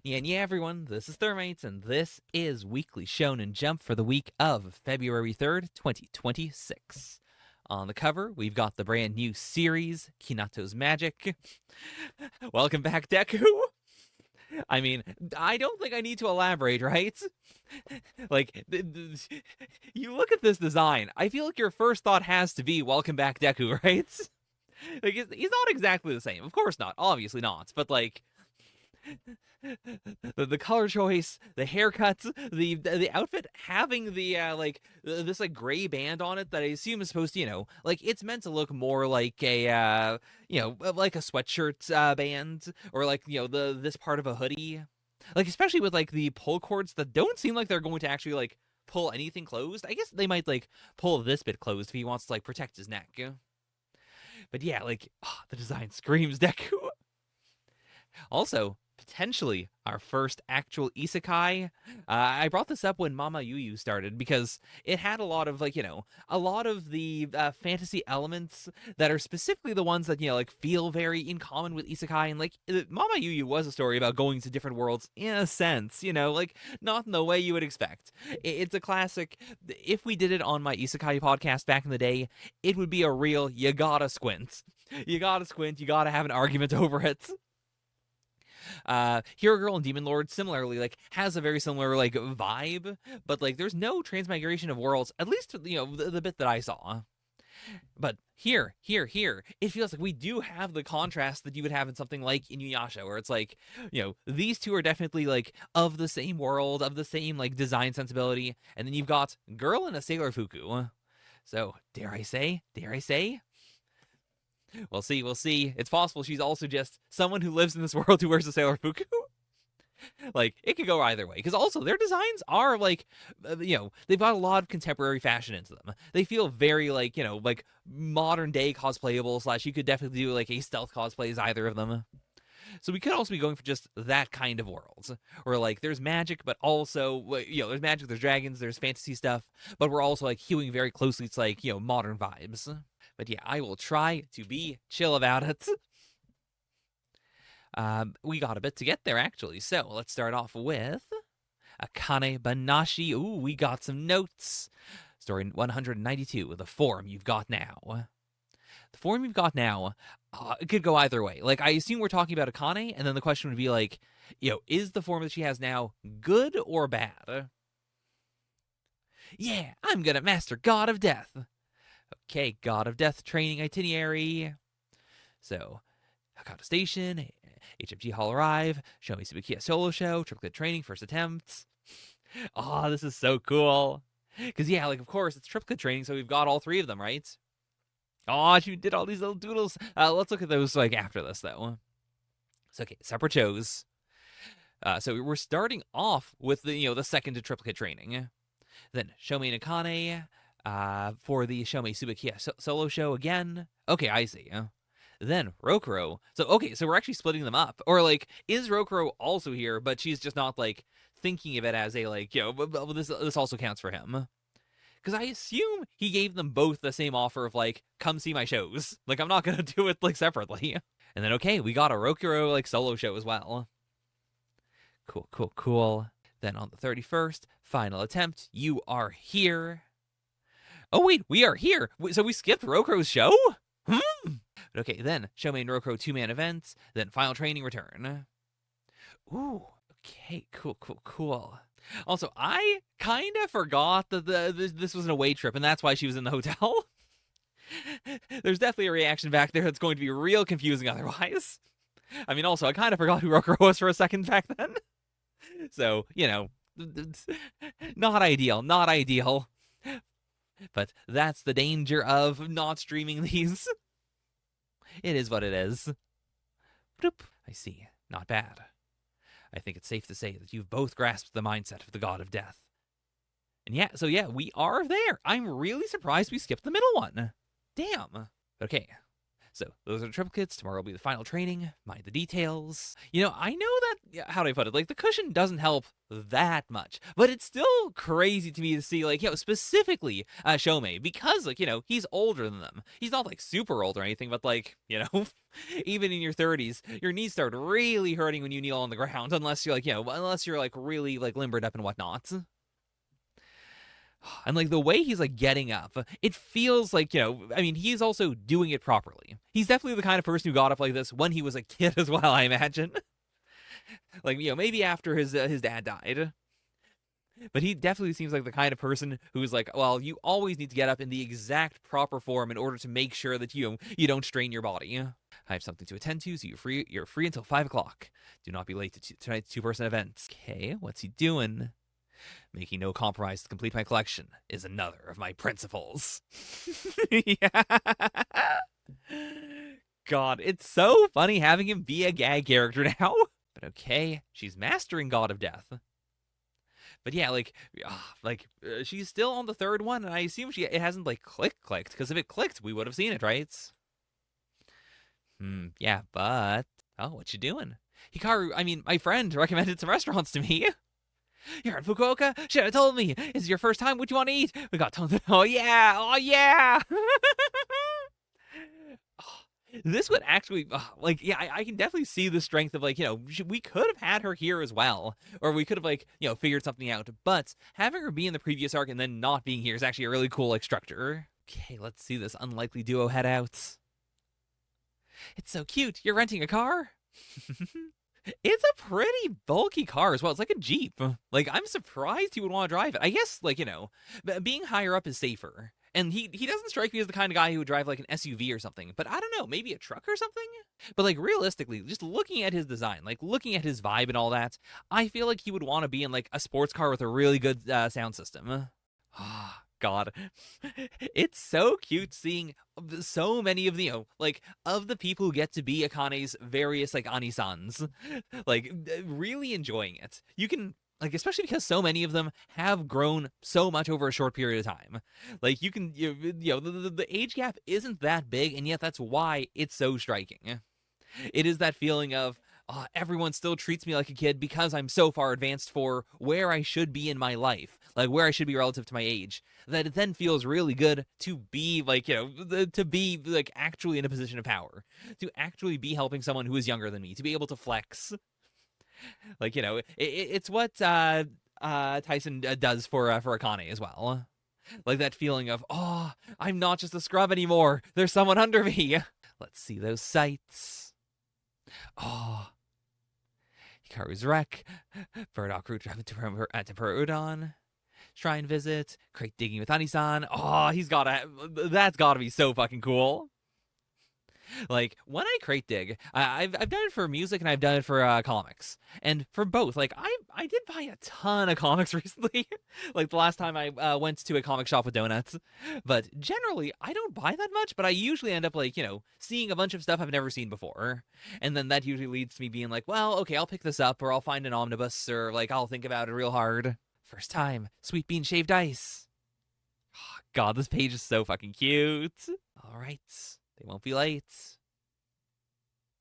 Yeah, everyone, this is Thermites, and this is Weekly Shonen Jump for the week of February 3rd, 2026. On the cover, we've got the brand new series, Kinato's Magic. Welcome back, Deku! I mean, I don't think I need to elaborate, right? Like, you look at this design, I feel like your first thought has to be, welcome back, Deku, right? Like, he's not exactly the same. Of course not. Obviously not. But, like, the color choice, the haircuts, the outfit having the this like gray band on it that I assume is supposed to, like it's meant to look more like a like a sweatshirt band, or like, the this part of a hoodie. Like, especially with like the pull cords that don't seem like they're going to actually like pull anything closed. I guess they might like pull this bit closed if he wants to like protect his neck. But yeah, like, the design screams Deku. Also, potentially our first actual isekai. I brought this up when Mama Yuyu started because it had a lot of like, a lot of the fantasy elements that are specifically the ones that, like feel very in common with isekai. And like, Mama Yuyu was a story about going to different worlds in a sense, like not in the way you would expect. It's a classic. If we did it on my isekai podcast back in the day, it would be a real, you gotta squint. You gotta squint, you gotta have an argument over it. Hero Girl and Demon Lord similarly like has a very similar like vibe, but like there's no transmigration of worlds, at least the bit that I saw. But here, it feels like we do have the contrast that you would have in something like Inuyasha, where it's like, these two are definitely like of the same world, of the same like design sensibility, and then you've got Girl and a Sailor Fuku. So dare I say, we'll see, It's possible she's also just someone who lives in this world who wears a Sailor Fuku. Like, it could go either way. Because also, their designs are, like, they've got a lot of contemporary fashion into them. They feel very, like, like modern-day cosplayable, / you could definitely do, like, a stealth cosplay as either of them. So we could also be going for just that kind of world. Where, like, there's magic, but also, there's magic, there's dragons, there's fantasy stuff, but we're also, like, hewing very closely to, like, modern vibes. But yeah, I will try to be chill about it. We got a bit to get there, actually. So let's start off with Akane-banashi. Ooh, we got some notes. Story 192, the form you've got now. The form you've got now, it could go either way. Like, I assume we're talking about Akane, and then the question would be like, is the form that she has now good or bad? Yeah, I'm gonna master God of Death. Okay, God of Death training itinerary. So, Hakata Station, HFG Hall Arrive, Show Me Subukiya Solo Show, Triplicate Training, First Attempts. Oh, this is so cool. Because, yeah, like, of course, it's triplicate training, so we've got all three of them, right? Oh, she did all these little doodles. Let's look at those, like, after this, though. So, okay, separate shows. So we're starting off with the second to triplicate training. Then Show Me Akane, for the Show Me Subukiya solo show again. Okay, I see. Then Rokuro. So, okay, so we're actually splitting them up. Or, like, is Rokuro also here, but she's just not, like, thinking of it as a, like, this also counts for him. Because I assume he gave them both the same offer of, like, come see my shows. Like, I'm not going to do it, like, separately. And then, okay, we got a Rokuro, like, solo show as well. Cool. Then on the 31st, final attempt, you are here. Oh, wait, we are here. So we skipped Rokuro's show? Okay, then Show Me and Rokuro 2-man events, then final training return. Ooh, okay, cool. Also, I kind of forgot that this was an away trip, and that's why she was in the hotel. There's definitely a reaction back there that's going to be real confusing otherwise. I mean, also, I kind of forgot who Rokuro was for a second back then. So, not ideal. But that's the danger of not streaming these. It is what it is. Bloop. I see. Not bad. I think it's safe to say that you've both grasped the mindset of the God of Death. And yeah, we are there. I'm really surprised we skipped the middle one. Damn. Okay. So those are the triplicates. Tomorrow will be the final training. Mind the details. I know that, how do I put it? Like, the cushion doesn't help that much, but it's still crazy to me to see, like, specifically Shomei, because, like, he's older than them. He's not, like, super old or anything, but, like, even in your 30s, your knees start really hurting when you kneel on the ground, unless you're, like, unless you're, like, really, like, limbered up and whatnot. And, like, the way he's, like, getting up, it feels like, I mean, he's also doing it properly. He's definitely the kind of person who got up like this when he was a kid as well, I imagine. Like, maybe after his dad died. But he definitely seems like the kind of person who's like, well, you always need to get up in the exact proper form in order to make sure that you don't strain your body. I have something to attend to, so you're free until 5 o'clock. Do not be late to tonight's 2-person event. Okay, what's he doing? Making no compromise to complete my collection is another of my principles. Yeah. God, it's so funny having him be a gag character now. But okay, she's mastering God of Death. But yeah, she's still on the third one, and I assume it hasn't, like, clicked, because if it clicked, we would have seen it, right? Yeah, but... Oh, what you doing? Hikaru, I mean, my friend recommended some restaurants to me. You're in Fukuoka? Should have told me. Is it your first time? What do you want to eat? We got tons of... Oh, yeah! Oh, yeah! This would actually, I can definitely see the strength of, like, we could have had her here as well. Or we could have, like, figured something out. But having her be in the previous arc and then not being here is actually a really cool, like, structure. Okay, let's see this unlikely duo head out. It's so cute. You're renting a car? It's a pretty bulky car as well. It's like a Jeep. Like, I'm surprised he would want to drive it. I guess, like, being higher up is safer. And he doesn't strike me as the kind of guy who would drive, like, an SUV or something. But I don't know, maybe a truck or something? But, like, realistically, just looking at his design, like, looking at his vibe and all that, I feel like he would want to be in, like, a sports car with a really good sound system. Ah, God. It's so cute seeing so many of the, of the people who get to be Akane's various, like, Anisans. Like, really enjoying it. You can, like, especially because so many of them have grown so much over a short period of time. Like, you can, the age gap isn't that big, and yet that's why it's so striking. It is that feeling of, everyone still treats me like a kid because I'm so far advanced for where I should be in my life, like where I should be relative to my age, that it then feels really good to be, like, to be, like, actually in a position of power, to actually be helping someone who is younger than me, to be able to flex. Like, it's what Tyson does for Akane as well. Like, that feeling of, I'm not just a scrub anymore. There's someone under me. Let's see those sights. Hikaru's wreck, Burdock route to Tempura Udon, shrine visit, crate digging with Anisan. That's gotta be so fucking cool. Like, when I crate dig, I've done it for music and I've done it for comics. And for both, like, I did buy a ton of comics recently. Like, the last time I went to a comic shop with donuts. But generally, I don't buy that much, but I usually end up, like, seeing a bunch of stuff I've never seen before. And then that usually leads to me being like, well, okay, I'll pick this up, or I'll find an omnibus, or, like, I'll think about it real hard. First time, sweet bean shaved ice. Oh, God, this page is so fucking cute. All right. They won't be late.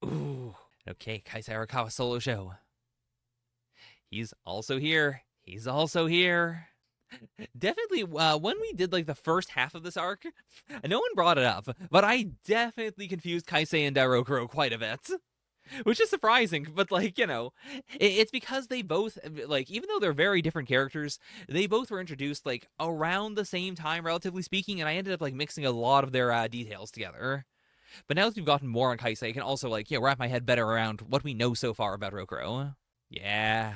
Ooh. Okay, Kaisei Arakawa solo show. He's also here. He's also here. Definitely, when we did, like, the first half of this arc, no one brought it up, but I definitely confused Kaisei and Rokuro quite a bit. Which is surprising, but, like, it's because they both, like, even though they're very different characters, they both were introduced, like, around the same time, relatively speaking, and I ended up, like, mixing a lot of their details together. But now that we've gotten more on Kaisei, I can also, like, wrap my head better around what we know so far about Rokuro. Yeah,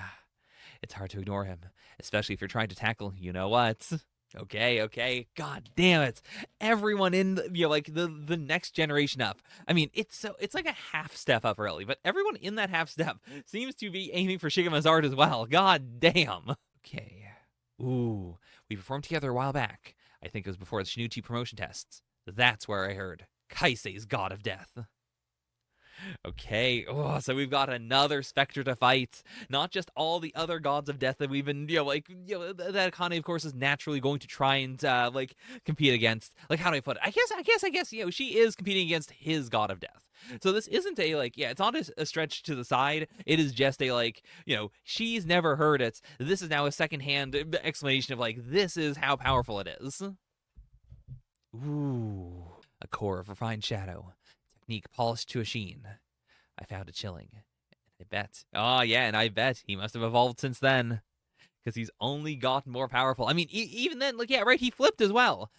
it's hard to ignore him, especially if you're trying to tackle you-know-what. Okay, god damn it. Everyone in, the next generation up. I mean, it's like a half step up, really, but everyone in that half step seems to be aiming for Shigemo's art as well. God damn. Okay. Ooh, we performed together a while back. I think it was before the Shinichi promotion tests. That's where I heard Kaisei's God of Death. Okay, oh, so we've got another Spectre to fight. Not just all the other gods of death that we've been, that Akane, of course, is naturally going to try and compete against. Like, how do I put it? I guess, she is competing against his god of death. So this isn't a it's not a stretch to the side. It is just a she's never heard it. This is now a secondhand explanation of this is how powerful it is. Ooh, a core of refined shadow, technique polished to a sheen. I found it chilling. I bet. Oh, yeah, and I bet he must have evolved since then. Because he's only gotten more powerful. I mean, even then, he flipped as well.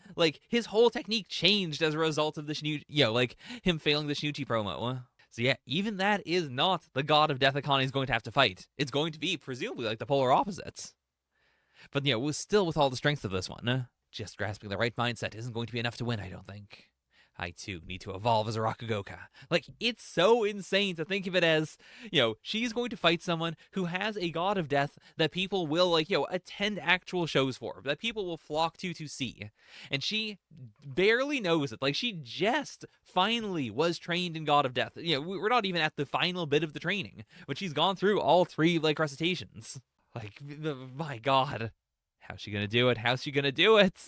His whole technique changed as a result of the him failing the Shinichi promo. So yeah, even that is not the god of death Akane is going to have to fight. It's going to be, presumably, the polar opposites. But, still with all the strength of this one. Just grasping the right mindset isn't going to be enough to win, I don't think. I, too, need to evolve as a Rakugoka. It's so insane to think of it as, she's going to fight someone who has a god of death that people will, attend actual shows for, that people will flock to see. And she barely knows it. She just finally was trained in God of Death. We're not even at the final bit of the training, but she's gone through all three, recitations. My god. How's she gonna do it? How's she gonna do it?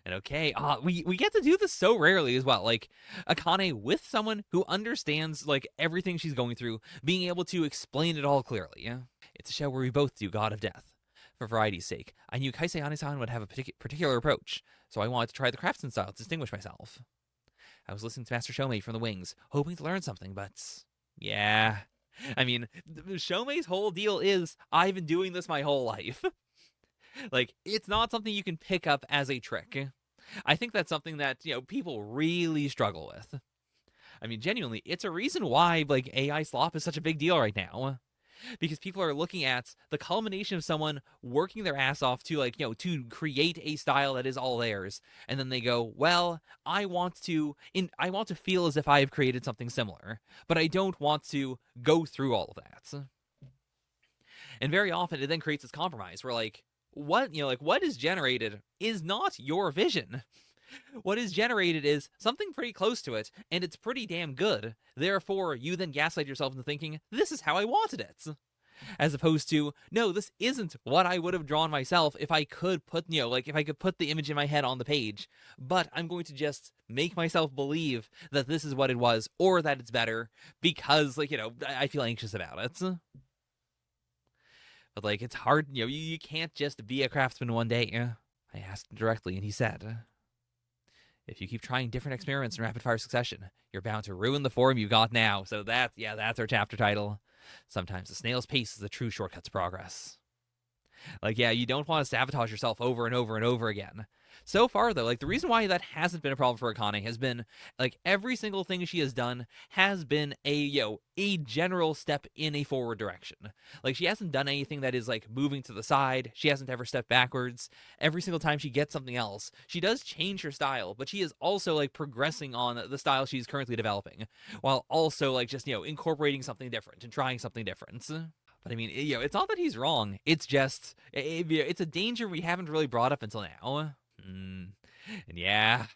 And okay, we get to do this so rarely as well. Akane with someone who understands everything she's going through, being able to explain it all clearly. Yeah, it's a show where we both do God of Death. For variety's sake, I knew Kaisen Ane-san would have a particular approach, so I wanted to try the craftsman style to distinguish myself. I was listening to Master Shomei from the wings, hoping to learn something, but yeah. I mean, Shomei's whole deal is, I've been doing this my whole life. It's not something you can pick up as a trick. I think that's something that, people really struggle with. I mean, genuinely, it's a reason why, AI slop is such a big deal right now. Because people are looking at the culmination of someone working their ass off to, to create a style that is all theirs. And then they go, well, I want to feel as if I have created something similar, but I don't want to go through all of that. And very often it then creates this compromise where, what is generated is not your vision. What is generated is something pretty close to it, and it's pretty damn good. Therefore, you then gaslight yourself into thinking, this is how I wanted it. As opposed to, no, this isn't what I would have drawn myself if I could put, if I could put the image in my head on the page. But I'm going to just make myself believe that this is what it was, or that it's better, because, I feel anxious about it. But, it's hard, you can't just be a craftsman one day. I asked him directly, and he said, if you keep trying different experiments in rapid-fire succession, you're bound to ruin the form you've got now. So that's our chapter title. Sometimes the snail's pace is the true shortcut to progress. You don't want to sabotage yourself over and over and over again. So far, though, the reason why that hasn't been a problem for Akane has been, every single thing she has done has been a general step in a forward direction. She hasn't done anything that is, moving to the side. She hasn't ever stepped backwards. Every single time she gets something else, she does change her style, but she is also, progressing on the style she's currently developing, while also, just, incorporating something different and trying something different. But I mean, it's not that he's wrong. It's just, it's a danger we haven't really brought up until now. And yeah,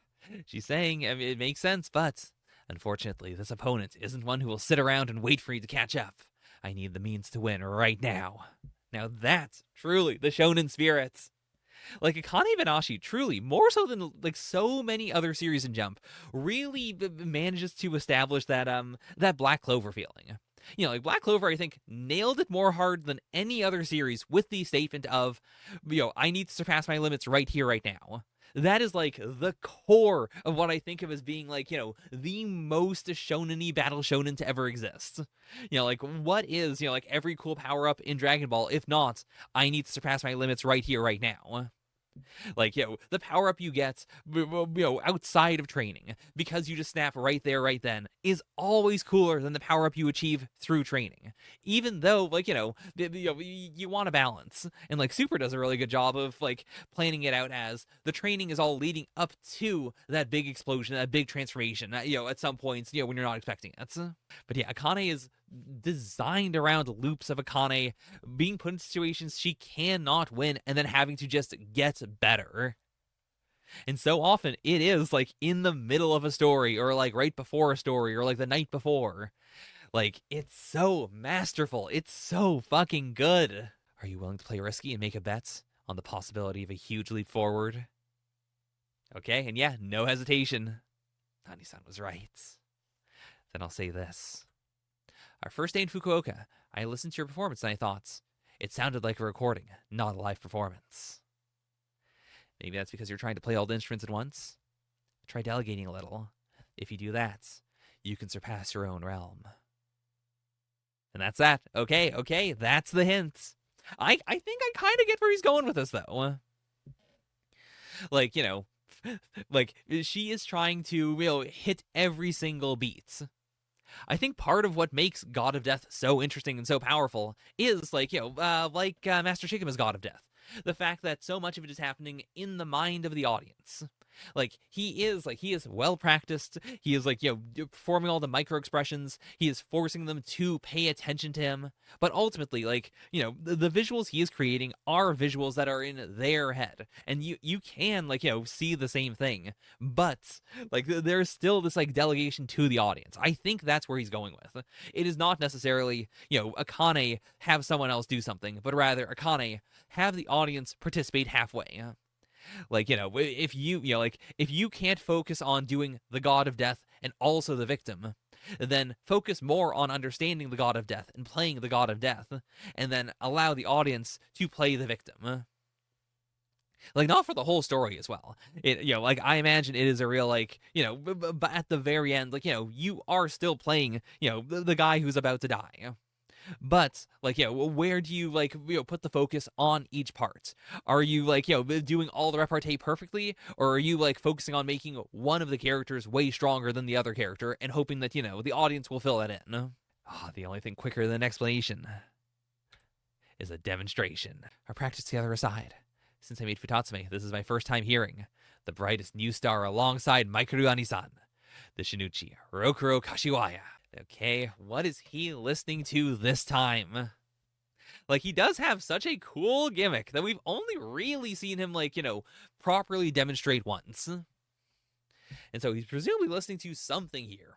she's saying it makes sense, but unfortunately, this opponent isn't one who will sit around and wait for you to catch up. I need the means to win right now. Now that's truly the shonen spirit. Akane-banashi, truly, more so than so many other series in Jump, really manages to establish that that Black Clover feeling. Black Clover, I think, nailed it more hard than any other series with the statement of, I need to surpass my limits right here, right now. That is, the core of what I think of as being, the most shonen-y battle shonen to ever exist. What is, every cool power-up in Dragon Ball, if not, I need to surpass my limits right here, right now. The power up you get, outside of training, because you just snap right there, right then, is always cooler than the power up you achieve through training. Even though, you want a balance. And, Super does a really good job of, planning it out as the training is all leading up to that big explosion, that big transformation, at some points, when you're not expecting it. But yeah, Akane is designed around loops of Akane being put in situations she cannot win and then having to just get better. And so often it is like in the middle of a story or like right before a story or like the night before. Like, it's so masterful. It's so fucking good. Are you willing to play risky and make a bet on the possibility of a huge leap forward? Okay, and yeah, no hesitation. Nani-san was right. Then I'll say this. Our first day in Fukuoka, I listened to your performance and I thought, it sounded like a recording, not a live performance. Maybe that's because you're trying to play all the instruments at once? Try delegating a little. If you do that, you can surpass your own realm. And that's that. Okay, that's the hint. I think I kind of get where he's going with this, though. Like, like, she is trying to, hit every single beat. I think part of what makes God of Death so interesting and so powerful is, like, Master Shikama's God of Death. The fact that so much of it is happening in the mind of the audience. Like, he is well practiced. He is performing all the micro expressions. He is forcing them to pay attention to him. But ultimately, the visuals he is creating are visuals that are in their head. And you can see the same thing. But there's still this delegation to the audience. I think that's where he's going with. It is not necessarily, Akane have someone else do something, but rather Akane have the audience participate halfway. If you can't focus on doing the God of Death and also the victim, then focus more on understanding the God of Death and playing the God of Death, and then allow the audience to play the victim. Not for the whole story as well. I imagine it is a real, but at the very end, you are still playing, the guy who's about to die. But where do you put the focus on each part? Are you doing all the repartee perfectly, or are you focusing on making one of the characters way stronger than the other character and hoping that the audience will fill that in? The only thing quicker than an explanation is a demonstration. Our practice together aside, since I made Futatsume, this is my first time hearing the brightest new star alongside Maikoru Ani-san, the Shinichi Rokuro Kashiwaya. Okay, what is he listening to this time? He does have such a cool gimmick that we've only really seen him, properly demonstrate once. And so he's presumably listening to something here.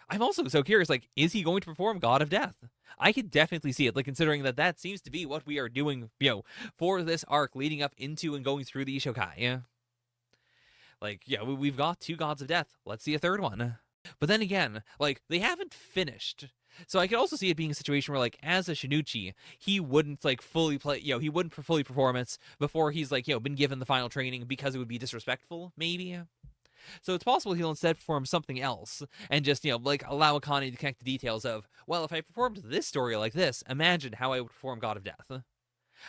I'm also so curious, is he going to perform God of Death? I could definitely see it, considering that seems to be what we are doing, for this arc leading up into and going through the Ishokai. We've got 2 Gods of Death. Let's see a third one. But then again, they haven't finished. So I could also see it being a situation where, as a Shinichi, he wouldn't, fully play, he wouldn't fully perform it before he's, been given the final training because it would be disrespectful, maybe. So it's possible he'll instead perform something else and just, allow Akane to connect the details of, well, if I performed this story like this, imagine how I would perform God of Death.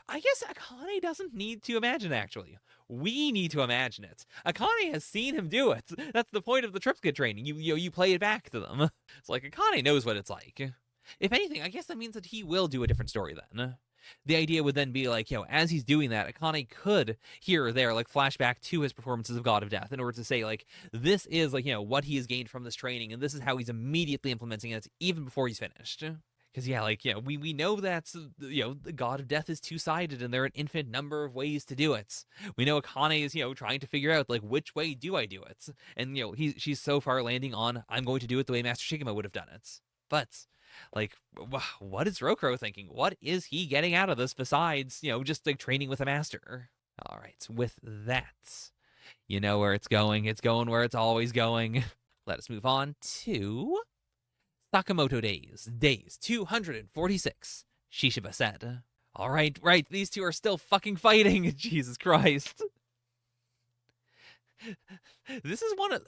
I guess Akane doesn't need to imagine, actually. We need to imagine it. Akane has seen him do it. That's the point of the triplicate training. You play it back to them. It's Akane knows what it's like. If anything, I guess that means that he will do a different story then. The idea would then be as he's doing that, Akane could here or there flashback to his performances of God of Death in order to say this is what he has gained from this training, and this is how he's immediately implementing it even before he's finished. Because, we know that, the God of Death is two-sided, and there are an infinite number of ways to do it. We know Akane is, trying to figure out, which way do I do it? And, she's so far landing on, I'm going to do it the way Master Shikama would have done it. But, what is Rokuro thinking? What is he getting out of this besides, just, training with a master? All right, with that, you know where it's going. It's going where it's always going. Let us move on to Sakamoto Days 246, Shishiba said. All right, these two are still fucking fighting. Jesus Christ. This is one of,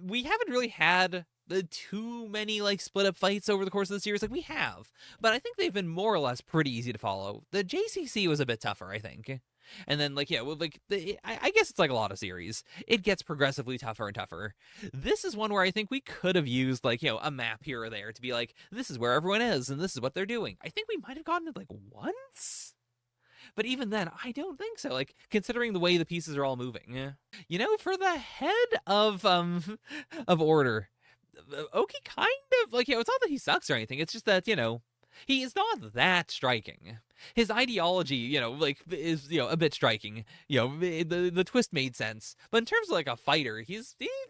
we haven't really had too many, like, split up fights over the course of the series. Like, we have, but I think they've been more or less pretty easy to follow. The JCC was a bit tougher, I think. And then, like, yeah, well, like, I guess it's like a lot of series. It gets progressively tougher and tougher. This is one where I think we could have used, like, you know, a map here or there to be like, this is where everyone is, and this is what they're doing. I think we might have gotten it, like, once? But even then, I don't think so, like, considering the way the pieces are all moving. You know, for the head of Order, Oki kind of, like, you know, it's not that he sucks or anything, it's just that, you know, He is not that striking. His ideology, is, a bit striking. The twist made sense. But in terms of like a fighter, he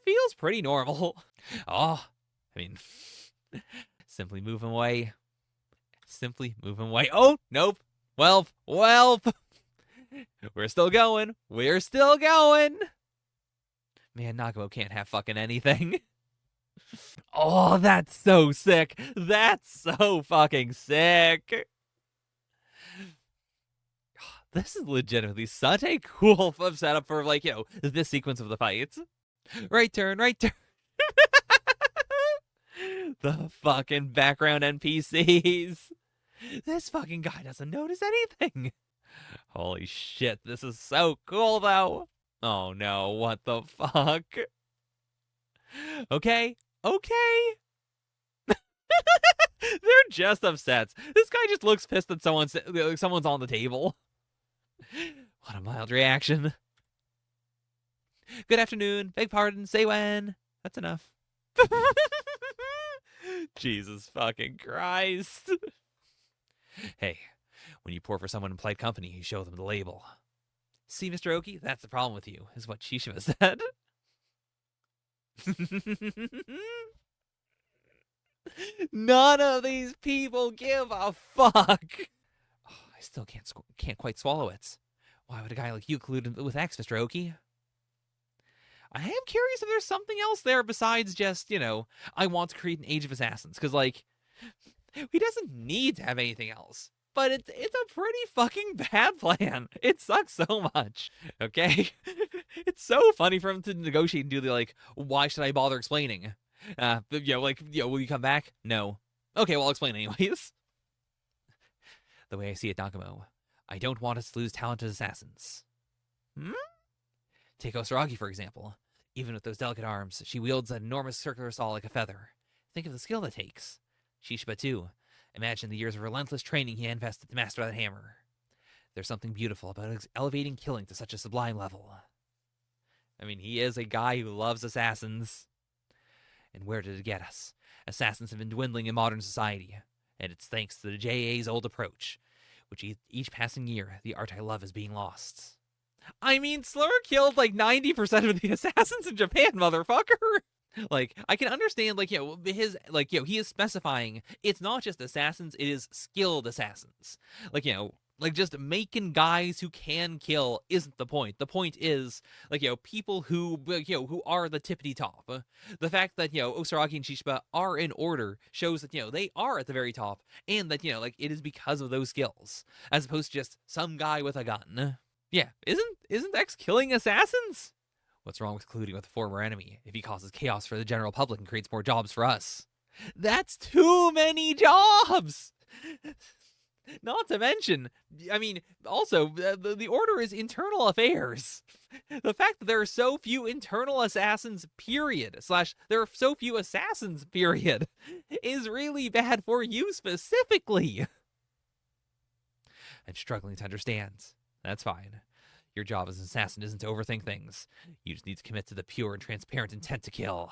feels pretty normal. Oh, I mean, simply move him away. Simply move him away. Oh, nope. Welp. We're still going. We're still going. Man, Nagamo can't have fucking anything. Oh, that's so sick. That's so fucking sick. This is legitimately such a cool setup for, like, this sequence of the fights. Right turn. The fucking background NPCs. This fucking guy doesn't notice anything. Holy shit, this is so cool, though. Oh no, what the fuck? Okay. They're just upset. This guy just looks pissed that someone's on the table. What a mild reaction. Good afternoon. Beg pardon. Say when. That's enough. Jesus fucking Christ. Hey, when you pour for someone in polite company, you show them the label. See, Mr. Oki, that's the problem with you, is what Shishiba said. None of these people give a fuck. Oh, I still can't quite swallow it. Why would a guy like you collude with X, Mr. Oki? I am curious if there's something else there besides just, I want to create an Age of Assassins. Because, like, he doesn't need to have anything else. But it's a pretty fucking bad plan. It sucks so much. Okay? It's so funny for him to negotiate and do the, like, why should I bother explaining? Will you come back? No. Okay, well, I'll explain anyways. The way I see it, Nagamo, I don't want us to lose talented assassins. Take Osaragi, for example. Even with those delicate arms, she wields an enormous circular saw like a feather. Think of the skill that takes. Shishiba, too. Imagine the years of relentless training he invested to master that hammer. There's something beautiful about elevating killing to such a sublime level. I mean, he is a guy who loves assassins. And where did it get us? Assassins have been dwindling in modern society, and it's thanks to the JA's old approach, which each passing year, the art I love is being lost. I mean, Slur killed like 90% of the assassins in Japan, motherfucker! Like, I can understand, like, he is specifying it's not just assassins, it is skilled assassins. Like, just making guys who can kill isn't the point. The point is, like, people who are the tippity top. The fact that, Osaragi and Shishiba are in order shows that, they are at the very top, and that, it is because of those skills, as opposed to just some guy with a gun. Yeah, isn't X killing assassins? What's wrong with colluding with a former enemy if he causes chaos for the general public and creates more jobs for us? That's too many jobs! Not to mention, I mean, also, the Order is internal affairs. The fact that there are so few internal assassins, period, / there are so few assassins, period, is really bad for you specifically. I'm struggling to understand. That's fine. Your job as an assassin isn't to overthink things. You just need to commit to the pure and transparent intent to kill.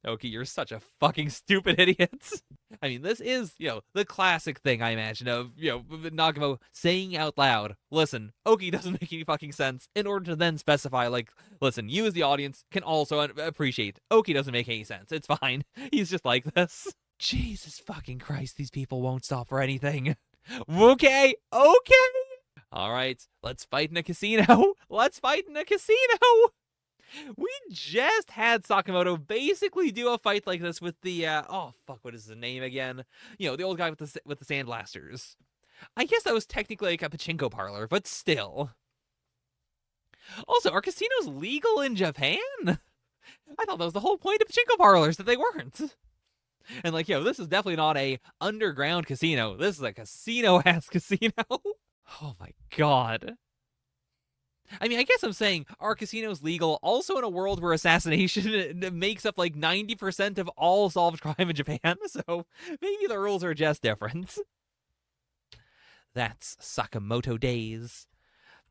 Oki, you're such a fucking stupid idiot. I mean, this is, the classic thing, I imagine, of, Nagamo saying out loud, listen, Oki doesn't make any fucking sense, in order to then specify, like, listen, you as the audience can also appreciate, Oki doesn't make any sense. It's fine. He's just like this. Jesus fucking Christ, these people won't stop for anything. Okay. All right, let's fight in a casino. We just had Sakamoto basically do a fight like this with the, what is his name again? The old guy with the sandblasters. I guess that was technically like a pachinko parlor, but still. Also, are casinos legal in Japan? I thought that was the whole point of pachinko parlors, that they weren't. And like, this is definitely not a underground casino. This is a casino-ass casino. Oh my god. I mean, I guess I'm saying, are casinos legal also in a world where assassination makes up like 90% of all solved crime in Japan? So maybe the rules are just different. That's Sakamoto Days.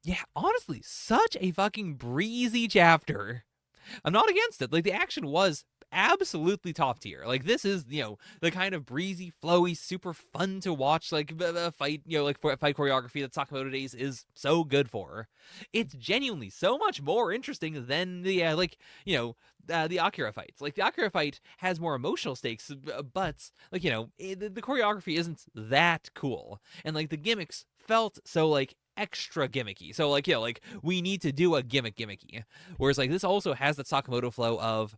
Yeah, honestly, such a fucking breezy chapter. I'm not against it. Like, the action was absolutely top tier. Like, this is, the kind of breezy, flowy, super fun to watch, like, fight, like, fight choreography that Sakamoto Days is so good for. It's genuinely so much more interesting than the Akira fights. Like, the Akira fight has more emotional stakes, but, like, the choreography isn't that cool. And, like, the gimmicks felt so, like, extra gimmicky. So, like, like, we need to do a gimmicky. Whereas, like, this also has that Sakamoto flow of,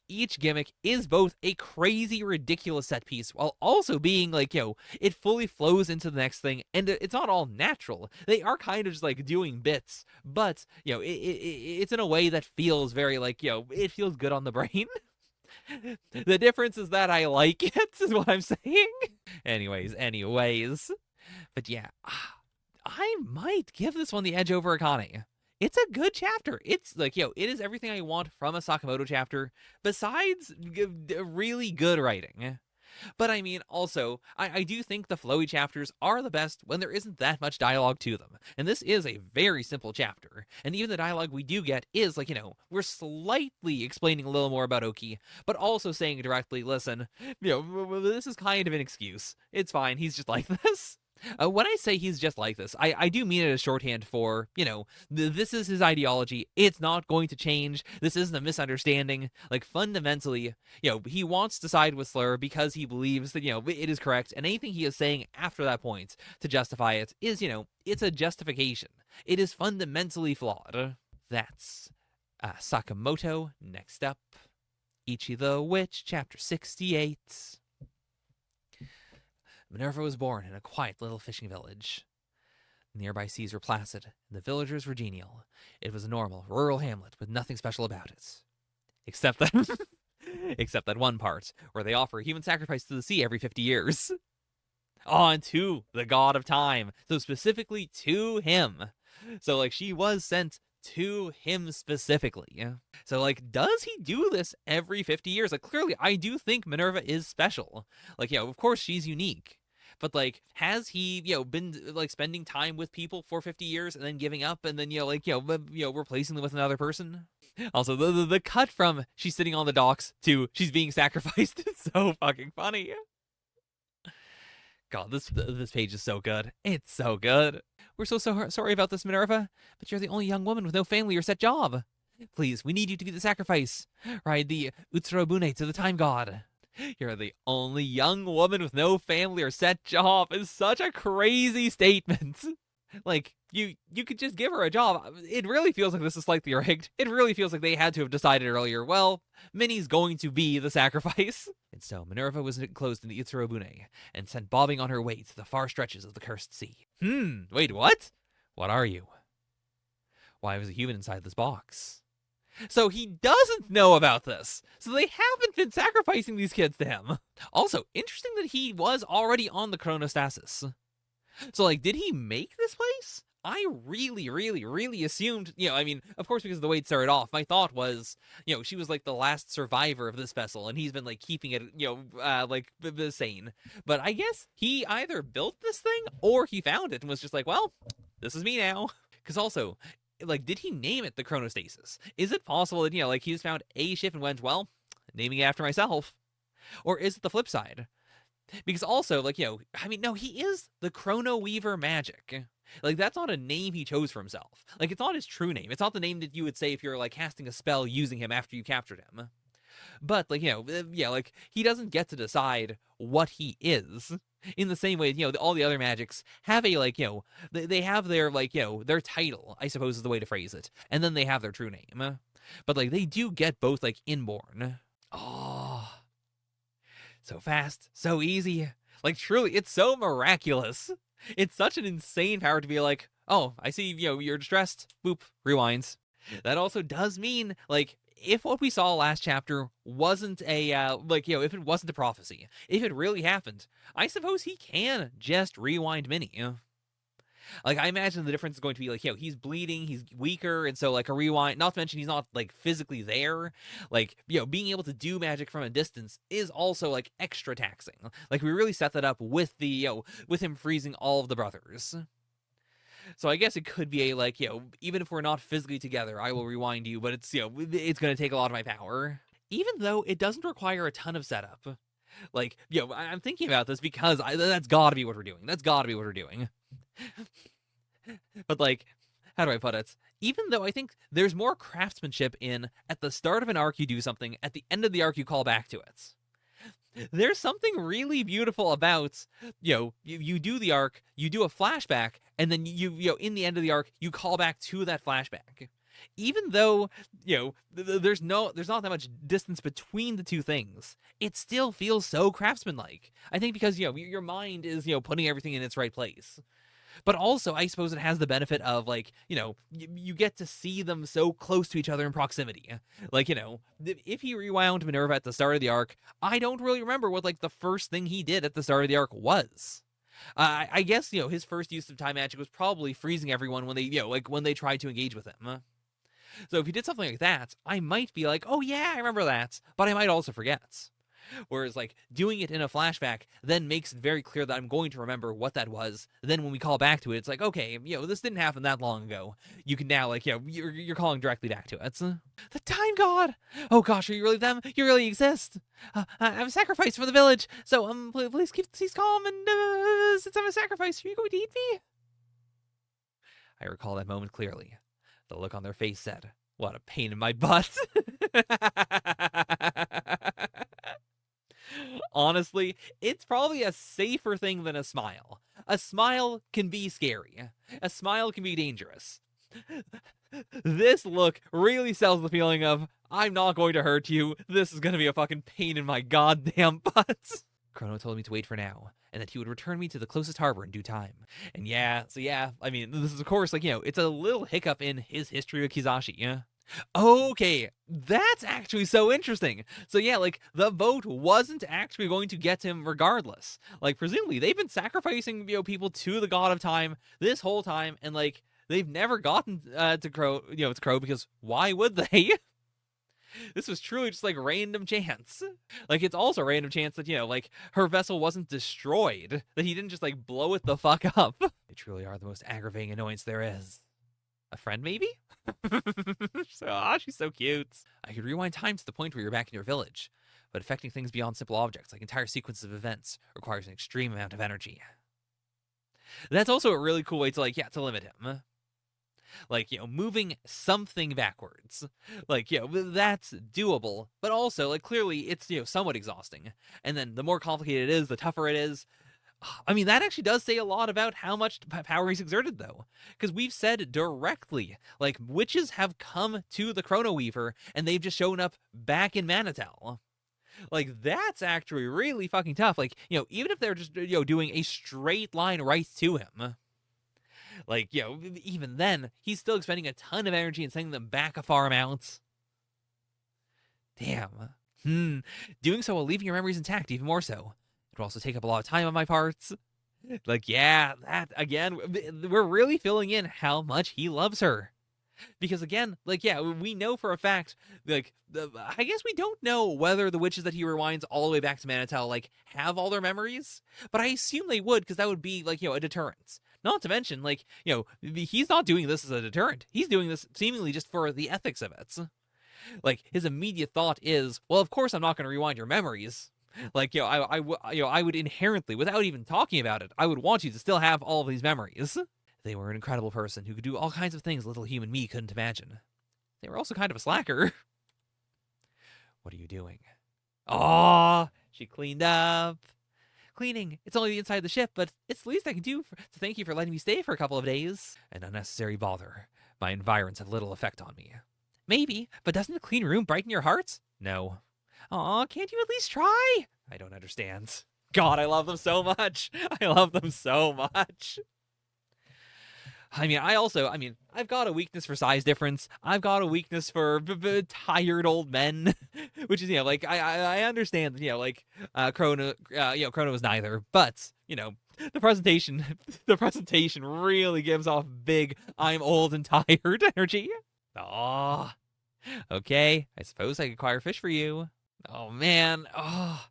each gimmick is both a crazy, ridiculous set piece while also being, like, it fully flows into the next thing, and it's not all natural. They are kind of just, like, doing bits, but, it's in a way that feels very, like, it feels good on the brain. The difference is that I like it, is what I'm saying. Anyways. But yeah, I might give this one the edge over Akane. It's a good chapter. It's like, it is everything I want from a Sakamoto chapter, besides really good writing. But I mean, also, I do think the flowy chapters are the best when there isn't that much dialogue to them. And this is a very simple chapter. And even the dialogue we do get is, like, we're slightly explaining a little more about Oki, but also saying directly, listen, this is kind of an excuse. It's fine. He's just like this. When I say he's just like this, I do mean it as shorthand for, this is his ideology. It's not going to change. This isn't a misunderstanding. Like, fundamentally, he wants to side with Slur because he believes that, it is correct. And anything he is saying after that point to justify it is, it's a justification. It is fundamentally flawed. That's Sakamoto. Next up, Ichi the Witch, chapter 68. Minerva was born in a quiet little fishing village. The nearby seas were placid, and the villagers were genial. It was a normal, rural hamlet with nothing special about it. Except that one part, where they offer human sacrifice to the sea every 50 years. On to the god of time. So specifically to him. So, like, she was sent to him specifically. So, like, does he do this every 50 years? Like, clearly, I do think Minerva is special. Like, of course she's unique. But, like, has he, been, like, spending time with people for 50 years and then giving up and then, replacing them with another person? Also, the cut from she's sitting on the docks to she's being sacrificed is so fucking funny. God, this page is so good. It's so good. We're so sorry about this, Minerva, but you're the only young woman with no family or set job. Please, we need you to be the sacrifice. Ride the Utsurobune to the time god. You're the only young woman with no family or set job is such a crazy statement. Like, you could just give her a job. It really feels like this is slightly rigged. It really feels like they had to have decided earlier, well, Minnie's going to be the sacrifice. And so Minerva was enclosed in the Utsurobune and sent bobbing on her way to the far stretches of the cursed sea. Wait, what? What are you? Why was a human inside this box? So he doesn't know about this. So they haven't been sacrificing these kids to him. Also, interesting that he was already on the chronostasis. So, like, did he make this place? I really assumed, of course, because of the way it started off, my thought was, she was, like, the last survivor of this vessel, and he's been, like, keeping it, sane. But I guess he either built this thing, or he found it and was just like, well, this is me now. Because also, like, did he name it the Chronostasis? Is it possible that, he just found a ship and went, well, naming it after myself? Or is it the flip side? Because also, like, no, he is the Chrono Weaver Magic. Like, that's not a name he chose for himself. Like, it's not his true name. It's not the name that you would say if you're, like, casting a spell using him after you captured him. But, like, like, he doesn't get to decide what he is. In the same way, all the other magics have a, like, they have their, like, their title, I suppose is the way to phrase it. And then they have their true name. But, like, they do get both, like, inborn. Oh, so fast, so easy. Like, truly, it's so miraculous. It's such an insane power to be like, oh, I see, you're distressed. Boop, rewinds. That also does mean, like, if what we saw last chapter wasn't a, if it wasn't a prophecy, if it really happened, I suppose he can just rewind Minnie. Like, I imagine the difference is going to be, like, he's bleeding, he's weaker, and so, like, a rewind, not to mention he's not, like, physically there. Like, being able to do magic from a distance is also, like, extra taxing. Like, we really set that up with the, with him freezing all of the brothers. So I guess it could be a, like, even if we're not physically together, I will rewind you, but it's, it's going to take a lot of my power. even though it doesn't require a ton of setup. Like, I'm thinking about this because that's gotta be what we're doing. That's gotta be what we're doing. But, like, how do I put it? Even though I think there's more craftsmanship in at the start of an arc you do something, at the end of the arc you call back to it. There's something really beautiful about, you do the arc, you do a flashback, and then in the end of the arc, you call back to that flashback. Even though, there's not that much distance between the two things, it still feels so craftsmanlike. I think because, your mind is, putting everything in its right place. But also, I suppose it has the benefit of, like, you get to see them so close to each other in proximity. Like, if he rewound Minerva at the start of the arc, I don't really remember what, like, the first thing he did at the start of the arc was. I guess, his first use of time magic was probably freezing everyone when they, when they tried to engage with him. So if he did something like that, I might be like, oh yeah, I remember that, but I might also forget. Whereas, like, doing it in a flashback then makes it very clear that I'm going to remember what that was. Then when we call back to it, it's like, okay, this didn't happen that long ago. You can now, like, you're calling directly back to it. The time god! Oh gosh, are you really them? You really exist! I'm a sacrifice for the village, so, please keep the seas calm, and, since I'm a sacrifice, are you going to eat me? I recall that moment clearly. The look on their face said, what a pain in my butt. Honestly, it's probably a safer thing than a smile. A smile can be scary. A smile can be dangerous. This look really sells the feeling of, I'm not going to hurt you. This is going to be a fucking pain in my goddamn butt. Chrono told me to wait for now, and that he would return me to the closest harbor in due time. And this is, of course, like, it's a little hiccup in his history with Kizashi, yeah? Okay, that's actually so interesting. So yeah, like, the boat wasn't actually going to get him regardless. Like, presumably, they've been sacrificing, people to the god of time this whole time, and, like, they've never gotten to Crow, because why would they? This was truly just, like, random chance. Like, it's also random chance that, like, her vessel wasn't destroyed, that he didn't just, like, blow it the fuck up. They truly are the most aggravating annoyance there is. A friend, maybe? She's so cute. I could rewind time to the point where you're back in your village, but affecting things beyond simple objects, like entire sequences of events, requires an extreme amount of energy. That's also a really cool way to, like, to limit him. Like, moving something backwards. Like, that's doable, but also, like, clearly it's, somewhat exhausting. And then the more complicated it is, the tougher it is. I mean, that actually does say a lot about how much power he's exerted, though. Because we've said directly, like, witches have come to the Chrono Weaver, and they've just shown up back in Manitou. Like, that's actually really fucking tough. Like, even if they're just, doing a straight line right to him. Like, even then, he's still expending a ton of energy and sending them back a far amount. Damn. Doing so while leaving your memories intact, even more so. It will also take up a lot of time on my parts. Like, yeah, that, again, we're really filling in how much he loves her. Because, again, like, yeah, we know for a fact, like, I guess we don't know whether the witches that he rewinds all the way back to Manitou, like, have all their memories. But I assume they would, because that would be, like, a deterrent. Not to mention, like, he's not doing this as a deterrent. He's doing this seemingly just for the ethics of it. Like, his immediate thought is, well, of course I'm not going to rewind your memories. Like, I would inherently, without even talking about it, I would want you to still have all of these memories. They were an incredible person who could do all kinds of things little human me couldn't imagine. They were also kind of a slacker. What are you doing? Aw, she cleaned up. Cleaning. It's only the inside of the ship, but it's the least I can do to thank you for letting me stay for a couple of days. An unnecessary bother. My environs have little effect on me. Maybe, but doesn't a clean room brighten your hearts? No. Aw, can't you at least try? I don't understand. God, I love them so much. I love them so much. I've got a weakness for size difference. I've got a weakness for tired old men, which is, like, I understand, Chrono is neither, but, the presentation really gives off big, I'm old and tired energy. Aw. Okay, I suppose I could acquire fish for you. Oh, man. Oh.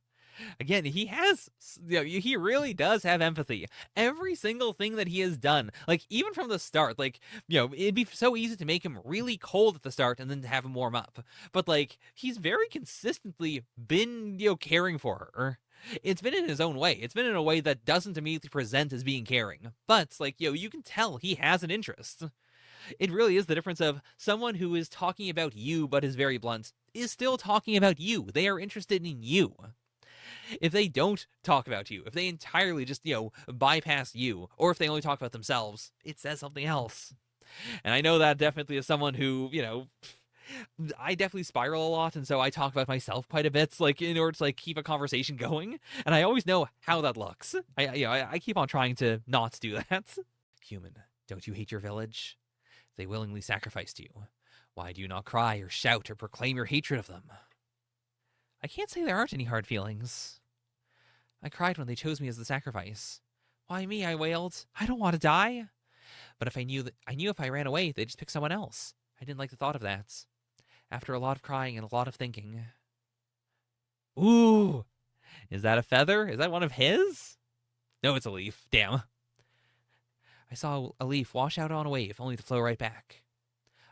Again, he has, he really does have empathy. Every single thing that he has done, like even from the start, like, it'd be so easy to make him really cold at the start and then to have him warm up. But like, he's very consistently been, caring for her. It's been in his own way. It's been in a way that doesn't immediately present as being caring. But like, you can tell he has an interest. It really is the difference of someone who is talking about you but is very blunt is still talking about you. They are interested in you. If they don't talk about you, if they entirely just, bypass you, or if they only talk about themselves, it says something else. And I know that definitely as someone who, I definitely spiral a lot, and so I talk about myself quite a bit, like in order to like keep a conversation going. And I always know how that looks. I keep on trying to not do that. Human, don't you hate your village? They willingly sacrificed you. Why do you not cry or shout or proclaim your hatred of them? I can't say there aren't any hard feelings. I cried when they chose me as the sacrifice. Why me? I wailed. I don't want to die. But if I knew if I ran away, they'd just pick someone else. I didn't like the thought of that. After a lot of crying and a lot of thinking. Ooh! Is that a feather? Is that one of his? No, it's a leaf. Damn. I saw a leaf wash out on a wave, only to flow right back.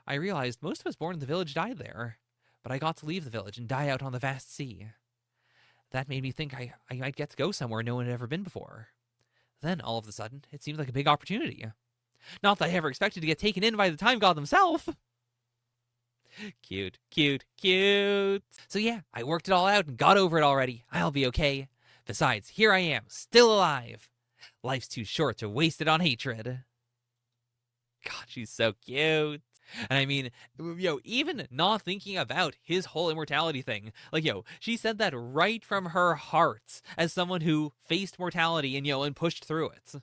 I realized most of us born in the village died there, but I got to leave the village and die out on the vast sea. That made me think I might get to go somewhere no one had ever been before. Then, all of a sudden, it seemed like a big opportunity. Not that I ever expected to get taken in by the time god himself. Cute, cute, cute. So yeah, I worked it all out and got over it already. I'll be okay. Besides, here I am, still alive. Life's too short to waste it on hatred. God, she's so cute. And I mean, even not thinking about his whole immortality thing. Like, she said that right from her heart as someone who faced mortality and pushed through it.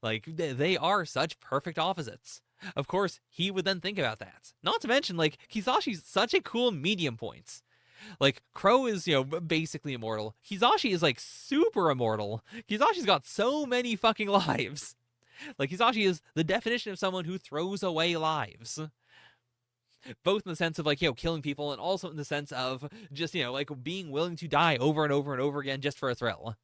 Like, they are such perfect opposites. Of course, he would then think about that. Not to mention, like, Kisashi's such a cool medium point. Like, Crow is, basically immortal. Kizashi is, like, super immortal. Kizashi's got so many fucking lives. Like, Kizashi is the definition of someone who throws away lives. Both in the sense of, like, killing people, and also in the sense of just, like, being willing to die over and over and over again just for a thrill.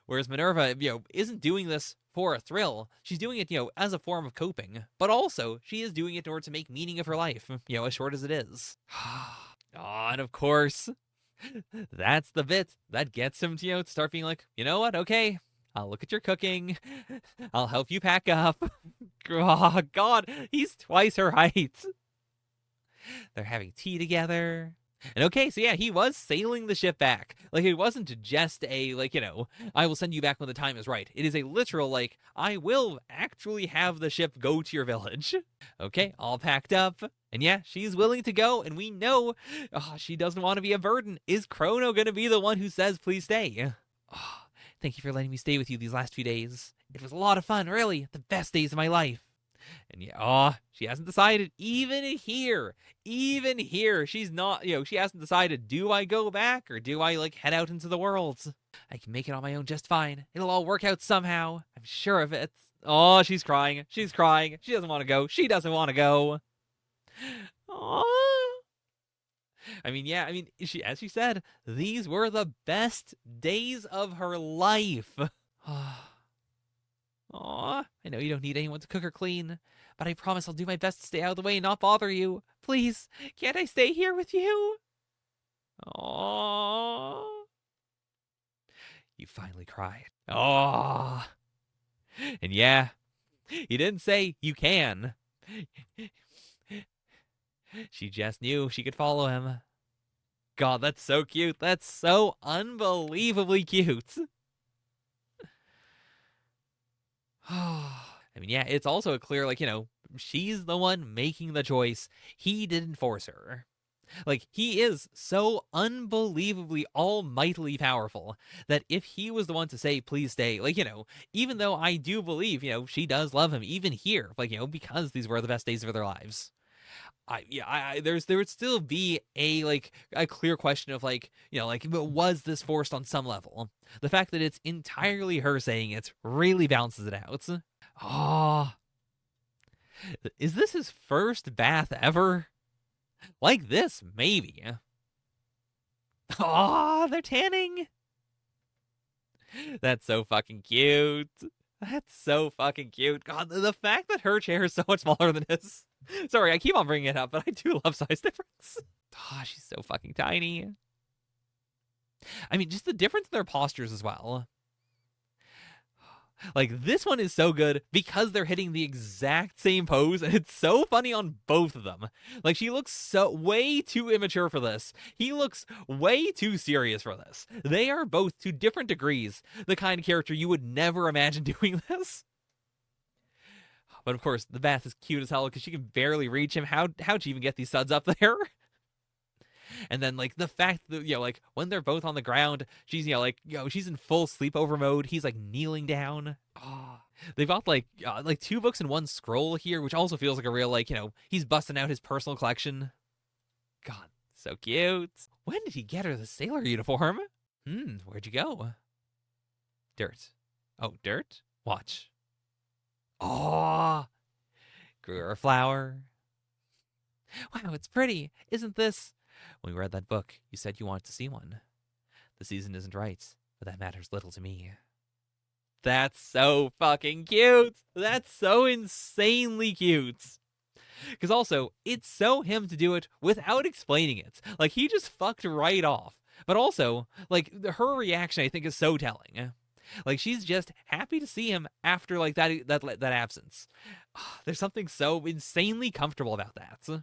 Whereas Minerva, isn't doing this for a thrill. She's doing it, as a form of coping. But also, she is doing it in order to make meaning of her life, as short as it is. And of course, that's the bit that gets him to, to start being like, you know what, okay, I'll look at your cooking. I'll help you pack up. Oh, God, he's twice her height. They're having tea together. And okay, so yeah, he was sailing the ship back. Like, it wasn't just a, like, I will send you back when the time is right. It is a literal, like, I will actually have the ship go to your village. Okay, all packed up. And yeah, she's willing to go, and we know she doesn't want to be a burden. Is Chrono going to be the one who says, please stay? Oh, thank you for letting me stay with you these last few days. It was a lot of fun, really. The best days of my life. And yeah, she hasn't decided. Even here, she's not, she hasn't decided, do I go back or do I, like, head out into the world? I can make it on my own just fine. It'll all work out somehow. I'm sure of it. Oh, she's crying. She's crying. She doesn't want to go. She doesn't want to go. Oh. As she said, these were the best days of her life. Aw, I know you don't need anyone to cook or clean, but I promise I'll do my best to stay out of the way and not bother you. Please, can't I stay here with you? Aww. You finally cried. Aww. And yeah, he didn't say you can. She just knew she could follow him. God, that's so cute. That's so unbelievably cute. Yeah, it's also a clear, like, she's the one making the choice. He didn't force her. Like, he is so unbelievably almightily powerful that if he was the one to say, please stay, like, even though I do believe, she does love him, even here, like, because these were the best days of their lives. There would still be a clear question of was this forced on some level? The fact that it's entirely her saying it really balances it out. Oh, is this his first bath ever? Like this, maybe. Oh, they're tanning. That's so fucking cute. That's so fucking cute. God, the fact that her chair is so much smaller than his. Sorry, I keep on bringing it up, but I do love size difference. Ah, she's so fucking tiny. I mean, just the difference in their postures as well. Like, this one is so good because they're hitting the exact same pose, and it's so funny on both of them. Like, she looks so way too immature for this. He looks way too serious for this. They are both, to different degrees, the kind of character you would never imagine doing this. But of course, the bath is cute as hell because she can barely reach him. How'd she even get these suds up there? And then, like, the fact that, like, when they're both on the ground, she's, she's in full sleepover mode. He's, like, kneeling down. Oh. They've got, like 2 books and 1 scroll here, which also feels like a real, he's busting out his personal collection. God, so cute. When did he get her the sailor uniform? Where'd you go? Dirt. Oh, dirt? Watch. Oh, grew her a flower. Wow, it's pretty. Isn't this... When we read that book, you said you wanted to see one. The season isn't right, but that matters little to me. That's so fucking cute. That's so insanely cute. Because also, it's so him to do it without explaining it. Like, he just fucked right off. But also, like, her reaction, I think, is so telling. Like, she's just happy to see him after, like, that absence. There's something so insanely comfortable about that.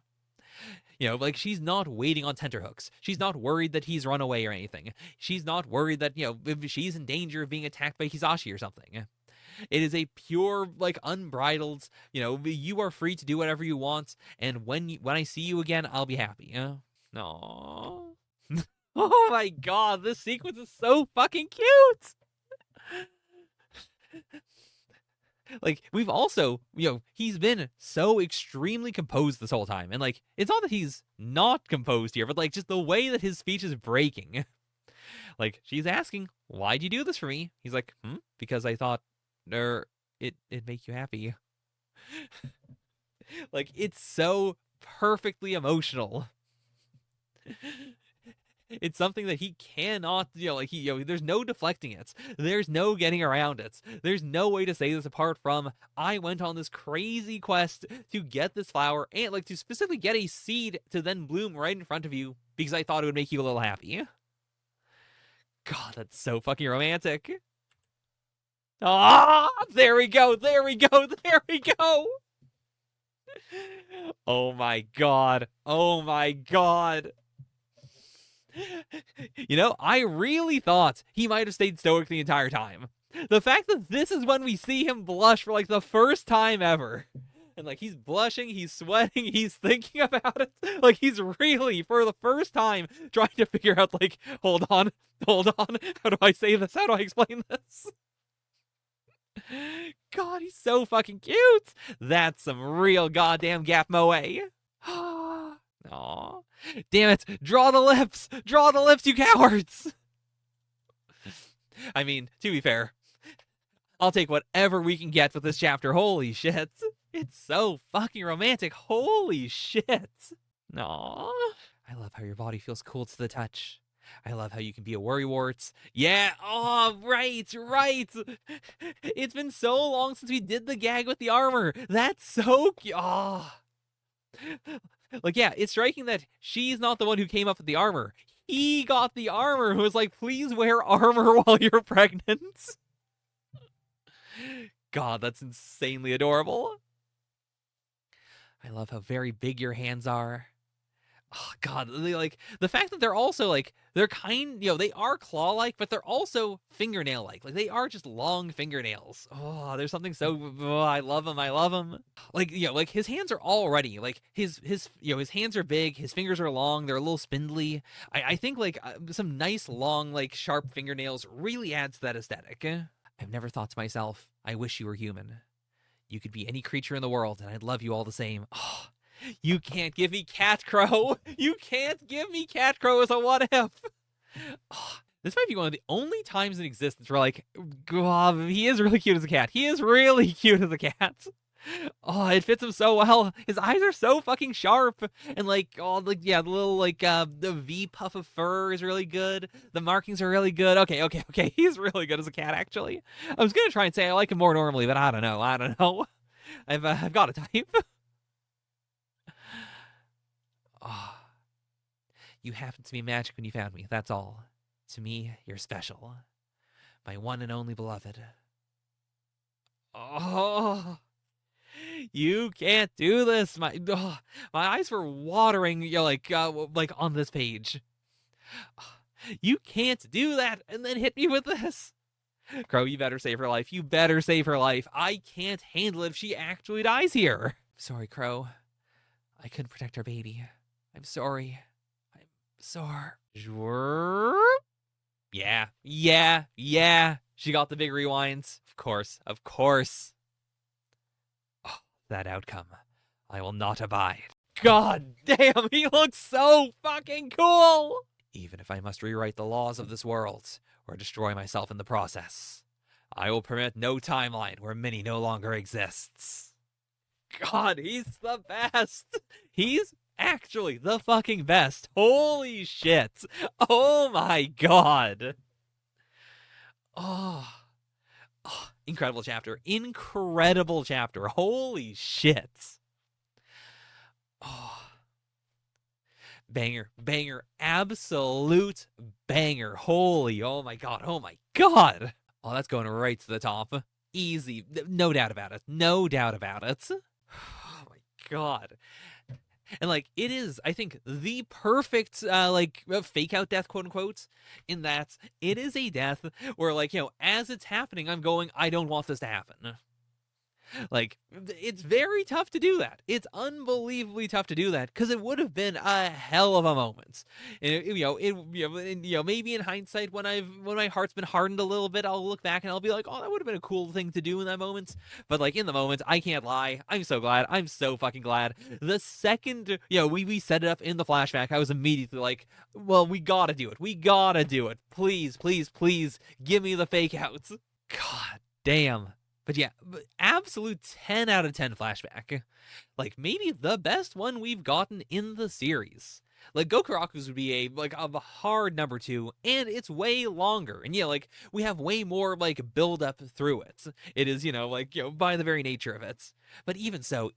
Like, she's not waiting on tenterhooks. She's not worried that he's run away or anything. She's not worried that, if she's in danger of being attacked by Hisashi or something. It is a pure, like, unbridled, you are free to do whatever you want, and when I see you again, I'll be happy. Aww. Oh my god, this sequence is so fucking cute! Like, we've also, he's been so extremely composed this whole time. And, like, it's not that he's not composed here, but, like, just the way that his speech is breaking. Like, she's asking, why'd you do this for me? He's like, because I thought, it'd make you happy. Like, it's so perfectly emotional. It's something that he cannot, there's no deflecting it. There's no getting around it. There's no way to say this apart from, I went on this crazy quest to get this flower and, like, to specifically get a seed to then bloom right in front of you because I thought it would make you a little happy. God, that's so fucking romantic. Ah, there we go. There we go. There we go. Oh my god. Oh my god. I really thought he might have stayed stoic the entire time. The fact that this is when we see him blush for, like, the first time ever. And, like, he's blushing, he's sweating, he's thinking about it. Like, he's really, for the first time, trying to figure out, like, hold on. How do I say this? How do I explain this? God, he's so fucking cute. That's some real goddamn Gap Moe. Aw. Damn it. Draw the lips. Draw the lips, you cowards. I mean, to be fair, I'll take whatever we can get with this chapter. Holy shit. It's so fucking romantic. Holy shit. Aw. I love how your body feels cool to the touch. I love how you can be a worrywart. Yeah. Oh, right. It's been so long since we did the gag with the armor. That's so cute. Oh. Like, yeah, it's striking that she's not the one who came up with the armor. He got the armor who was like, please wear armor while you're pregnant. God, that's insanely adorable. I love how very big your hands are. Oh, God, the fact that they're also, like, they're kind, they are claw-like, but they're also fingernail-like. Like, they are just long fingernails. Oh, there's something so, I love them. Like, like, his hands are already, like, his hands are big, his fingers are long, they're a little spindly. I think, like, some nice, long, like, sharp fingernails really adds to that aesthetic. I've never thought to myself, I wish you were human. You could be any creature in the world, and I'd love you all the same. Oh, you can't give me Cat Crow. You can't give me Cat Crow as a what if. Oh, this might be one of the only times in existence where, like, God, he is really cute as a cat. He is really cute as a cat. Oh, it fits him so well. His eyes are so fucking sharp, and like, oh, like yeah, the little like the V puff of fur is really good. The markings are really good. Okay. He's really good as a cat. Actually, I was gonna try and say I like him more normally, but I don't know. I've got a type. Oh, you happened to be magic when you found me. That's all. To me, you're special, my one and only beloved. Oh. You can't do this. My eyes were watering, like on this page. You can't do that and then hit me with this. Crow, you better save her life. You better save her life. I can't handle it if she actually dies here. Sorry, Crow. I couldn't protect our baby. I'm sorry. I'm sorry. Yeah. She got the big rewinds. Of course. That outcome, I will not abide. God damn, he looks so fucking cool! Even if I must rewrite the laws of this world, or destroy myself in the process, I will permit no timeline where Minnie no longer exists. God, he's the best! He's actually the fucking best. Holy shit! Oh my god! Oh, incredible chapter. Incredible chapter. Holy shit. Oh, banger, absolute banger. Oh my god. Oh, that's going right to the top. Easy, no doubt about it. Oh my god. And like, it is, I think, the perfect fake out death, quote unquote, in that it is a death where, like, as it's happening, I'm going, I don't want this to happen. Like, it's very tough to do that. It's unbelievably tough to do that, because it would have been a hell of a moment. And maybe in hindsight, when my heart's been hardened a little bit, I'll look back and I'll be like, oh, that would have been a cool thing to do in that moment. But like, in the moment, I can't lie. I'm so glad. I'm so fucking glad. The second we set it up in the flashback, I was immediately like, well, we gotta do it. Please, give me the fake outs. God damn. But yeah, absolute 10 out of 10 flashback. Like, maybe the best one we've gotten in the series. Like, Gokuraku's would be a hard number 2, and it's way longer. And yeah, like, we have way more, like, build up through it. It is, by the very nature of it. But even so,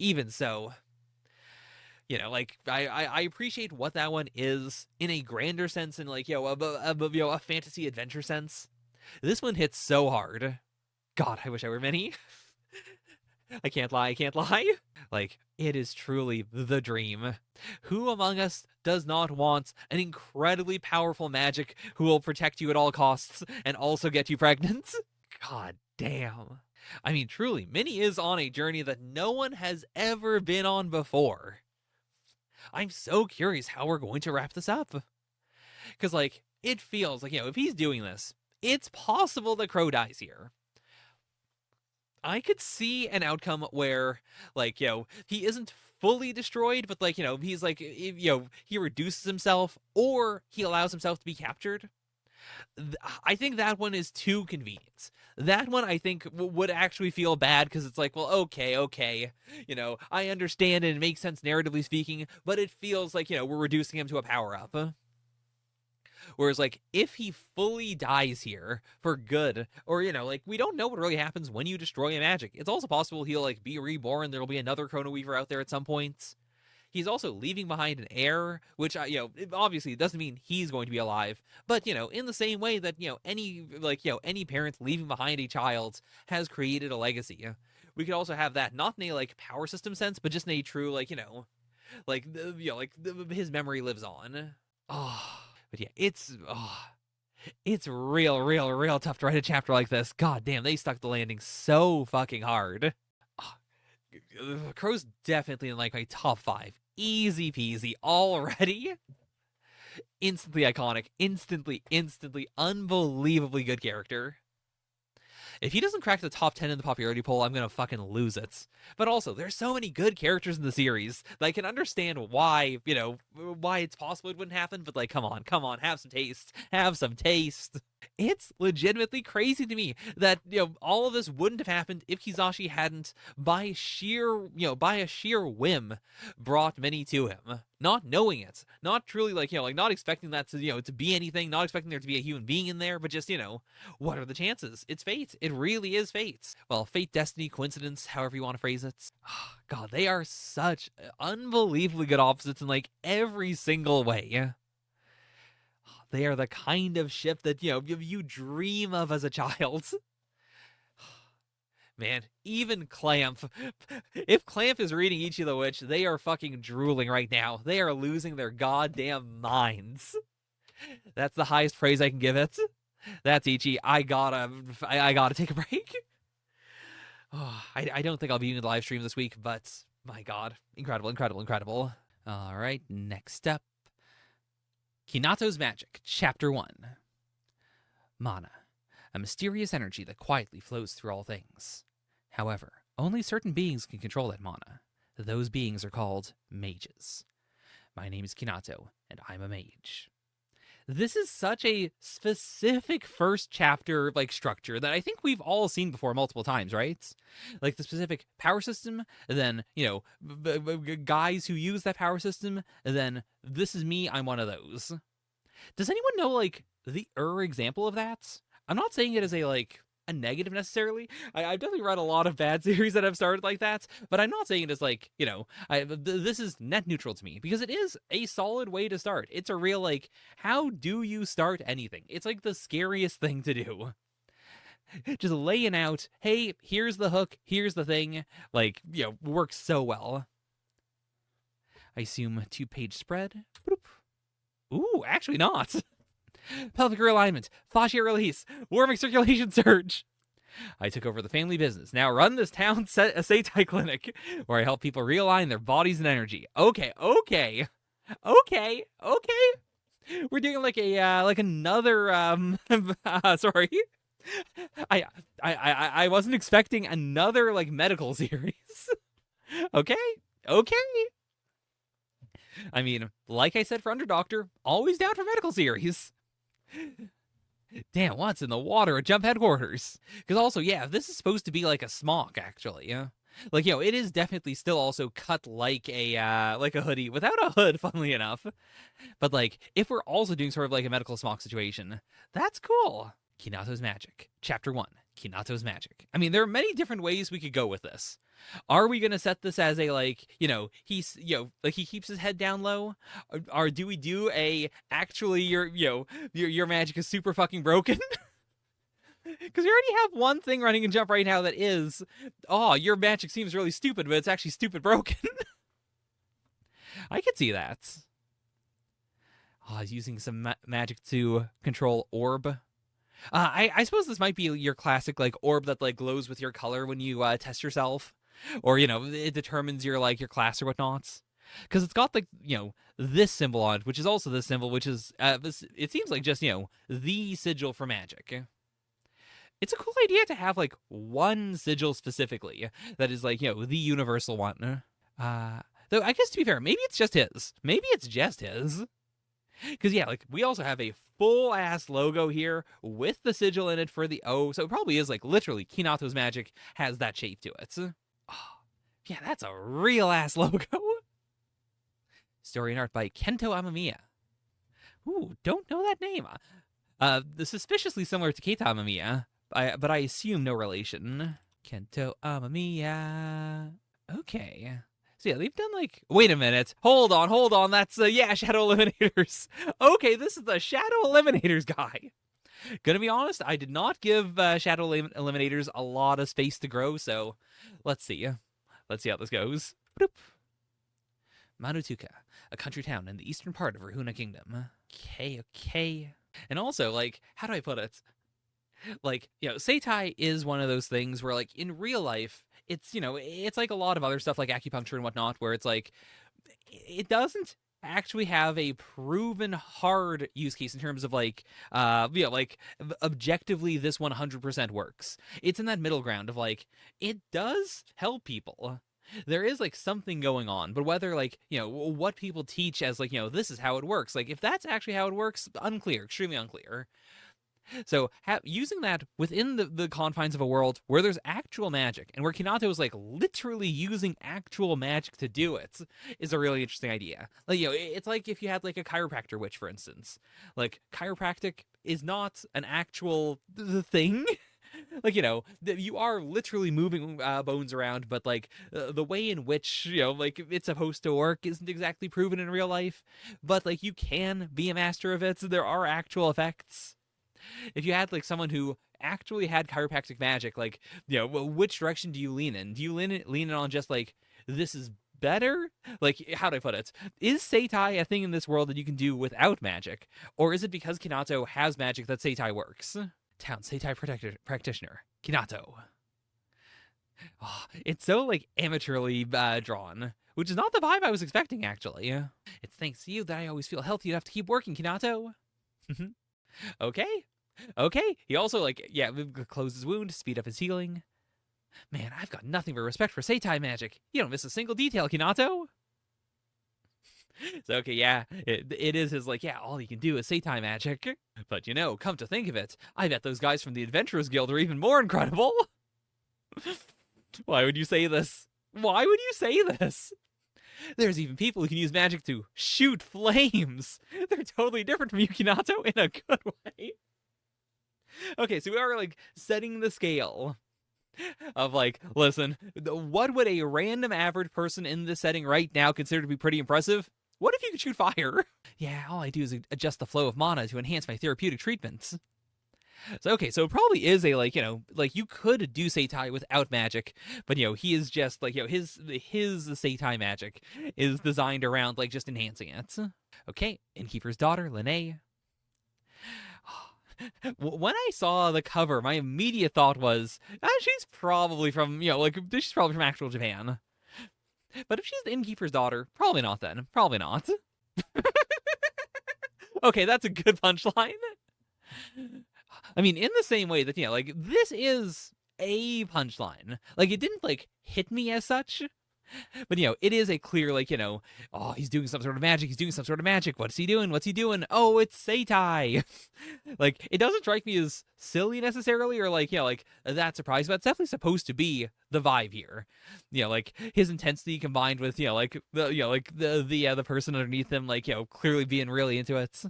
like, I appreciate what that one is in a grander sense, and like, a fantasy adventure sense. This one hits so hard. God, I wish I were Minnie. I can't lie. Like, it is truly the dream. Who among us does not want an incredibly powerful magic who will protect you at all costs and also get you pregnant? God damn. I mean, truly, Minnie is on a journey that no one has ever been on before. I'm so curious how we're going to wrap this up. Because, like, it feels like, if he's doing this, it's possible that Crow dies here. I could see an outcome where, like, he isn't fully destroyed, but like, he's like, he reduces himself, or he allows himself to be captured. I think that one is too convenient. That one, I think, would actually feel bad, because it's like, well, okay, I understand and it makes sense narratively speaking, but it feels like, we're reducing him to a power-up. Whereas, like, if he fully dies here for good, or, like, we don't know what really happens when you destroy a magic. It's also possible he'll, like, be reborn. There'll be another Chrono Weaver out there at some point. He's also leaving behind an heir, which, obviously doesn't mean he's going to be alive. But, in the same way that, any parent leaving behind a child has created a legacy. We could also have that, not in a, like, power system sense, but just in a true, like, his memory lives on. Oh. But yeah, it's real tough to write a chapter like this. God damn, they stuck the landing so fucking hard. Crow's definitely in like my top 5. Easy peasy already. Instantly iconic. Instantly, unbelievably good character. If he doesn't crack the top 10 in the popularity poll, I'm gonna fucking lose it. But also, there's so many good characters in the series that I can understand why, why it's possible it wouldn't happen, but like, come on, have some taste. It's legitimately crazy to me that, all of this wouldn't have happened if Kizashi hadn't, by a sheer whim, brought Minnie to him, not knowing it, not truly not expecting that to, to be anything, not expecting there to be a human being in there, but just, what are the chances? It's fate. It really is fate. Well, fate, destiny, coincidence, however you want to phrase it. God, they are such unbelievably good opposites in every single way. They are the kind of ship that, you dream of as a child. Man, even Clamp. If Clamp is reading Ichi the Witch, they are fucking drooling right now. They are losing their goddamn minds. That's the highest praise I can give it. That's Ichi. I gotta take a break. I don't think I'll be doing the live stream this week, but my god. Incredible, incredible, incredible. All right, next up. Kinato's Magic, Chapter 1. Mana, a mysterious energy that quietly flows through all things. However, only certain beings can control that mana. Those beings are called mages. My name is Kinato, and I'm a mage. This is such a specific first chapter structure that I think we've all seen before multiple times, right? Like the specific power system, and then, guys who use that power system, and then this is me, I'm one of those. Does anyone know the example of that? I'm not saying it as a negative necessarily. I've definitely read a lot of bad series that have started like that, but I'm not saying it as this is net neutral to me, because it is a solid way to start. It's a real how do you start anything? It's the scariest thing to do. Just laying out, hey, here's the hook, here's the thing, works so well. I assume a 2-page spread. Boop. Ooh, actually not. Pelvic realignment, fascia release, warming circulation surge. I took over the family business. Now run this town Seitai clinic where I help people realign their bodies and energy. Okay. We're doing another sorry. I wasn't expecting another medical series. Okay. I mean, like I said for Underdoctor, always down for medical series. Damn, what's in the water at Jump Headquarters? Because also, yeah, this is supposed to be a smock, actually, yeah? It is definitely still also cut like a hoodie, without a hood, funnily enough. But, if we're also doing sort of a medical smock situation, that's cool. Kinato's Magic, Chapter 1, Kinato's Magic. I mean, there are many different ways we could go with this. Are we gonna set this as a he keeps his head down low, or do we do a actually your magic is super fucking broken? Because we already have one thing running in Jump right now that is, your magic seems really stupid, but it's actually stupid broken. I could see that. Using some magic to control orb. I suppose this might be your classic orb that glows with your color when you test yourself, or it determines your your class or whatnot. Because it's got this symbol on it, which is also this symbol, which is it seems just the sigil for magic. It's a cool idea to have one sigil specifically that is the universal one. Though I guess to be fair, maybe it's just his. Because, yeah, we also have a full-ass logo here with the sigil in it for the O, so it probably is, literally, Kinato's Magic has that shape to it. Oh, yeah, that's a real-ass logo. Story and art by Kento Amamiya. Ooh, don't know that name. Suspiciously similar to Keita Amamiya, but I assume no relation. Kento Amamiya. Okay. So yeah, they've done wait a minute, hold on, that's Shadow Eliminators. Okay, this is the Shadow Eliminators guy. Gonna be honest, I did not give Shadow Eliminators a lot of space to grow, so let's see how this goes. Boop. Manutuka, a country town in the eastern part of Ruhuna Kingdom. Okay. And also, how do I put it? Seitai is one of those things where, in real life, it's, it's a lot of other stuff like acupuncture and whatnot, where it's it doesn't actually have a proven hard use case in terms of objectively this 100% works. It's in that middle ground of it does help people. There is something going on, but whether what people teach as this is how it works, if that's actually how it works, unclear, extremely unclear. So using that within the confines of a world where there's actual magic and where Kinato is like literally using actual magic to do it is a really interesting idea. Like, it's like if you had like a chiropractor witch, for instance. Like, chiropractic is not an actual thing. Like, you are literally moving bones around, but like the way in which like it's supposed to work isn't exactly proven in real life. But like you can be a master of it. So there are actual effects. If you had like someone who actually had chiropractic magic, like, which direction do you lean in? Do you lean in on just like, this is better? Like, how do I put it? Is Seitai a thing in this world that you can do without magic? Or is it because Kinato has magic that Seitai works? Town Seitai practitioner, Kinato. Oh, it's so like amateurly drawn, which is not the vibe I was expecting, actually. It's thanks to you that I always feel healthy enough to keep working, Kinato. Okay. Okay. He also, like, closed his wound to speed up his healing. Man, I've got nothing but respect for Seitai magic. You don't miss a single detail, Kinato. So, okay, yeah, it is his, like, all he can do is Seitai magic. But, come to think of it, I bet those guys from the Adventurers Guild are even more incredible. Why would you say this? Why would you say this? There's even people who can use magic to shoot flames. They're totally different from you, Kinato, in a good way. Okay, so we are, like, setting the scale of, like, listen, what would a random average person in this setting right now consider to be pretty impressive? What if you could shoot fire? Yeah, all I do is adjust the flow of mana to enhance my therapeutic treatments. So, okay, so it probably is a, like, like, you could do Seitai without magic, but, he is just, like, his Seitai magic is designed around, like, just enhancing it. Okay, Innkeeper's daughter, Linnae. When I saw the cover, my immediate thought was, she's probably from, she's probably from actual Japan. But if she's the Innkeeper's daughter, probably not then. Probably not. Okay, that's a good punchline. I mean, in the same way that, like, this is a punchline. Like, it didn't, like, hit me as such. But, it is a clear, like, oh, he's doing some sort of magic. He's doing some sort of magic. What's he doing? What's he doing? Oh, it's Seitai. Like, it doesn't strike me as silly necessarily or, like, like, that surprised, but it's definitely supposed to be the vibe here. Like, his intensity combined with, like, the person underneath him, like, clearly being really into it.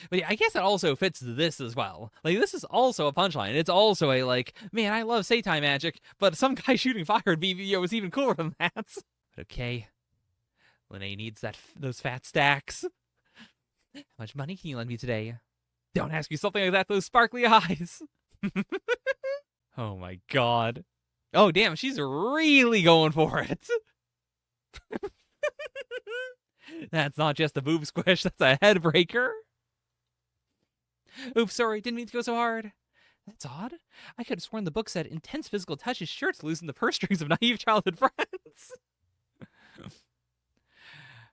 But yeah, I guess it also fits this as well. Like, this is also a punchline. It's also a, like, man, I love Seitai magic, but some guy shooting fire would be, is even cooler than that. But okay. Linnae needs those fat stacks. How much money can you lend me today? Don't ask me something like that, those sparkly eyes. Oh my god. Oh, damn, she's really going for it. That's not just a boob squish, that's a head breaker. Oops, sorry, didn't mean to go so hard. That's odd. I could have sworn the book said intense physical touch is sure to loosen the purse strings of naive childhood friends.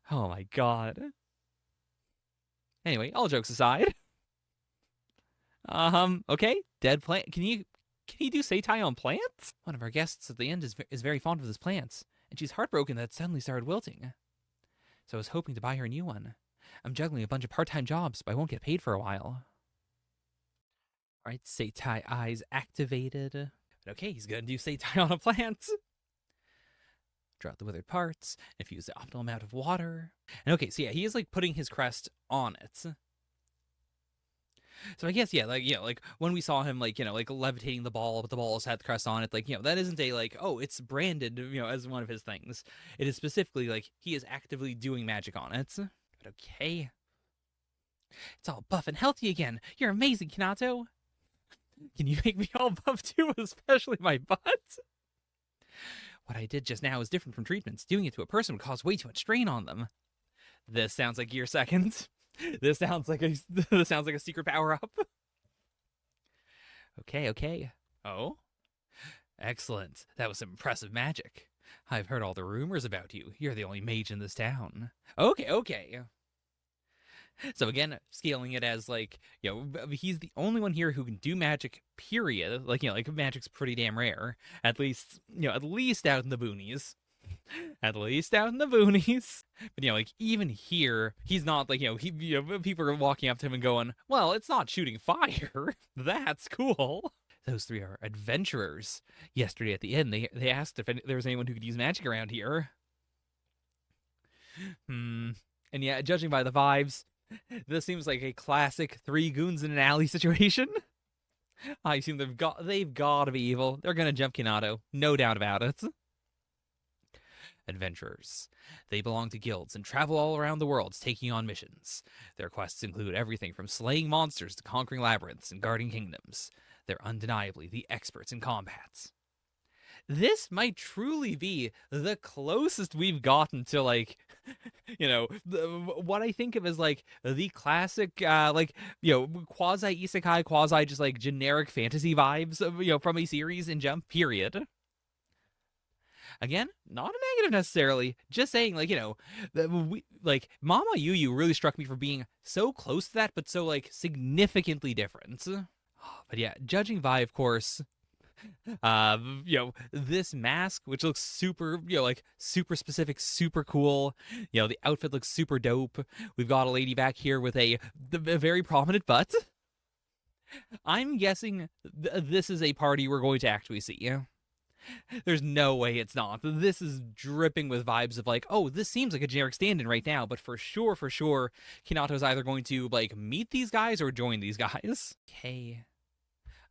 Oh my god. Anyway, all jokes aside. Okay, dead plant. Can you do Seitai on plants? One of our guests at the end is very fond of those plants, and she's heartbroken that it suddenly started wilting. So I was hoping to buy her a new one. I'm juggling a bunch of part-time jobs, but I won't get paid for a while. Alright, Seitai eyes activated. But okay, he's gonna do Seitai on a plant. Draw out the withered parts, infuse the optimal amount of water. And okay, so yeah, he is like putting his crest on it. So I guess, yeah, like, like when we saw him, like, like levitating the ball, but the ball has had the crest on it, like, that isn't a, like, oh, it's branded, as one of his things. It is specifically, like, he is actively doing magic on it. But okay. It's all buff and healthy again. You're amazing, Kinato. Can you make me all buff too, especially my butt? What I did just now is different from treatments. Doing it to a person would cause way too much strain on them. This sounds like Gear Seconds. This sounds like a secret power-up. Okay. Oh? Excellent. That was some impressive magic. I've heard all the rumors about you. You're the only mage in this town. Okay. So again, scaling it as, like, he's the only one here who can do magic, period. Like, like magic's pretty damn rare. At least out in the boonies. At least out in the boonies. But, like, even here, he's not, like, people are walking up to him and going, well, it's not shooting fire. That's cool. Those three are adventurers. Yesterday at the inn, they asked if there was anyone who could use magic around here. And yeah, judging by the vibes, this seems like a classic three goons in an alley situation. I assume they've got to be evil. They're gonna jump Kinato, no doubt about it. Adventurers. They belong to guilds and travel all around the world taking on missions. Their quests include everything from slaying monsters to conquering labyrinths and guarding kingdoms. They're undeniably the experts in combats. This might truly be the closest we've gotten to, like, what I think of as, like, the classic, quasi isekai, quasi just, like, generic fantasy vibes of, from a series in Jump, period. Again, not a negative necessarily, just saying, like, Mama Yu really struck me for being so close to that, but so, like, significantly different. But yeah, judging by, of course, this mask, which looks super, super specific, super cool. The outfit looks super dope. We've got a lady back here with a very prominent butt. I'm guessing this is a party we're going to actually see. There's no way it's not. This is dripping with vibes of, like, oh, this seems like a generic stand-in right now, but for sure, Kinato's either going to, like, meet these guys or join these guys. Okay.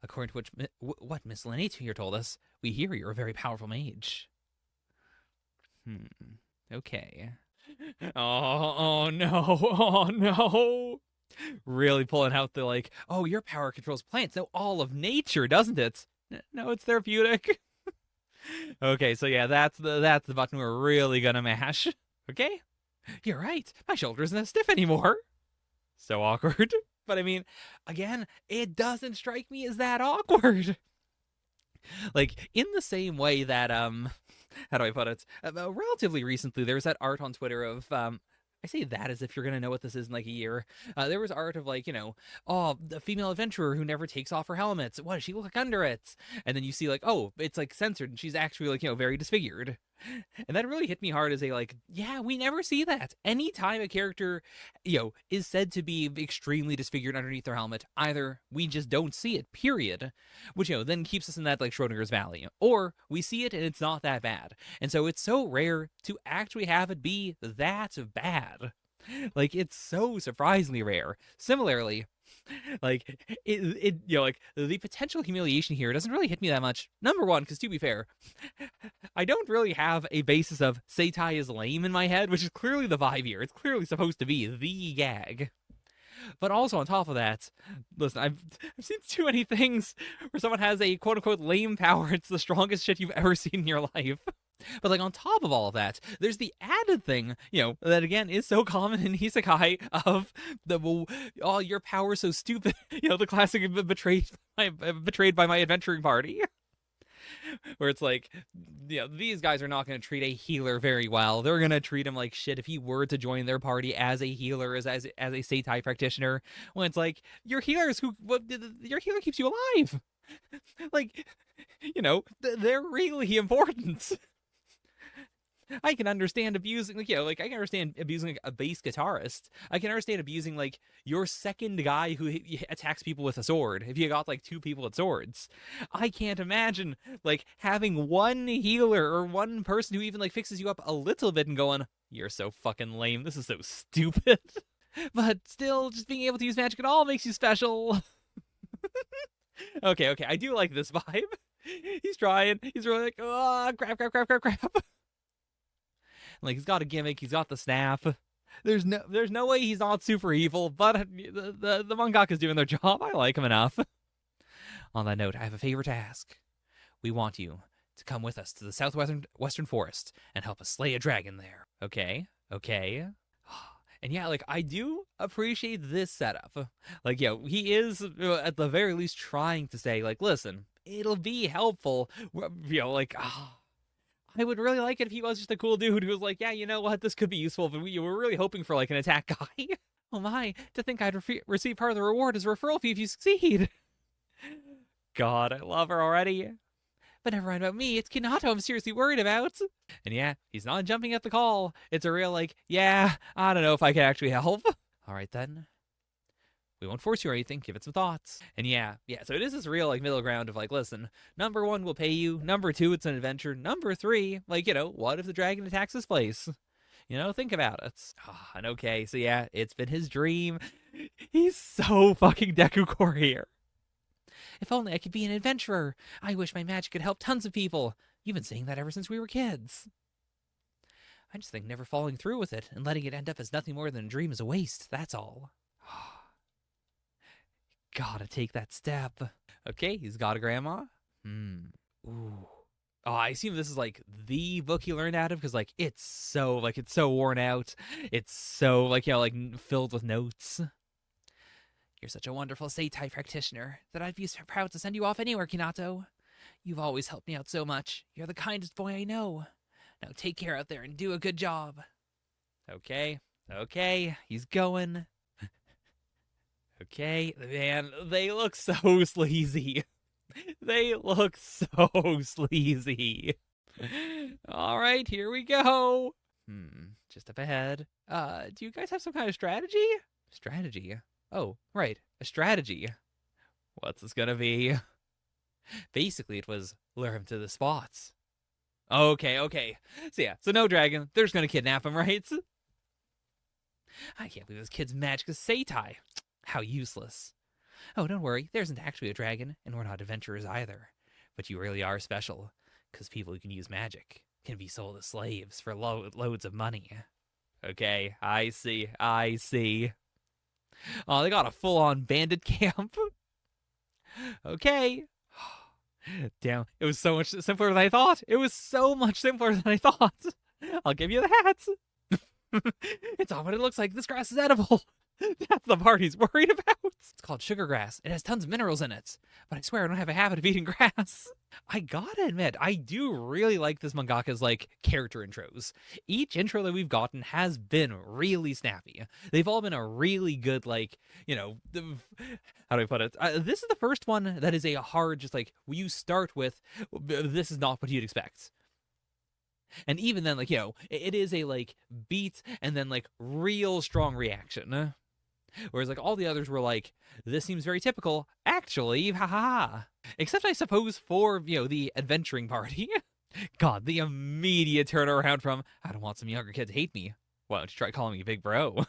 According to what Miss Linnate here told us, we hear you're a very powerful mage. Okay. Oh no. Really pulling out the, like, oh, your power controls plants, no, all of nature, doesn't it? No, it's therapeutic. Okay, so yeah, that's the button we're really gonna mash. Okay? You're right. My shoulder isn't as stiff anymore. So awkward. But I mean, again, it doesn't strike me as that awkward. Like, in the same way that, how do I put it? Relatively recently, there was that art on Twitter of, I say that as if you're going to know what this is in, like, a year. There was art of, like, the female adventurer who never takes off her helmet. What does she look like under it? And then you see, like, oh, it's, like, censored, and she's actually, like, very disfigured. And that really hit me hard as a, like, yeah, we never see that. Anytime a character, is said to be extremely disfigured underneath their helmet, either we just don't see it, period. Which, then keeps us in that, like, Schrodinger's Valley. Or we see it and it's not that bad. And so it's so rare to actually have it be that bad. Like, it's so surprisingly rare. Similarly, like, like, the potential humiliation here doesn't really hit me that much. Number one, because to be fair, I don't really have a basis of Seitai is lame in my head, which is clearly the vibe here. It's clearly supposed to be the gag. But also on top of that, listen, I've seen too many things where someone has a quote-unquote lame power. It's the strongest shit you've ever seen in your life. But, like, on top of all of that, there's the added thing, that again is so common in isekai of oh, your power's so stupid, the classic betrayed by my adventuring party. Where it's like, these guys are not going to treat a healer very well. They're going to treat him like shit if he were to join their party as a healer, as a Seitai practitioner. When it's like, your healer keeps you alive. Like, they're really important. I can understand abusing, I can understand abusing a bass guitarist. I can understand abusing, like, your second guy who attacks people with a sword, if you got, like, two people with swords. I can't imagine, like, having one healer or one person who even, like, fixes you up a little bit and going, you're so fucking lame, this is so stupid. But still, just being able to use magic at all makes you special. Okay, I do like this vibe. He's trying. He's really like, oh, crap. Like, he's got a gimmick, he's got the staff. There's no way he's not super evil, but the mangaka's doing their job. I like him enough. On that note, I have a favor to ask. We want you to come with us to the southwestern forest and help us slay a dragon there. Okay. And yeah, like, I do appreciate this setup. Like, he is, at the very least, trying to say, like, listen, it'll be helpful. I would really like it if he was just a cool dude who was like, yeah, you know what, this could be useful, but we were really hoping for, like, an attack guy. Oh my, to think I'd receive part of the reward as a referral fee if you succeed. God, I love her already. But never mind about me, it's Kinato I'm seriously worried about. And yeah, he's not jumping at the call. It's a real like, yeah, I don't know if I can actually help. All right then. We won't force you or anything. Give it some thoughts. And yeah. So it is this real like middle ground of like, listen, number one, we'll pay you. Number two, it's an adventure. Number three, like, what if the dragon attacks this place? Think about it. And okay, so yeah, it's been his dream. He's so fucking Deku here. If only I could be an adventurer. I wish my magic could help tons of people. You've been saying that ever since we were kids. I just think never following through with it and letting it end up as nothing more than a dream is a waste, that's all. Gotta take that step. Okay, he's got a grandma. Ooh. Oh, I assume this is like the book he learned out of because like it's so worn out. It's so filled with notes. You're such a wonderful Seitai practitioner that I'd be so proud to send you off anywhere, Kinato. You've always helped me out so much. You're the kindest boy I know. Now take care out there and do a good job. Okay, he's going. Okay, man, they look so sleazy. They look so sleazy. All right, here we go. Just up ahead. Do you guys have some kind of strategy? Strategy? Oh, right, a strategy. What's this gonna be? Basically, it was lure him to the spots. Okay. So no dragon. They're just gonna kidnap him, right? I can't believe this kid's magic is Seitai. How useless. Oh, don't worry. There isn't actually a dragon, and we're not adventurers either. But you really are special, because people who can use magic can be sold as slaves for loads of money. Okay, I see. Oh, they got a full-on bandit camp. Okay. Damn, it was so much simpler than I thought. I'll give you that. It's not what it looks like. This grass is edible. That's the part he's worried about. It's called sugar grass. It has tons of minerals in it. But I swear I don't have a habit of eating grass. I gotta admit, I do really like this mangaka's character intros. Each intro that we've gotten has been really snappy. They've all been a really good how do I put it? This is the first one that is a hard you start with this is not what you'd expect. And even then it is a beat and then real strong reaction. Whereas all the others were this seems very typical. Actually, haha. Except I suppose for, the adventuring party. God, the immediate turnaround from, I don't want some younger kid to hate me. Why don't you try calling me big bro?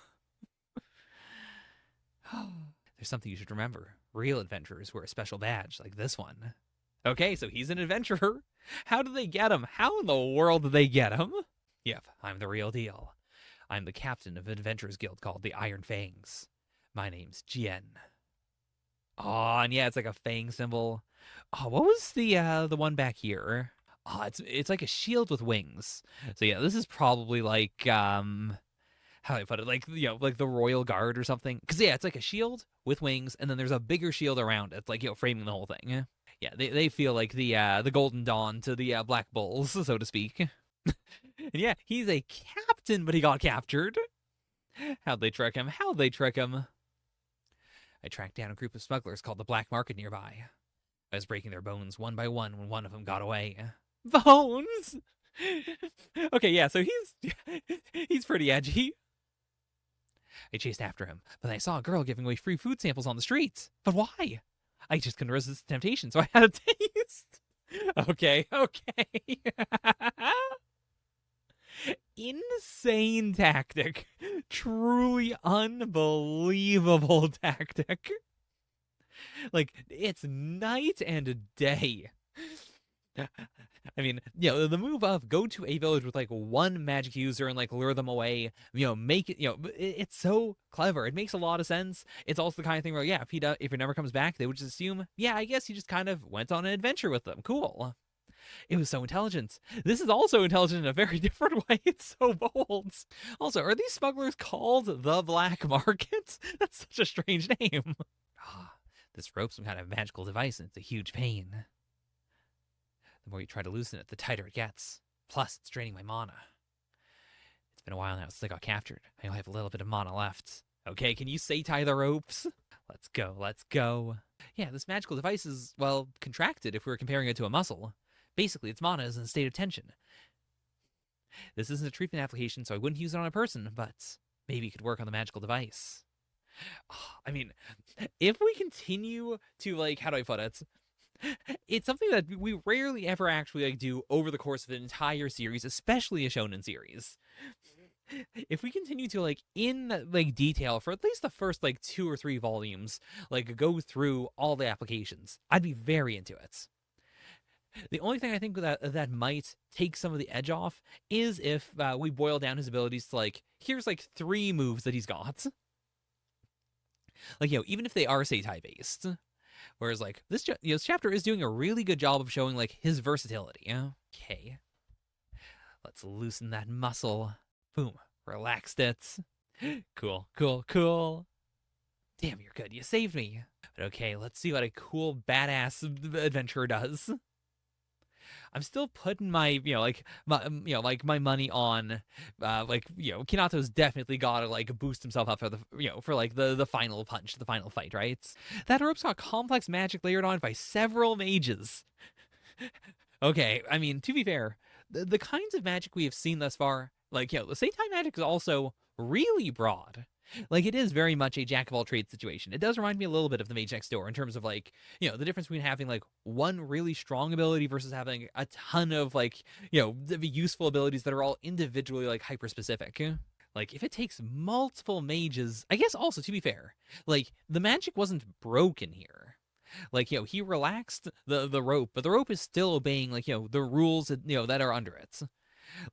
There's something you should remember. Real adventurers wear a special badge like this one. Okay, so he's an adventurer. How did they get him? How in the world did they get him? Yep, I'm the real deal. I'm the captain of an adventurers guild called the Iron Fangs. My name's Jien. Oh, and yeah, it's like a fang symbol. Oh, what was the one back here? Oh, it's like a shield with wings. So yeah, this is probably how do I put it? like the Royal Guard or something. Because yeah, it's like a shield with wings, and then there's a bigger shield around it, framing the whole thing. Yeah, they feel like the Golden Dawn to the Black Bulls, so to speak. And yeah, he's a captain, but he got captured. How'd they trick him? I tracked down a group of smugglers called the Black Market nearby. I was breaking their bones one by one when one of them got away. Bones? Okay, yeah, so he's pretty edgy. I chased after him, but then I saw a girl giving away free food samples on the streets. But why? I just couldn't resist the temptation, so I had a taste. Okay. Insane tactic. Truly unbelievable tactic. It's night and day. I mean, the move of go to a village with one magic user and lure them away, make it, it's so clever. It makes a lot of sense. It's also the kind of thing where, yeah, if he never comes back, they would just assume, yeah, I guess he just kind of went on an adventure with them. Cool. It was so intelligent. This is also intelligent in a very different way. It's so bold. Also, are these smugglers called the Black Market? That's such a strange name. This rope's some kind of magical device, and it's a huge pain. The more you try to loosen it, the tighter it gets. Plus, it's draining my mana. It's been a while now since I got captured. I only have a little bit of mana left. Okay, can you Seitai the ropes? Let's go. Yeah, this magical device is, well, contracted if we were comparing it to a muscle. Basically, its mana is in a state of tension. This isn't a treatment application, so I wouldn't use it on a person, but maybe it could work on the magical device. I mean, if we continue to, like, how do I put it? It's something that we rarely ever actually like do over the course of an entire series, especially a shonen series. If we continue to like in like detail for at least the first like 2 or 3 volumes, like go through all the applications, I'd be very into it. The only thing I think that might take some of the edge off is if we boil down his abilities to like, here's like 3 moves that he's got. Like, even if they are Seitai based. Whereas like this chapter is doing a really good job of showing like his versatility. Okay. Let's loosen that muscle. Boom. Relaxed it. Cool, cool, cool. Damn, you're good. You saved me. But okay, let's see what a cool, badass adventurer does. I'm still putting my, my money on, Kinato's definitely gotta like boost himself up for the, for like the final punch, the final fight, right? That rope's got complex magic layered on by several mages. Okay, I mean, to be fair, the kinds of magic we have seen thus far, like, the Seitai magic is also really broad. Like, it is very much a jack of all trades situation. It does remind me a little bit of the Mage Next Door in terms of, like, the difference between having, like, one really strong ability versus having a ton of, like, useful abilities that are all individually, like, hyper-specific. Like, if it takes multiple mages, I guess also, to be fair, like, the magic wasn't broken here. Like, he relaxed the rope, but the rope is still obeying, like, the rules, that are under it.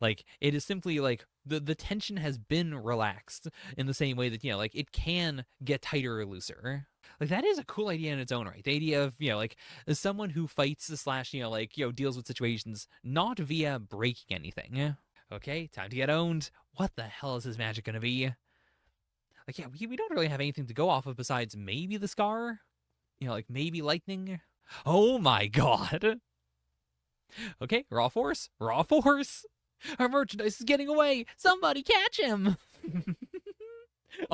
Like, it is simply like the tension has been relaxed in the same way that, like it can get tighter or looser. Like, that is a cool idea in its own right. The idea of, like, as someone who fights slash, deals with situations not via breaking anything. Okay, time to get owned. What the hell is his magic gonna be? Like, we don't really have anything to go off of besides maybe the scar. Like maybe lightning. Oh my god. Okay, raw force. Raw force. Our merchandise is getting away! Somebody catch him!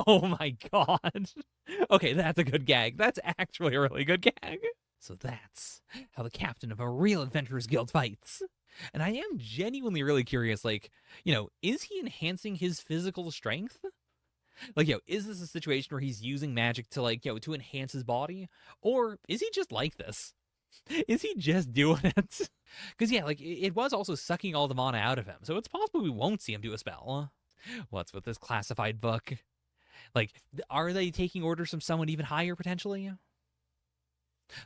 Oh my god. Okay, that's a good gag. That's actually a really good gag. So that's how the captain of a real Adventurers Guild fights. And I am genuinely really curious, like, is he enhancing his physical strength? Like, is this a situation where he's using magic to, like, to enhance his body? Or is he just like this? Is he just doing it? Because, like, it was also sucking all the mana out of him, so it's possible we won't see him do a spell. What's with this classified book? Like, are they taking orders from someone even higher, potentially?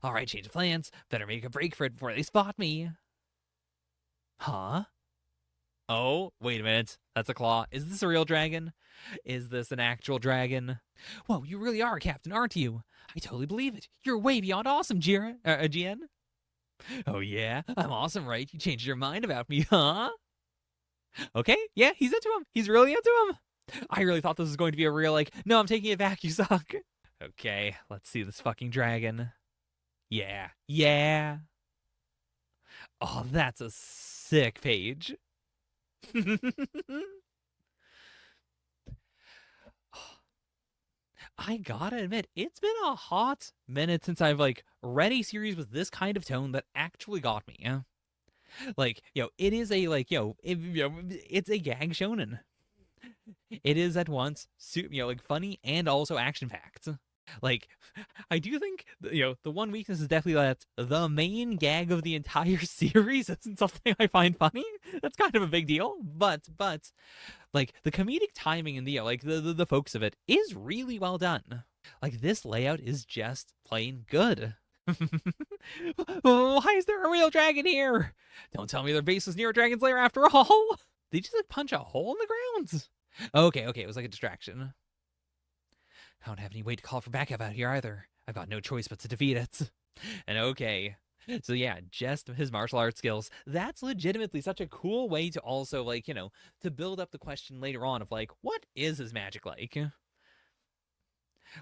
All right, change of plans. Better make a break for it before they spot me. Huh? Oh, wait a minute. That's a claw. Is this a real dragon? Is this an actual dragon? Whoa, you really are a captain, aren't you? I totally believe it. You're way beyond awesome, Jien. Oh yeah? I'm awesome, right? You changed your mind about me, huh? Okay, yeah, he's into him. He's really into him. I really thought this was going to be a real, like, no, I'm taking it back, you suck. Okay, let's see this fucking dragon. Yeah, yeah. Oh, that's a sick page. I gotta admit, it's been a hot minute since I've, like, read a series with this kind of tone that actually got me. Like, it is a, like, it's a gag shonen. It is at once, like, funny and also action-packed. Like, I do think, the one weakness is definitely that the main gag of the entire series isn't something I find funny. That's kind of a big deal, but like, the comedic timing and the focus of it is really well done. Like, this layout is just plain good. Why is there a real dragon here? Don't tell me their base is near a dragon's lair after all. Did you just, like, punch a hole in the ground? Okay, it was like a distraction. I don't have any way to call for backup out here either. I've got no choice but to defeat it. And okay. So yeah, just his martial arts skills. That's legitimately such a cool way to also, like, to build up the question later on of, like, what is his magic like?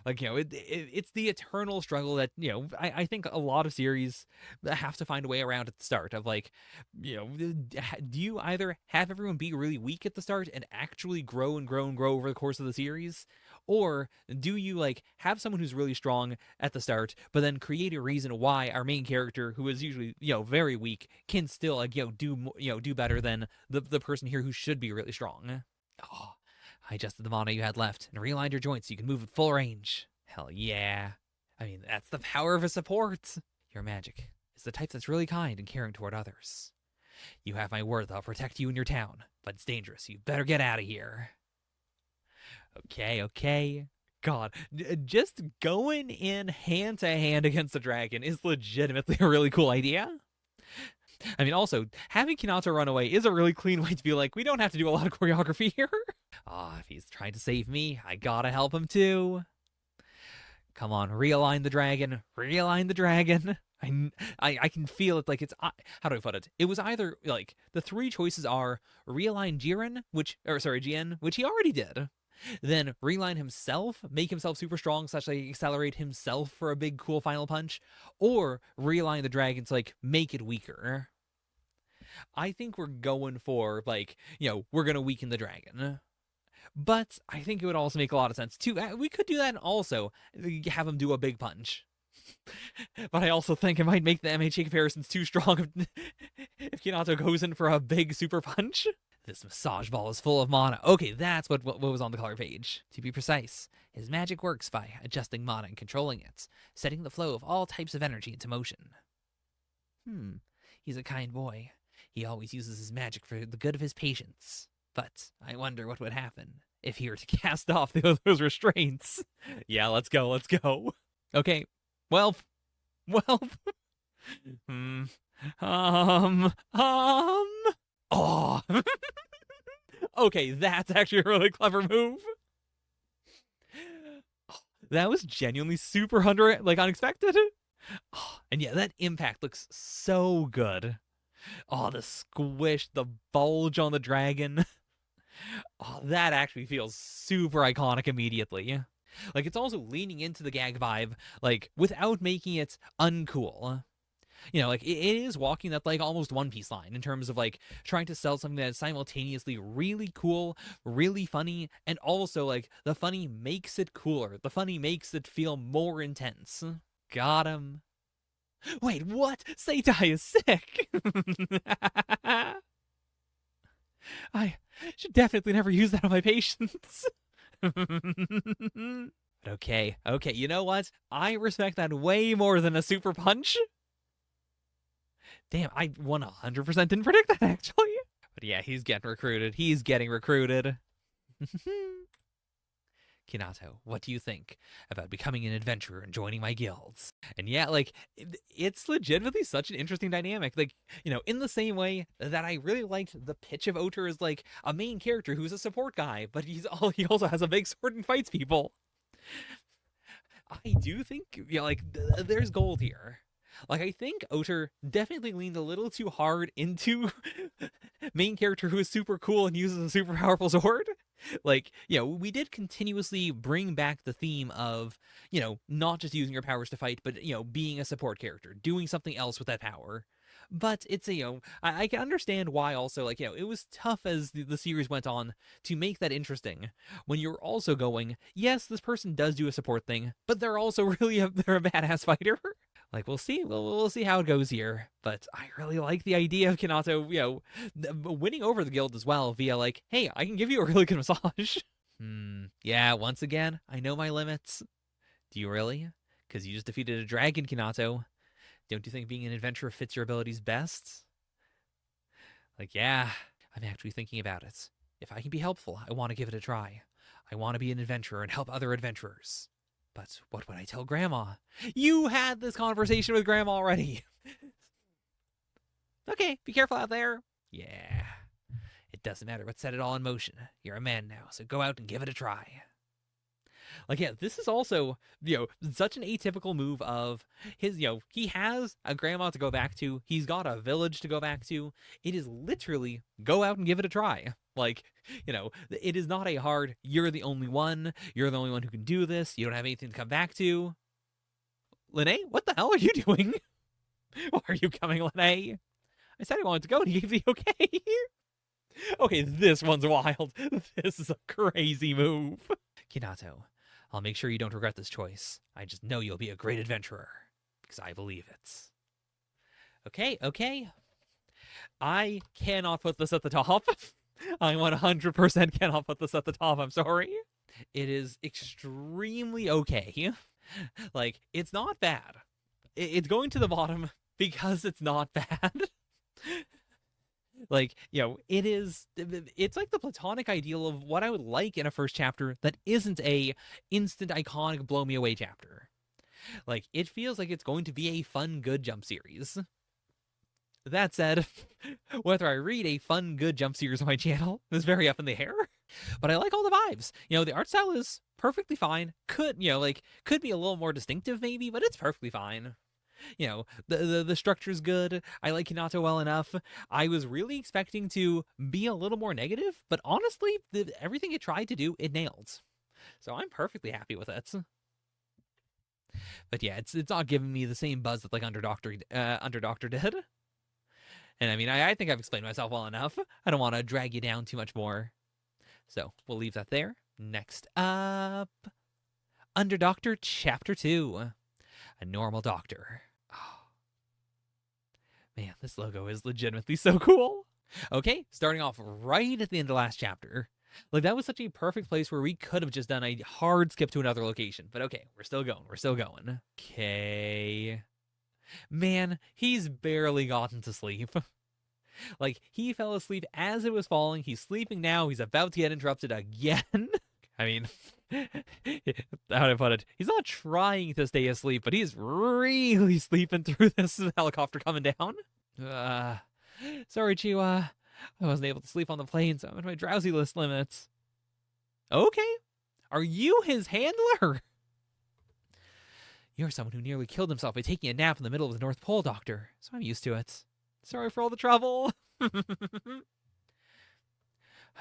Like, it's the eternal struggle that, I think a lot of series have to find a way around at the start of, like, do you either have everyone be really weak at the start and actually grow and grow and grow over the course of the series? Or do you, like, have someone who's really strong at the start, but then create a reason why our main character, who is usually, very weak, can still, like, do better than the person here who should be really strong? Oh, I adjusted the mana you had left and realigned your joints so you can move at full range. Hell yeah. I mean, that's the power of a support. Your magic is the type that's really kind and caring toward others. You have my word that I'll protect you and your town, but it's dangerous, so you better get out of here. Okay. God, just going in hand to hand against the dragon is legitimately a really cool idea. I mean, also, having Kinato run away is a really clean way to be like, we don't have to do a lot of choreography here. If he's trying to save me, I gotta help him too. Come on, realign the dragon. Realign the dragon. I can feel it. Like, it's, how do I put it? It was either, like, the three choices are realign Jiren, Jien, which he already did. Then realign himself, make himself super strong, such that he accelerate himself for a big cool final punch, or realign the dragon to, like, make it weaker. I think we're going for, like, we're gonna weaken the dragon. But I think it would also make a lot of sense too. We could do that and also have him do a big punch. But I also think it might make the MHA comparisons too strong if Kinato goes in for a big super punch. This massage ball is full of mana. Okay, that's what was on the color page. To be precise, his magic works by adjusting mana and controlling it, setting the flow of all types of energy into motion. He's a kind boy. He always uses his magic for the good of his patients. But I wonder what would happen if he were to cast off those restraints. Yeah, let's go. Okay, well. Oh. Okay, that's actually a really clever move. That was genuinely super unexpected. And yeah, that impact looks so good. The squish, the bulge on the dragon. That actually feels super iconic immediately. Like, it's also leaning into the gag vibe, like, without making it uncool. Like, it is walking that, like, almost One Piece line in terms of, like, trying to sell something that is simultaneously really cool, really funny, and also, like, the funny makes it cooler. The funny makes it feel more intense. Got him. Wait, what? Seitai is sick! I should definitely never use that on my patients. Okay, you know what? I respect that way more than a super punch. Damn, I 100% didn't predict that, actually. But yeah, he's getting recruited. Kinato, what do you think about becoming an adventurer and joining my guilds? And yeah, like, it's legitimately such an interesting dynamic. Like, in the same way that I really liked the pitch of Oter as, like, a main character who's a support guy, but he also has a big sword and fights people. I do think, there's gold here. Like, I think Oter definitely leaned a little too hard into main character who is super cool and uses a super powerful sword. Like, we did continuously bring back the theme of, not just using your powers to fight, but, being a support character, doing something else with that power. But it's I can understand why also, like, it was tough as the series went on to make that interesting when you're also going, yes, this person does do a support thing, but they're also really they're a badass fighter. Like, we'll see. We'll see how it goes here. But I really like the idea of Kinato, winning over the guild as well via, like, hey, I can give you a really good massage. Yeah, once again, I know my limits. Do you really? Because you just defeated a dragon, Kinato. Don't you think being an adventurer fits your abilities best? Like, yeah, I'm actually thinking about it. If I can be helpful, I want to give it a try. I want to be an adventurer and help other adventurers. But what would I tell Grandma? You had this conversation with Grandma already. Okay, be careful out there. Yeah. It doesn't matter what set it all in motion. You're a man now, so go out and give it a try. Like, yeah, this is also, such an atypical move of his, he has a grandma to go back to. He's got a village to go back to. It is literally go out and give it a try. Like, it is not a hard, you're the only one. You're the only one who can do this. You don't have anything to come back to. Lene, what the hell are you doing? Why are you coming, Lene? I said I wanted to go and he gave the okay. Okay, this one's wild. This is a crazy move. Kinato, I'll make sure you don't regret this choice. I just know you'll be a great adventurer. Because I believe it. Okay. I cannot put this at the top. I 100% cannot put this at the top, I'm sorry. It is extremely okay. Like, it's not bad. It's going to the bottom because it's not bad. Like, it's like the platonic ideal of what I would like in a first chapter that isn't a instant iconic blow me away chapter. Like, it feels like it's going to be a fun, good jump series. That said, whether I read a fun, good jump series on my channel is very up in the air. But I like all the vibes. The art style is perfectly fine. Could be a little more distinctive maybe, but it's perfectly fine. The structure's good. I like Kinato well enough. I was really expecting to be a little more negative, but honestly, everything it tried to do, it nailed. So I'm perfectly happy with it. But yeah, it's not giving me the same buzz that like Underdoctor did. And I mean, I think I've explained myself well enough. I don't want to drag you down too much more. So we'll leave that there. Next up, Underdoctor Chapter 2. A normal doctor. Oh. Man, this logo is legitimately so cool. Okay, starting off right at the end of last chapter. Like, that was such a perfect place where we could have just done a hard skip to another location. But okay, we're still going. Okay. Man, he's barely gotten to sleep. Like, he fell asleep as it was falling. He's sleeping now. He's about to get interrupted again. I mean, how do I put it? He's not trying to stay asleep, but he's really sleeping through this helicopter coming down. Sorry, Chiwa. I wasn't able to sleep on the plane, so I'm at my drowsy list limits. Okay. Are you his handler? You're someone who nearly killed himself by taking a nap in the middle of the North Pole, Doctor, so I'm used to it. Sorry for all the trouble. I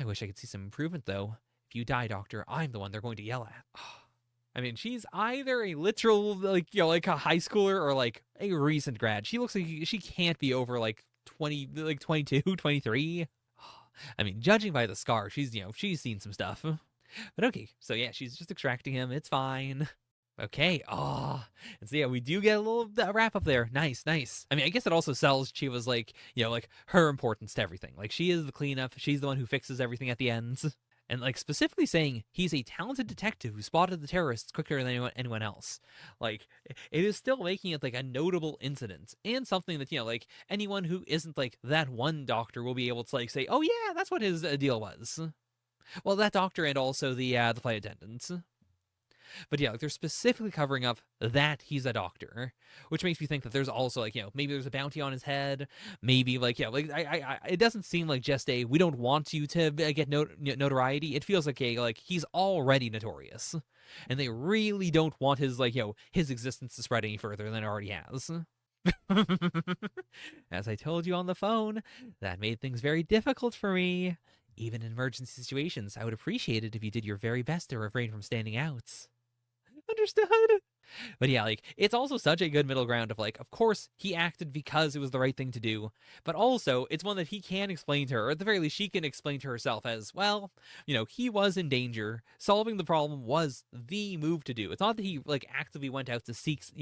wish I could see some improvement, though. If you die, Doctor, I'm the one they're going to yell at. I mean, she's either a literal, like a high schooler or, like, a recent grad. She looks like she can't be over, 22, 23. I mean, judging by the scar, she's seen some stuff. But okay, so yeah, she's just extracting him. It's fine. Okay, and so yeah, we do get a little wrap up there. Nice. I mean, I guess it also sells Chiwa's, her importance to everything. Like, she is the cleanup. She's the one who fixes everything at the ends. And, specifically saying he's a talented detective who spotted the terrorists quicker than anyone else. Like, it is still making it, a notable incident. And something that, anyone who isn't, that one doctor will be able to, say, oh, yeah, that's what his deal was. Well, that doctor and also the flight attendant. But yeah, they're specifically covering up that he's a doctor, which makes me think that there's also maybe there's a bounty on his head, maybe it doesn't seem like just a we don't want you to get notoriety. It feels like he's already notorious, and they really don't want his his existence to spread any further than it already has. As I told you on the phone, that made things very difficult for me. Even in emergency situations, I would appreciate it if you did your very best to refrain from standing out. Understood. But yeah, it's also such a good middle ground of of course he acted because it was the right thing to do, but also it's one that he can explain to her, or at the very least she can explain to herself as, well, he was in danger. Solving the problem was the move to do. It's not that he actively went out to seek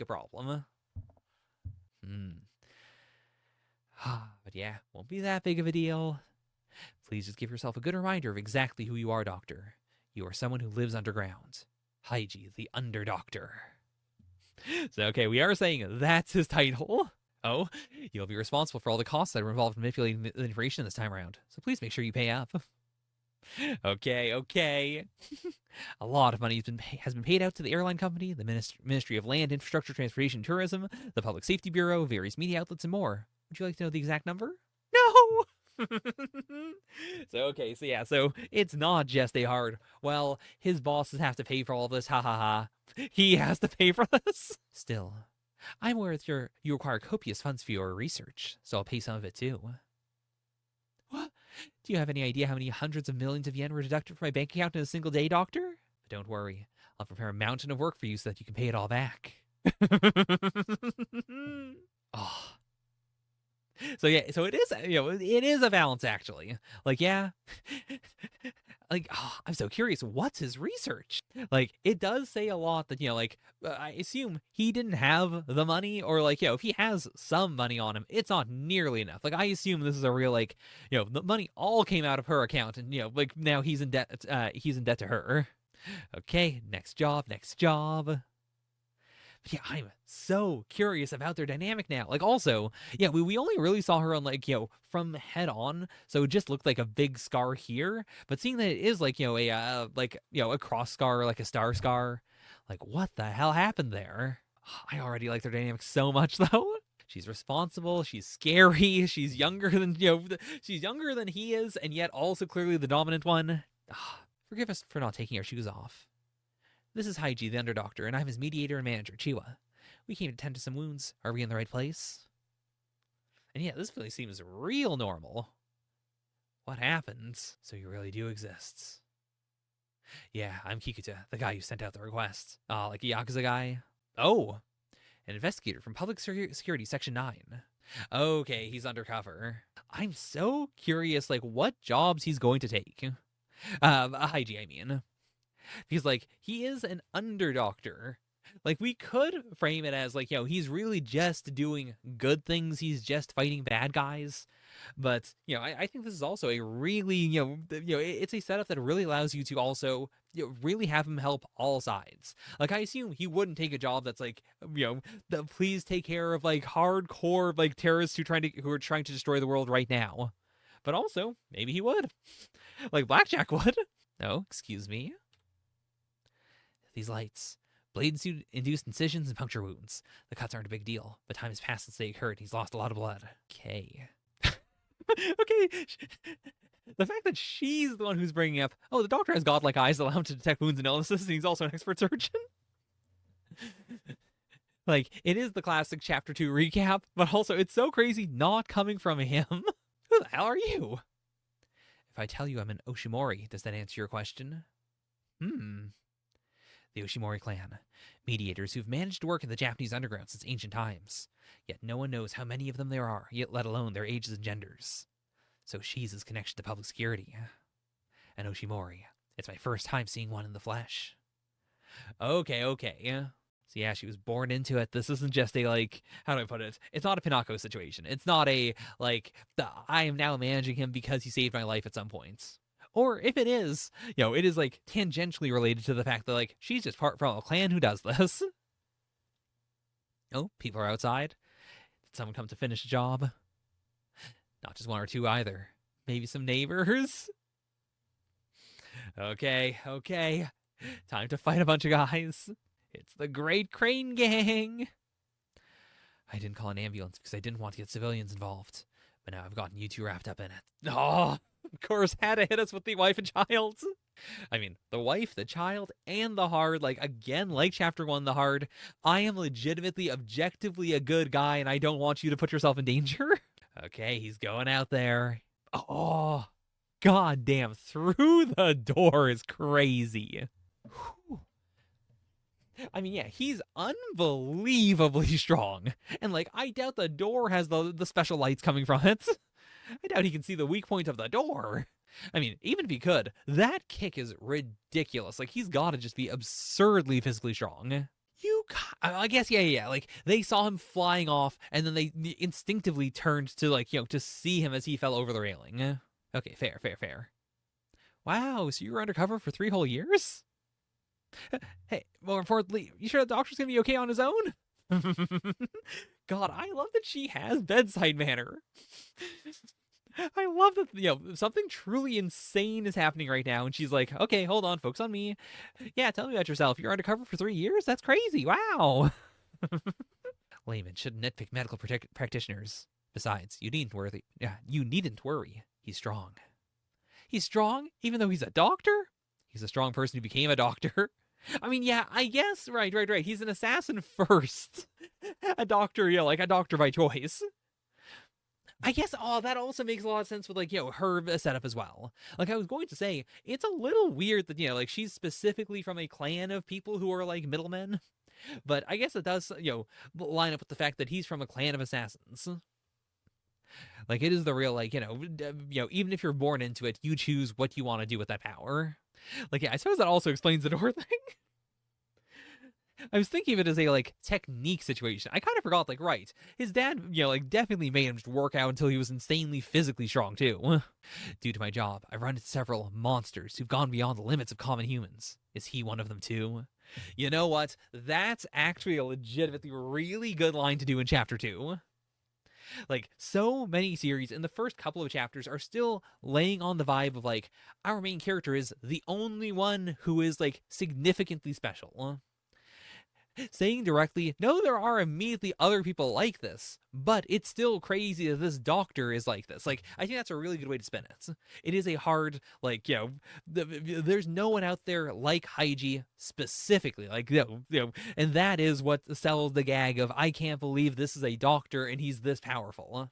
a problem. But yeah, won't be that big of a deal. Please just give yourself a good reminder of exactly who you are, Doctor. You are someone who lives underground. Haiji, the Underdoctor. So, okay, we are saying that's his title. Oh, you'll be responsible for all the costs that are involved in manipulating the information this time around. So please make sure you pay up. Okay. A lot of money has been paid out to the airline company, the Ministry of Land, Infrastructure, Transportation, and Tourism, the Public Safety Bureau, various media outlets, and more. Would you like to know the exact number? No! So it's not just a hard, well, his bosses have to pay for all this, ha ha ha. He has to pay for this. Still, I'm aware that you require copious funds for your research, so I'll pay some of it too. What? Do you have any idea how many hundreds of millions of yen were deducted from my bank account in a single day, Doctor? But don't worry, I'll prepare a mountain of work for you so that you can pay it all back. Oh. So yeah, so it is, it is a balance actually. Like, yeah, like, oh, I'm so curious. What's his research? Like, it does say a lot that, like, I assume he didn't have the money, or like, if he has some money on him, it's not nearly enough. Like, I assume this is a real, like, the money all came out of her account, and like now he's in debt. He's in debt to her. Okay, next job, next job. Yeah, I'm so curious about their dynamic now. Like, also, yeah, we only really saw her on, like, from head on, so it just looked like a big scar here. But seeing that it is, like, a cross scar, like a star scar, like, what the hell happened there? I already like their dynamic so much, though. She's responsible, she's scary, she's younger than, she's younger than he is, and yet also clearly the dominant one. Forgive us for not taking our shoes off. This is Haiji, the Underdoctor, and I'm his mediator and manager, Chiwa. We came to tend to some wounds. Are we in the right place? And yeah, this really seems real normal. What happened? So you really do exist. Yeah, I'm Kikuta, the guy who sent out the request. Like a Yakuza guy. Oh, an investigator from Public Security Section 9. Okay, he's undercover. I'm so curious, like, what jobs he's going to take. Haiji, I mean. Because, like, he is an underdoctor. Like, we could frame it as, like, he's really just doing good things. He's just fighting bad guys. But, I think this is also a really, it's a setup that really allows you to also, really have him help all sides. Like, I assume he wouldn't take a job that's like, please take care of, like, hardcore, like, terrorists who are trying to destroy the world right now. But also, maybe he would. Like, Blackjack would. Oh, excuse me. These lights. Blade-induced incisions and puncture wounds. The cuts aren't a big deal, but time has passed since they occurred, and he's lost a lot of blood. Okay. Okay. The fact that she's the one who's bringing up, oh, the doctor has godlike eyes that allow him to detect wounds and illnesses, and he's also an expert surgeon. Like, it is the classic Chapter 2 recap, but also it's so crazy not coming from him. Who the hell are you? If I tell you I'm an Oshimori, does that answer your question? The Oshimori clan, mediators who've managed to work in the Japanese underground since ancient times. Yet no one knows how many of them there are, yet let alone their ages and genders. So she's his connection to public security. An Oshimori. It's my first time seeing one in the flesh. Okay. So yeah, she was born into it. This isn't just a, like, how do I put it? It's not a Pinako situation. It's not a, like, I am now managing him because he saved my life at some point. Or if it is, it is, like, tangentially related to the fact that, like, she's just part from a clan who does this. Oh, people are outside. Did someone come to finish a job? Not just one or two either. Maybe some neighbors? Okay. Time to fight a bunch of guys. It's the Great Crane Gang. I didn't call an ambulance because I didn't want to get civilians involved. But now I've gotten you two wrapped up in it. Oh, of course, had to hit us with the wife and child. I mean, the wife, the child, and the hard, like, again, like Chapter 1, the hard, I am legitimately, objectively a good guy, and I don't want you to put yourself in danger. Okay, he's going out there. Oh, goddamn, through the door is crazy. Whew. I mean, yeah, he's unbelievably strong. And, like, I doubt the door has the special lights coming from it. I doubt he can see the weak point of the door. I mean, even if he could, that kick is ridiculous. Like, he's got to just be absurdly physically strong. I guess, yeah. Like, they saw him flying off, and then they instinctively turned to, like, to see him as he fell over the railing. Okay, fair. Wow, so you were undercover for 3 whole years? Hey, more importantly, you sure the doctor's gonna be okay on his own? God, I love that she has bedside manner. I love that, something truly insane is happening right now, and she's like, okay, hold on, focus on me. Yeah, tell me about yourself. You're undercover for 3 years? That's crazy. Wow. Layman shouldn't nitpick medical practitioners. Besides, you needn't worry. He's strong. He's strong, even though he's a doctor? He's a strong person who became a doctor. I mean, yeah, I guess, right. He's an assassin first. A doctor, like a doctor by choice. I guess, that also makes a lot of sense with, like, her setup as well. Like, I was going to say, it's a little weird that, like, she's specifically from a clan of people who are, like, middlemen. But I guess it does, line up with the fact that he's from a clan of assassins. Like, it is the real, like, even if you're born into it, you choose what you want to do with that power. Like, yeah, I suppose that also explains the door thing. I was thinking of it as a, like, technique situation. I kind of forgot, like, right. His dad, like, definitely made him just work out until he was insanely physically strong, too. Due to my job, I've run into several monsters who've gone beyond the limits of common humans. Is he one of them, too? You know what? That's actually a legitimately really good line to do in Chapter 2. Like, so many series in the first couple of chapters are still laying on the vibe of, like, our main character is the only one who is, like, significantly special. Saying directly, no, there are immediately other people like this, but it's still crazy that this doctor is like this. Like, I think that's a really good way to spin it. It is a hard, like, there's no one out there like Haiji specifically. Like, and that is what sells the gag of, I can't believe this is a doctor and he's this powerful.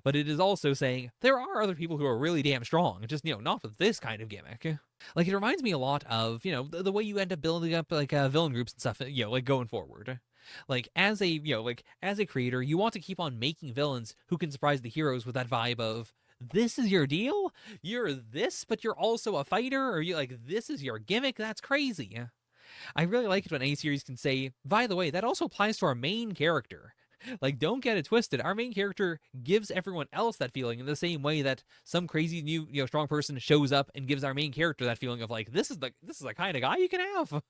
But it is also saying there are other people who are really damn strong, just, not with this kind of gimmick. Like, it reminds me a lot of, the way you end up building up, like, villain groups and stuff, like, going forward. Like, as a, as a creator, you want to keep on making villains who can surprise the heroes with that vibe of, this is your deal? You're this, but you're also a fighter? Or you like, this is your gimmick? That's crazy. I really like it when any series can say, by the way, that also applies to our main character. Like, don't get it twisted. Our main character gives everyone else that feeling in the same way that some crazy new, strong person shows up and gives our main character that feeling of, like, this is the kind of guy you can have.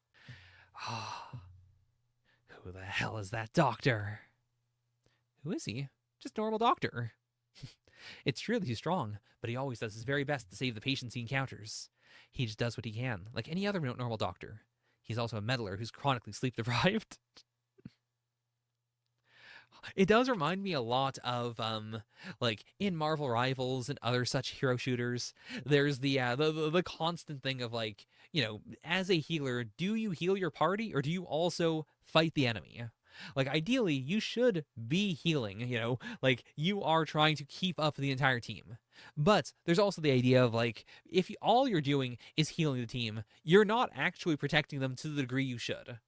Who the hell is that doctor? Who is he? Just normal doctor. It's true that he's strong, but he always does his very best to save the patients he encounters. He just does what he can, like any other normal doctor. He's also a meddler who's chronically sleep deprived. It does remind me a lot of, like, in Marvel Rivals and other such hero shooters, there's the constant thing of, like, as a healer, do you heal your party or do you also fight the enemy? Like, ideally, you should be healing, like, you are trying to keep up the entire team. But there's also the idea of, like, if all you're doing is healing the team, you're not actually protecting them to the degree you should.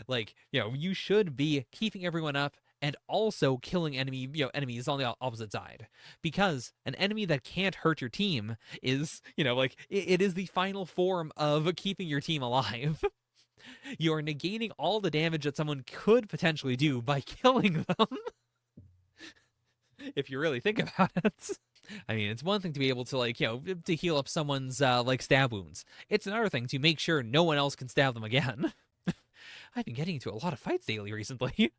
Like, you should be keeping everyone up and also killing enemies on the opposite side. Because an enemy that can't hurt your team is, like, it is the final form of keeping your team alive. You are negating all the damage that someone could potentially do by killing them. If you really think about it. I mean, it's one thing to be able to, like, to heal up someone's, like, stab wounds. It's another thing to make sure no one else can stab them again. I've been getting into a lot of fights daily recently.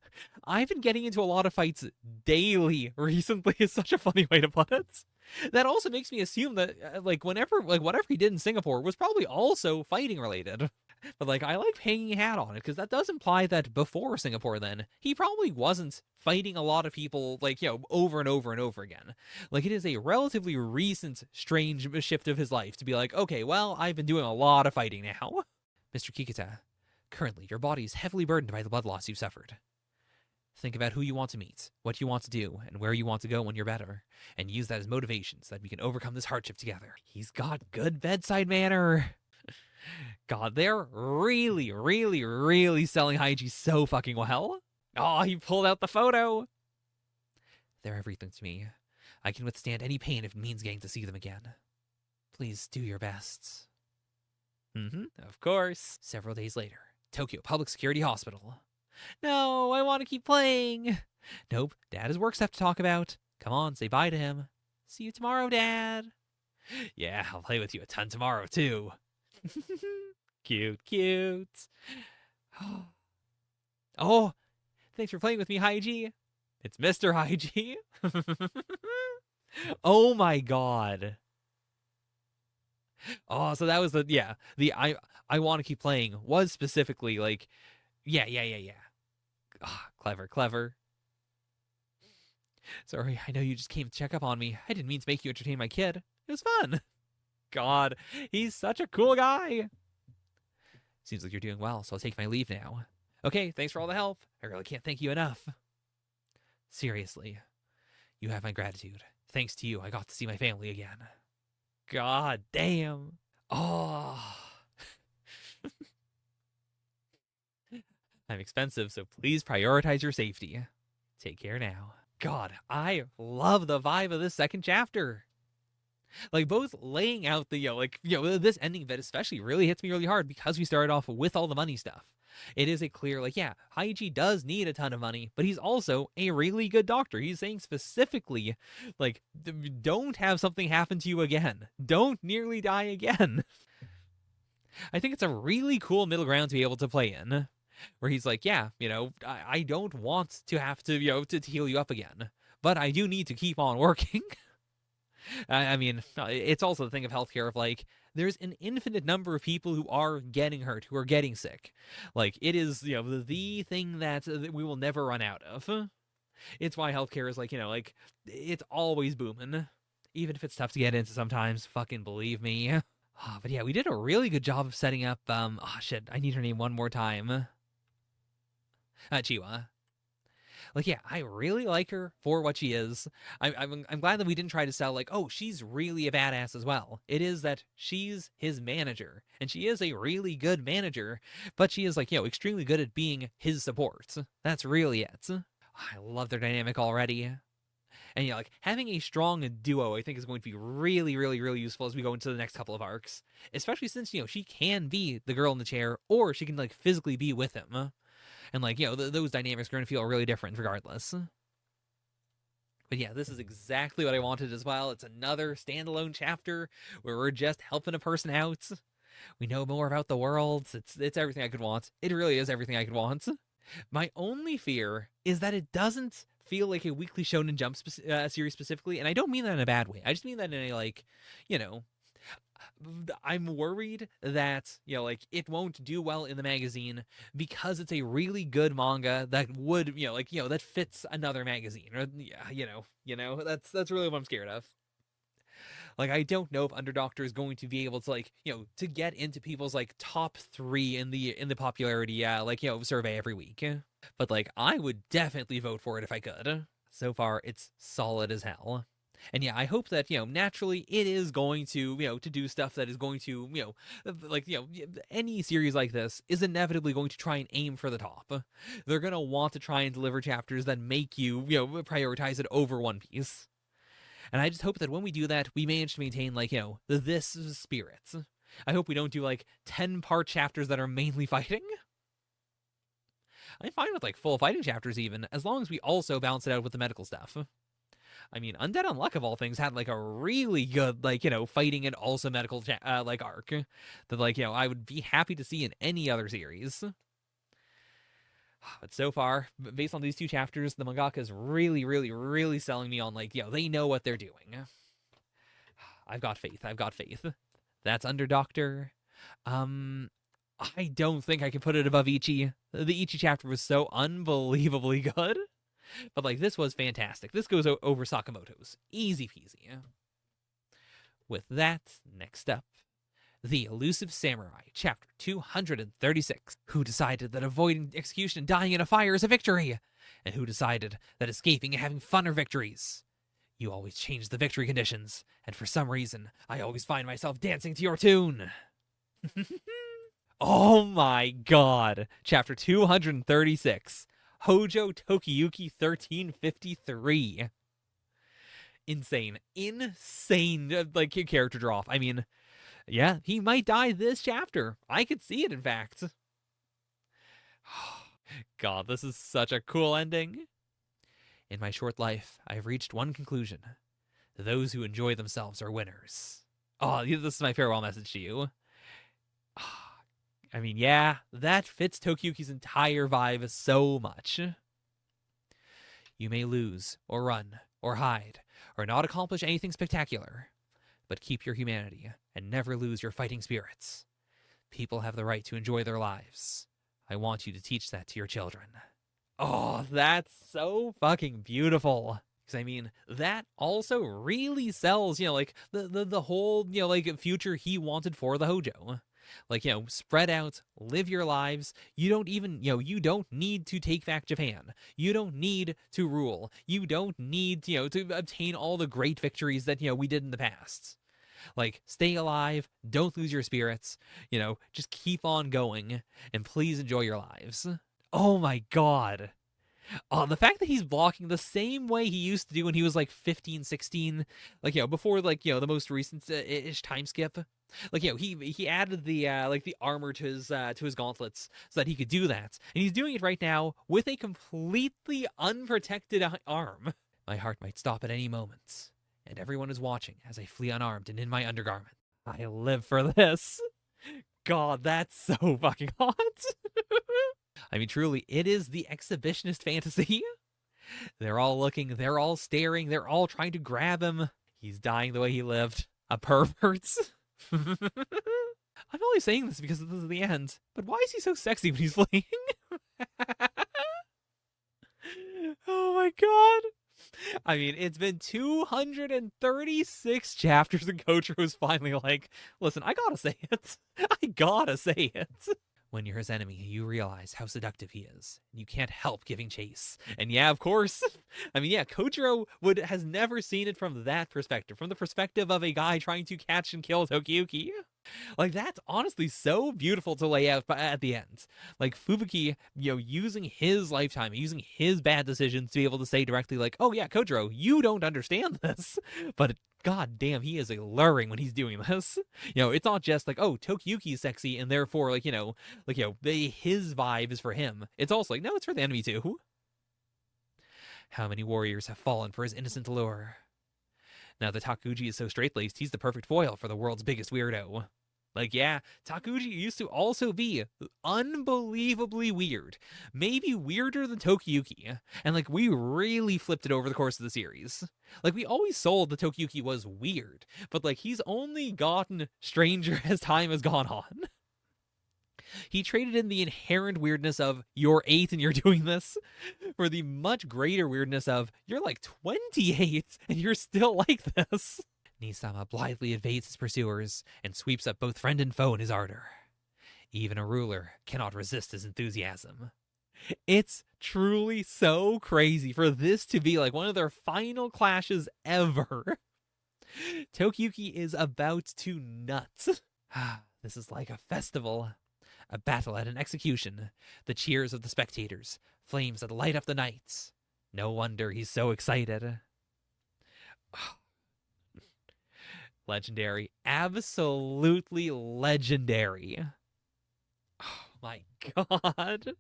I've been getting into a lot of fights daily recently is such a funny way to put it. That also makes me assume that, like, whatever he did in Singapore was probably also fighting related. But, like, I like hanging a hat on it, because that does imply that before Singapore then, he probably wasn't fighting a lot of people, like, over and over and over again. Like, it is a relatively recent, strange shift of his life to be like, okay, well, I've been doing a lot of fighting now. Mr. Kikita, currently, your body is heavily burdened by the blood loss you've suffered. Think about who you want to meet, what you want to do, and where you want to go when you're better, and use that as motivation so that we can overcome this hardship together. He's got good bedside manner. God, they're really, really, really selling Haiji so fucking well. Oh, he pulled out the photo. They're everything to me. I can withstand any pain if it means getting to see them again. Please do your best. Of course. Several days later, Tokyo Public Security Hospital. No, I want to keep playing. Nope, Dad has work stuff to talk about. Come on, say bye to him. See you tomorrow, Dad. Yeah, I'll play with you a ton tomorrow, too. Cute. Oh, thanks for playing with me, Haiji. It's Mr. Haiji. Oh my god. Oh, so that was the I want to keep playing was specifically like, yeah. Oh, clever. Sorry, I know you just came to check up on me. I didn't mean to make you entertain my kid. It was fun. God, he's such a cool guy. Seems like you're doing well, so I'll take my leave now. Okay, thanks for all the help. I really can't thank you enough. Seriously, you have my gratitude. Thanks to you, I got to see my family again. God damn. Oh. I'm expensive, so please prioritize your safety. Take care now. God, I love the vibe of this second chapter. Like both laying out the this ending bit especially really hits me really hard because we started off with all the money stuff. It is a clear Haichi does need a ton of money, but he's also a really good doctor. He's saying specifically don't have something happen to you again. Don't nearly die again. I think it's a really cool middle ground to be able to play in, where he's like, I don't want to have to to heal you up again, but I do need to keep on working. I mean, it's also the thing of healthcare of there's an infinite number of people who are getting hurt, who are getting sick. It is, the thing that we will never run out of. It's why healthcare is it's always booming. Even if it's tough to get into sometimes, fucking believe me. But yeah, we did a really good job of setting up, I need her name one more time. Chiwa. I really like her for what she is. I'm glad that we didn't try to sell she's really a badass as well. It is that she's his manager, and she is a really good manager, but she is extremely good at being his support. That's really it. I love their dynamic already. And having a strong duo, I think, is going to be really, really, really useful as we go into the next couple of arcs. Especially since, she can be the girl in the chair, or she can physically be with him. And those dynamics are going to feel really different regardless. But yeah, this is exactly what I wanted as well. It's another standalone chapter where we're just helping a person out. We know more about the worlds. It's everything I could want. It really is everything I could want. My only fear is that it doesn't feel like a Weekly Shonen Jump series specifically, and I don't mean that in a bad way. I just mean that in a I'm worried that it won't do well in the magazine because it's a really good manga that would that fits another magazine, or that's really what I'm scared of. I don't know if Underdoctor is going to be able to to get into people's top 3 in the popularity survey every week. But I would definitely vote for it if I could. So far it's solid as hell. And yeah, I hope that naturally it is going to to do stuff that is going to any series like this is inevitably going to try and aim for the top. They're gonna want to try and deliver chapters that make you prioritize it over One Piece. And I just hope that when we do that, we manage to maintain this spirit. I hope we don't do 10-part chapters that are mainly fighting. I'm fine with full fighting chapters even, as long as we also balance it out with the medical stuff. I mean, Undead Unluck of all things had a really good fighting and also medical arc that I would be happy to see in any other series. But so far, based on these 2 chapters, the mangaka is really, really, really selling me on they know what they're doing. I've got faith. I've got faith. That's Underdoctor. I don't think I can put it above Ichi. The Ichi chapter was so unbelievably good. But this was fantastic. This goes over Sakamoto's. Easy peasy. With that, next up, The Elusive Samurai, Chapter 236. Who decided that avoiding execution and dying in a fire is a victory? And who decided that escaping and having fun are victories? You always change the victory conditions, and for some reason, I always find myself dancing to your tune. Oh my god. Chapter 236. Hojo Tokiyuki 1353. Insane character drop. I mean, yeah, he might die this chapter. I could see it, in fact. God, this is such a cool ending. In my short life, I have reached one conclusion. Those who enjoy themselves are winners. Oh, this is my farewell message to you. I mean, yeah, that fits Tokiyuki's entire vibe so much. You may lose, or run, or hide, or not accomplish anything spectacular, but keep your humanity and never lose your fighting spirits. People have the right to enjoy their lives. I want you to teach that to your children. Oh, that's so fucking beautiful. Because I mean, that also really sells, like the whole, like future he wanted for the Hojo. Like, spread out, live your lives. You don't even, you don't need to take back Japan. You don't need to rule. You don't need, to obtain all the great victories that, we did in the past. Like, stay alive, don't lose your spirits, just keep on going, and please enjoy your lives. Oh my god. The fact that he's blocking the same way he used to do when he was like 15, 16, like, before, like, the most recent ish time skip. Like, he added the like the armor to his gauntlets so that he could do that. And he's doing it right now with a completely unprotected arm. My heart might stop at any moment, and everyone is watching as I flee unarmed and in my undergarment. I live for this. God, that's so fucking hot. I mean, truly, it is the exhibitionist fantasy. They're all looking, they're all staring, they're all trying to grab him. He's dying the way he lived. A pervert. I'm only saying this because this is the end, but why is he so sexy when he's fleeing? Oh my god. I mean, it's been 236 chapters and Kojiro's finally like, listen, I gotta say it. I gotta say it. When you're his enemy, you realize how seductive he is. You can't help giving chase. And yeah, of course. I mean, yeah, Kojiro has never seen it from that perspective. From the perspective of a guy trying to catch and kill Tokiyuki. Like, that's honestly so beautiful to lay out at the end. Like, Fubuki, using his lifetime, using his bad decisions to be able to say directly, like, oh yeah, Kojiro, you don't understand this. But god damn, he is alluring when he's doing this. It's not just like, oh, Tokiyuki's sexy, and therefore, his vibe is for him. It's also like, no, it's for the enemy too. How many warriors have fallen for his innocent allure? Now that Takuji is so straight-laced, he's the perfect foil for the world's biggest weirdo. Like, yeah, Takuji used to also be unbelievably weird. Maybe weirder than Tokiyuki. And, like, we really flipped it over the course of the series. Like, we always sold that Tokiyuki was weird. But, like, he's only gotten stranger as time has gone on. He traded in the inherent weirdness of, you're 8 and you're doing this, for the much greater weirdness of, you're like 28 and you're still like this. Nisama blithely evades his pursuers and sweeps up both friend and foe in his ardor. Even a ruler cannot resist his enthusiasm. It's truly so crazy for this to be like one of their final clashes ever. Tokiyuki is about to nut. This is like a festival. A battle at an execution. The cheers of the spectators. Flames that light up the nights. No wonder he's so excited. Legendary. Absolutely legendary. Oh my god.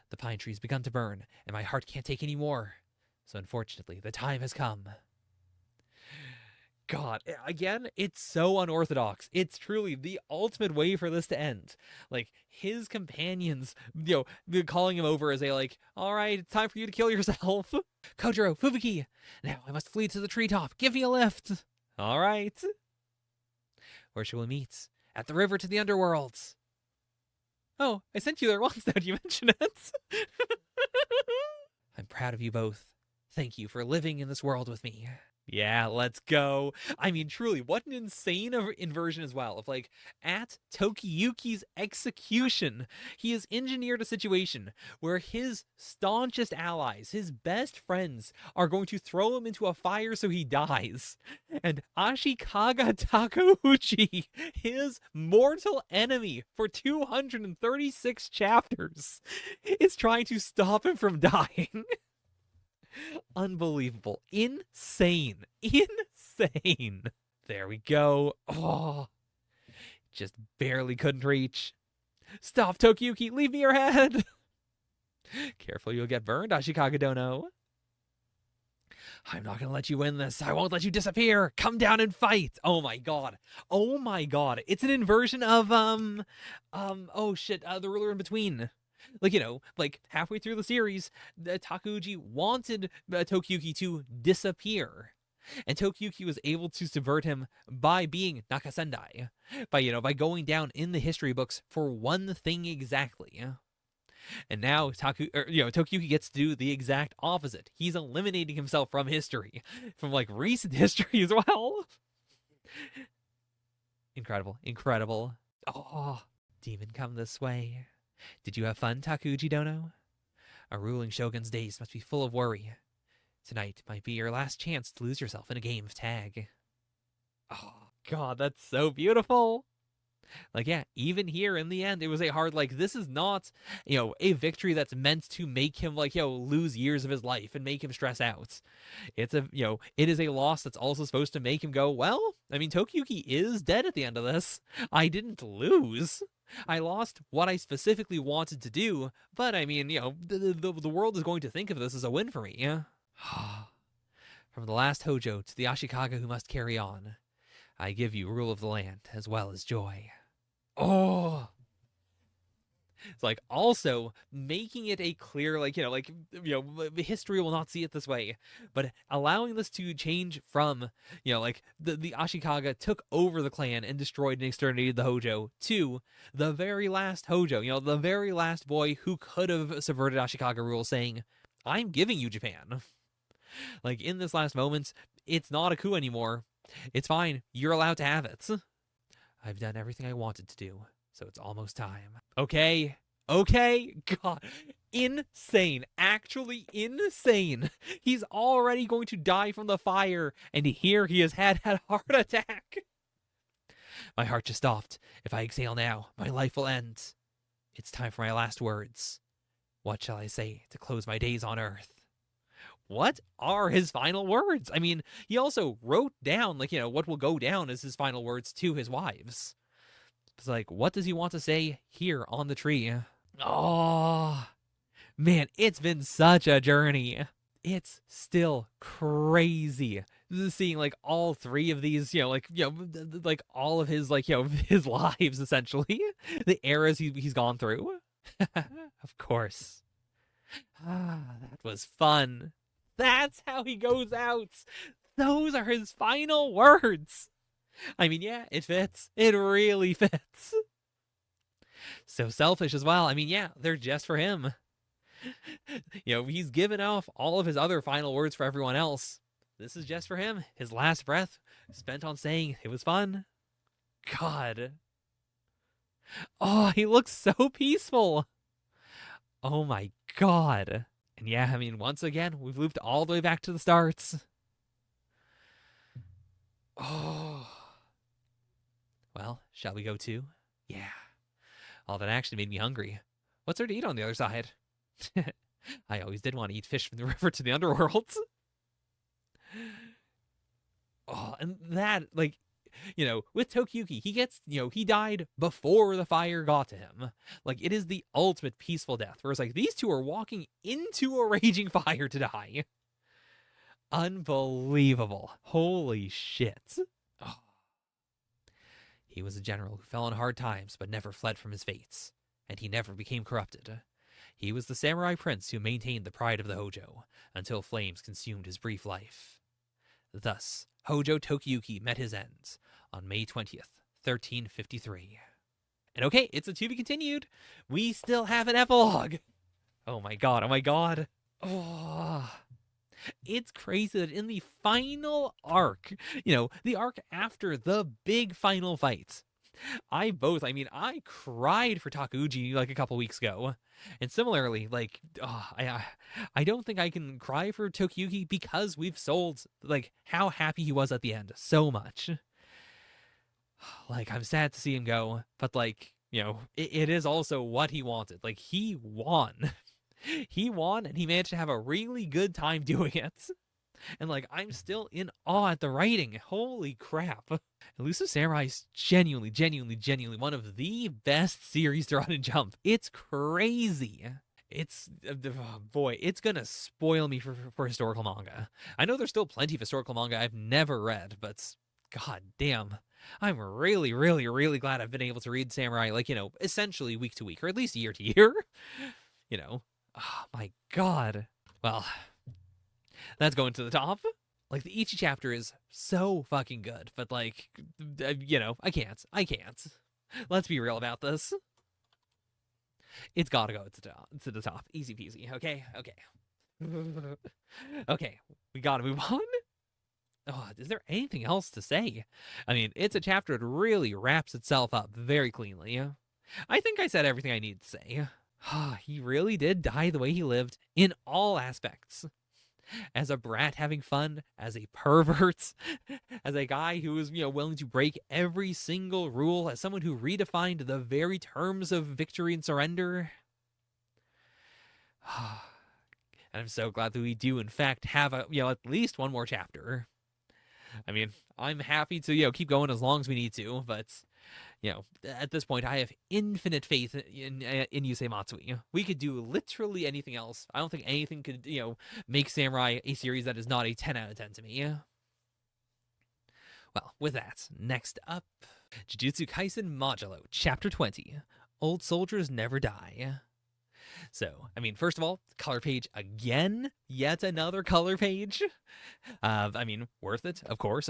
The pine tree's begun to burn, and my heart can't take any more. So unfortunately, the time has come. God, again, it's so unorthodox. It's truly the ultimate way for this to end. Like, his companions, calling him over as all right, it's time for you to kill yourself. Kojiro, Fubuki, now I must flee to the treetop. Give me a lift. All right. Where shall we meet? At the river to the underworld. Oh, I sent you there once now. You mention it? I'm proud of you both. Thank you for living in this world with me. Yeah, let's go. I mean, truly, what an insane inversion as well. Of at Tokiyuki's execution, he has engineered a situation where his staunchest allies, his best friends, are going to throw him into a fire so he dies. And Ashikaga Takeuchi, his mortal enemy for 236 chapters, is trying to stop him from dying. Unbelievable. Insane. There we go. Oh, just barely couldn't reach. Stop, Tokiyuki. Leave me your head. Careful, you'll get burned, Ashikaga Dono. I'm not gonna let you win this. I won't let you disappear. Come down and fight. Oh my god. It's an inversion of the ruler in between. Halfway through the series, Takuji wanted Tokiyuki to disappear. And Tokiyuki was able to subvert him by being Nakasendai. By going down in the history books for one thing exactly. And now Tokiyuki gets to do the exact opposite. He's eliminating himself from history, from like recent history as well. Incredible, incredible. Oh, demon, come this way. Did you have fun, Takuji Dono? A ruling shogun's days must be full of worry. Tonight might be your last chance to lose yourself in a game of tag. Oh, God, that's so beautiful. Like, yeah, even here in the end, it was a hard, like, this is not, a victory that's meant to make him, like, lose years of his life and make him stress out. It's it is a loss that's also supposed to make him go, well, I mean, Tokiyuki is dead at the end of this. I didn't lose. I lost what I specifically wanted to do, but I mean, the world is going to think of this as a win for me. Yeah. From the last Hojo to the Ashikaga who must carry on, I give you rule of the land as well as joy. Oh, it's like also making it a clear, history will not see it this way, but allowing this to change from, the Ashikaga took over the clan and destroyed and exterminated the Hojo to the very last Hojo, the very last boy who could have subverted Ashikaga rule, saying, I'm giving you Japan. Like, in this last moment, it's not a coup anymore. It's fine. You're allowed to have it. I've done everything I wanted to do, so it's almost time. Okay. God. Insane. Actually insane. He's already going to die from the fire, and here he has had a heart attack. My heart just stopped. If I exhale now, my life will end. It's time for my last words. What shall I say to close my days on Earth? What are his final words? I mean, he also wrote down, what will go down as his final words to his wives. It's like, what does he want to say here on the tree? Oh, man, it's been such a journey. It's still crazy seeing, all three of these, all of his, his lives, essentially. The eras he's gone through. Of course. That was fun. That's how he goes out. Those are his final words. I mean, yeah, it fits. It really fits. So selfish as well. I mean, yeah, they're just for him. He's given off all of his other final words for everyone else. This is just for him. His last breath spent on saying it was fun. God. Oh, he looks so peaceful. Oh my God. And yeah, I mean, once again, we've looped all the way back to the starts. Oh. Well, shall we go too? Yeah. All that action made me hungry. What's there to eat on the other side? I always did want to eat fish from the river to the underworld. Oh, and that, with Tokiyuki, he gets, he died before the fire got to him. Like, it is the ultimate peaceful death. Whereas, these two are walking into a raging fire to die. Unbelievable. Holy shit. Oh. He was a general who fell on hard times, but never fled from his fates. And he never became corrupted. He was the samurai prince who maintained the pride of the Hojo, until flames consumed his brief life. Thus, Hojo Tokiyuki met his ends on May 20th, 1353. And okay, it's a to be continued. We still have an epilogue. Oh my God, oh my God. Oh, it's crazy that in the final arc, the arc after the big final fight, I cried for Takuji a couple weeks ago. And similarly, I don't think I can cry for Tokiyuki because we've sold, how happy he was at the end so much. I'm sad to see him go, but, it is also what he wanted. He won. He won, and he managed to have a really good time doing it. And, I'm still in awe at the writing. Holy crap. Elusive Samurai is genuinely one of the best series to run and jump. It's crazy. It's, boy, it's gonna spoil me for historical manga. I know there's still plenty of historical manga I've never read, but god damn. I'm really, really, really glad I've been able to read Samurai, essentially week to week, or at least year to year. Oh my god. Well, that's going to the top. The Ichi chapter is so fucking good, but I can't. Let's be real about this. It's gotta go to the top. Easy peasy. Okay. Okay, we gotta move on. Oh, is there anything else to say? I mean, it's a chapter that really wraps itself up very cleanly. I think I said everything I need to say. He really did die the way he lived in all aspects. As a brat having fun, as a pervert, as a guy who was, willing to break every single rule, as someone who redefined the very terms of victory and surrender. And I'm so glad that we do, in fact, have at least one more chapter. I mean, I'm happy to, keep going as long as we need to, but, at this point, I have infinite faith in Yusei Matsui. We could do literally anything else. I don't think anything could, make Samurai a series that is not a 10 out of 10 to me. Well, with that, next up, Jujutsu Kaisen Modulo, Chapter 20, Old Soldiers Never Die. So, I mean, first of all, color page again, yet another color page. I mean, worth it, of course.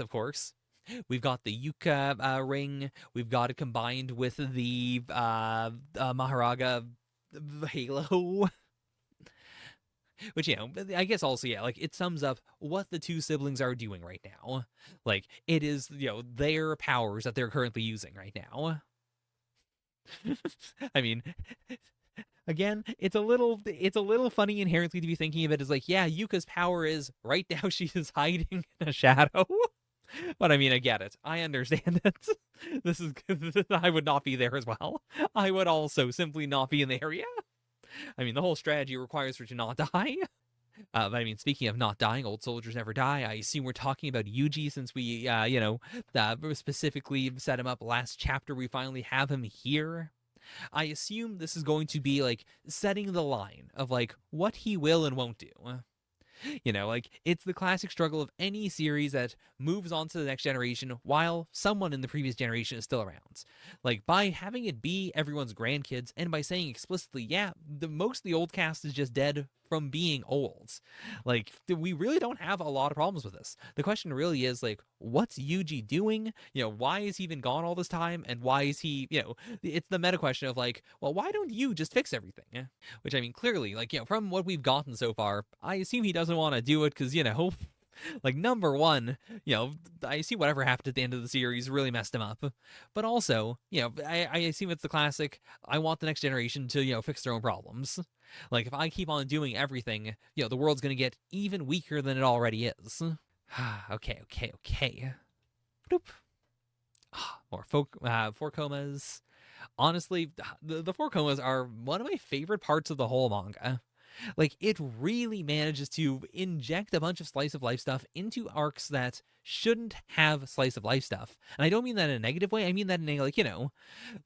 We've got the Yuka ring. We've got it combined with the Maharaga halo. Which, I guess also, it sums up what the two siblings are doing right now. Like, it is, their powers that they're currently using right now. I mean, again, it's a little funny inherently to be thinking of it as like, yeah, Yuka's power is right now she is hiding in a shadow. But I mean, I get it. I understand it. This is I would not be there as well. I would also simply not be in the area. I mean, the whole strategy requires her to not die. But I mean, speaking of not dying, old soldiers never die. I assume we're talking about Yuji since we, specifically set him up last chapter. We finally have him here. I assume this is going to be like setting the line of like what he will and won't do. It's the classic struggle of any series that moves on to the next generation while someone in the previous generation is still around. Like, by having it be everyone's grandkids and by saying explicitly, yeah, most of the old cast is just dead from being old. Like, we really don't have a lot of problems with this. The question really is, like, what's Yuji doing? Why is he been gone all this time? And why is he, it's the meta question of, like, well, why don't you just fix everything? Which, I mean, clearly, like, from what we've gotten so far, I assume he doesn't want to do it because, like, number one, I see whatever happened at the end of the series really messed him up. But also, I assume it's the classic, I want the next generation to, fix their own problems. Like, if I keep on doing everything, the world's going to get even weaker than it already is. Okay. Bloop. More four comas. Honestly, the four comas are one of my favorite parts of the whole manga. Like, it really manages to inject a bunch of slice of life stuff into arcs that shouldn't have slice of life stuff. And I don't mean that in a negative way. I mean that in a,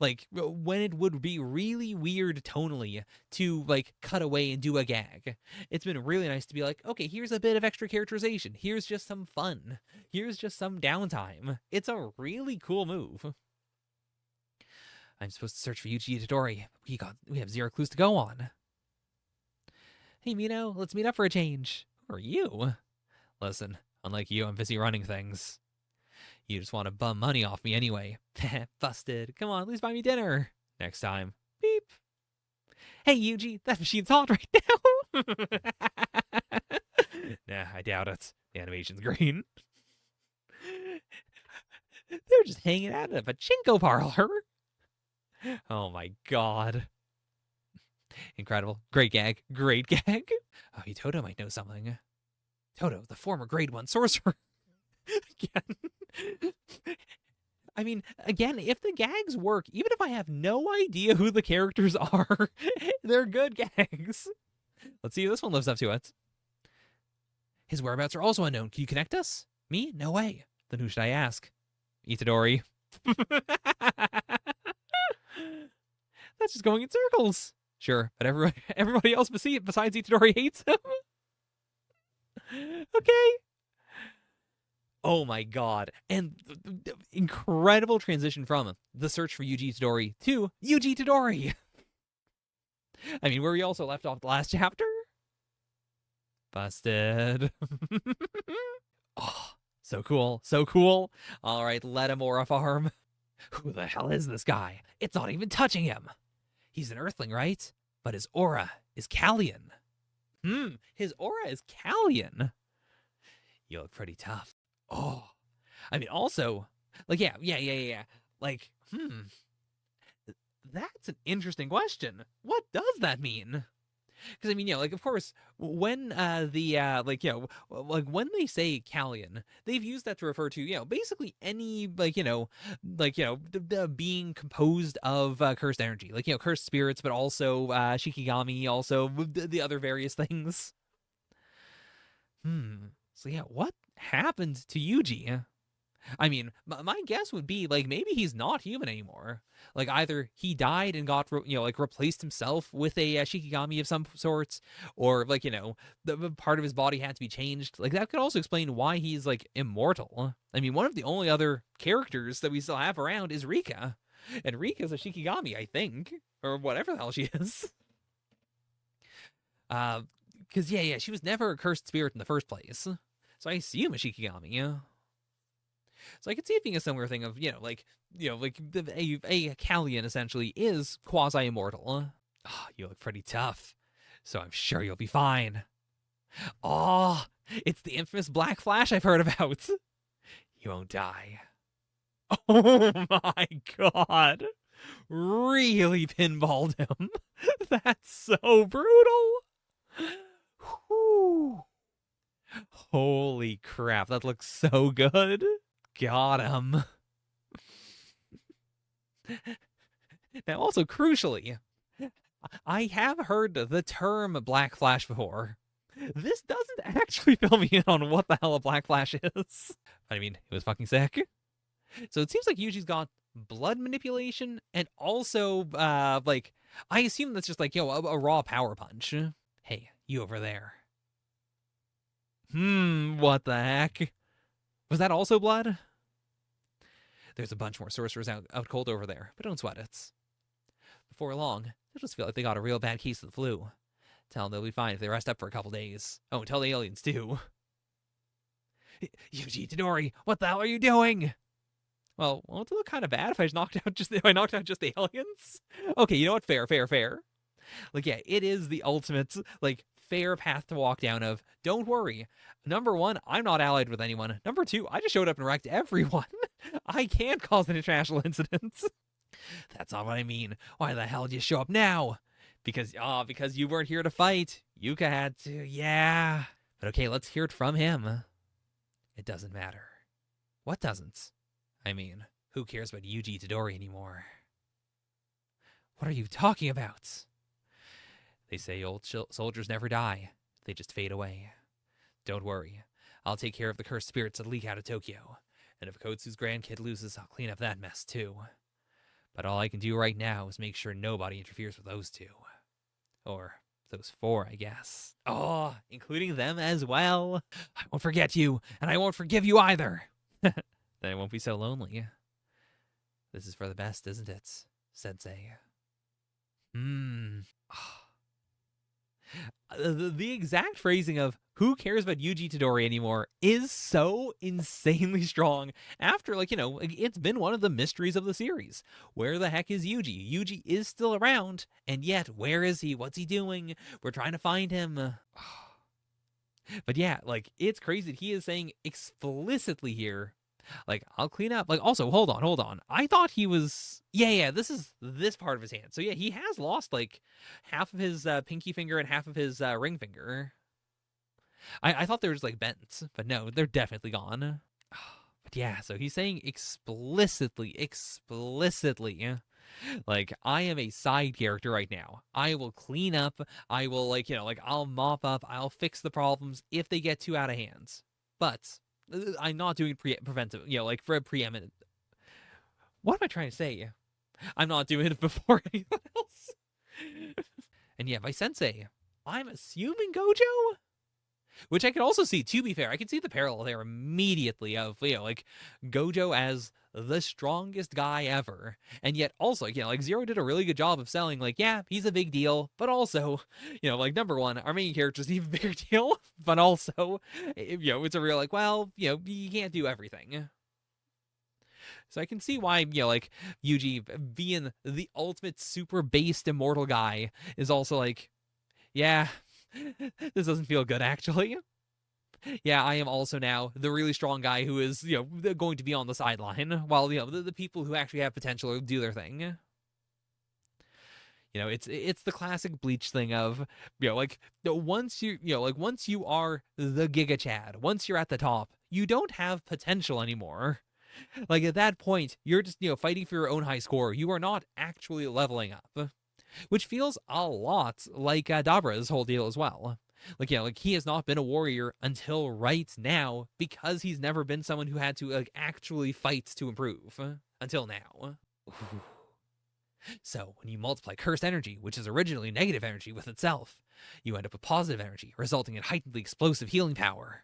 like, when it would be really weird tonally to, like, cut away and do a gag. It's been really nice to be like, okay, here's a bit of extra characterization. Here's just some fun. Here's just some downtime. It's a really cool move. I'm supposed to search for Yuji Itadori. We have 0 clues to go on. Hey, Mino, let's meet up for a change. Who are you? Listen, unlike you, I'm busy running things. You just want to bum money off me anyway. Busted. Come on, at least buy me dinner. Next time. Beep. Hey, Yuji, that machine's hot right now. Nah, I doubt it. The animation's green. They're just hanging out at a pachinko parlor. Oh my god. Incredible. Great gag. Oh, Toto might know something. Toto, the former grade 1 sorcerer. Again. I mean, again, if the gags work, even if I have no idea who the characters are, they're good gags. Let's see if this one lives up to it. His whereabouts are also unknown. Can you connect us? Me? No way. Then who should I ask? Itadori. That's just going in circles. Sure, but everybody else besides Itadori hates him. Okay. Oh my god. And the incredible transition from the search for Yuji Itadori to Yuji Itadori. I mean, where we also left off the last chapter. Busted. Oh, so cool. All right, let him Aura farm. Who the hell is this guy? It's not even touching him. He's an Earthling, right? But his aura is Callian. His aura is Callian. You look pretty tough. Oh, I mean, also, like, yeah. Like, that's an interesting question. What does that mean? Because I mean, like, of course, when like when they say Callian, they've used that to refer to basically any the being composed of cursed energy, like cursed spirits, but also Shikigami, also the other various things. So yeah, what happened to Yuji? I mean, my guess would be like maybe he's not human anymore. Like either he died and got like replaced himself with a Shikigami of some sorts, or like the part of his body had to be changed. Like that could also explain why he's like immortal. I mean, one of the only other characters that we still have around is Rika, and Rika's a Shikigami, I think, or whatever the hell she is. Because yeah, she was never a cursed spirit in the first place, so I assume a Shikigami. Yeah. So I could see it being a similar thing of, a Callian essentially is quasi-immortal. Oh, you look pretty tough, so I'm sure you'll be fine. Oh, it's the infamous Black Flash I've heard about. You won't die. Oh my god. Really pinballed him. That's so brutal. Whew. Holy crap, that looks so good. Got him. Now, also crucially, I have heard the term Black Flash before. This doesn't actually fill me in on what the hell a Black Flash is. I mean, it was fucking sick. So it seems like Yuji's got blood manipulation and also, like, I assume that's just like, a raw power punch. Hey, you over there. What the heck? Was that also blood? There's a bunch more sorcerers out cold over there, but don't sweat it. Before long, they'll just feel like they got a real bad case of the flu. Tell them they'll be fine if they rest up for a couple days. Oh, and tell the aliens too. Yuji Tadori, what the hell are you doing? Well, won't it look kind of bad if I knocked out just the aliens? Okay, you know what? Fair. Like, yeah, it is the ultimate, like, fair path to walk down of, don't worry. Number one, I'm not allied with anyone. Number two, I just showed up and wrecked everyone. I can't cause an international incident. That's not what I mean. Why the hell did you show up now? Because you weren't here to fight. Yuka had to, yeah. But okay, let's hear it from him. It doesn't matter. What doesn't? I mean, who cares about Yuji Tadori anymore? What are you talking about? They say old soldiers never die. They just fade away. Don't worry. I'll take care of the cursed spirits that leak out of Tokyo. And if Kotsu's grandkid loses, I'll clean up that mess too. But all I can do right now is make sure nobody interferes with those two. Or those four, I guess. Oh, including them as well. I won't forget you, and I won't forgive you either. Then I won't be so lonely. This is for the best, isn't it, Sensei? The exact phrasing of "who cares about Yuji Tadori anymore" is so insanely strong. After, it's been one of the mysteries of the series. Where the heck is Yuji? Yuji is still around, and yet, where is he? What's he doing? We're trying to find him. But yeah, it's crazy that he is saying explicitly here, I'll clean up. Also, hold on. I thought he was... Yeah, this is this part of his hand. So yeah, he has lost, half of his pinky finger and half of his ring finger. I thought they were just, bent, but no, they're definitely gone. But yeah, so he's saying explicitly, I am a side character right now. I will clean up. I will, I'll mop up. I'll fix the problems if they get too out of hand. But... I'm not doing preventive, for a preeminent. What am I trying to say? I'm not doing it before anyone else. And yeah, by Sensei, I'm assuming Gojo? Which I can also see, to be fair, I can see the parallel there immediately of, Gojo as the strongest guy ever. And yet also, Zero did a really good job of selling, yeah, he's a big deal, but also, number one, our main character's even a bigger deal, but also, it's a real, you can't do everything. So I can see why, like, Yuji being the ultimate super based immortal guy is also like, yeah, this doesn't feel good, actually. Yeah, I am also now the really strong guy who is, going to be on the sideline while, the people who actually have potential do their thing. It's the classic Bleach thing of, like, once you are the Giga Chad, once you're at the top, you don't have potential anymore. Like, at that point, you're just, fighting for your own high score. You are not actually leveling up, which feels a lot like Dabra's whole deal as well. Like he has not been a warrior until right now because he's never been someone who had to, like, actually fight to improve until now. Ooh. So when you multiply cursed energy, which is originally negative energy with itself, you end up with positive energy, resulting in heightened explosive healing power.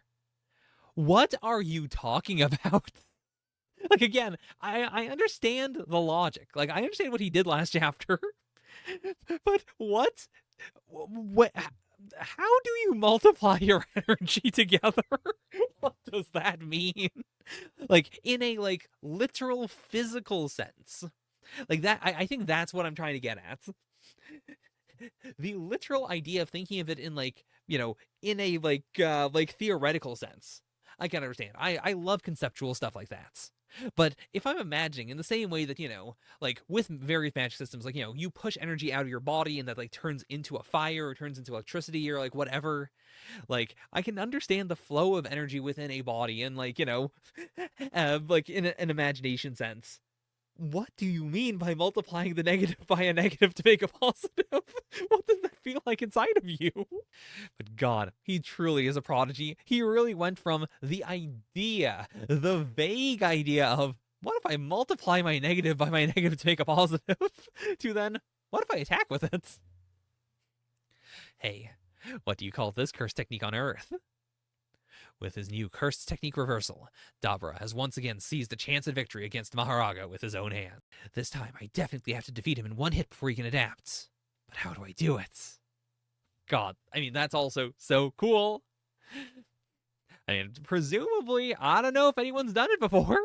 What are you talking about? Like, again, I understand the logic. Like, I understand what he did last chapter. But what? How do you multiply your energy together? What does that mean? Like, in a, like, literal physical sense. Like, that, I think that's what I'm trying to get at. The literal idea of thinking of it in, like, in a, like theoretical sense. I can understand. I love conceptual stuff like that. But if I'm imagining in the same way that, like with various magic systems, like, you push energy out of your body and that, like, turns into a fire or turns into electricity or, like, whatever, like, I can understand the flow of energy within a body and, like, like in an imagination sense. What do you mean by multiplying the negative by a negative to make a positive? What does that feel like inside of you? But God, he truly is a prodigy. He really went from the vague idea of, what if I multiply my negative by my negative to make a positive, to then, what if I attack with it? Hey, what do you call this curse technique on Earth? With his new cursed technique reversal, Dabra has once again seized a chance at victory against Maharaga with his own hand. This time, I definitely have to defeat him in one hit before he can adapt. But how do I do it? God, I mean, that's also so cool. I mean, presumably, I don't know if anyone's done it before.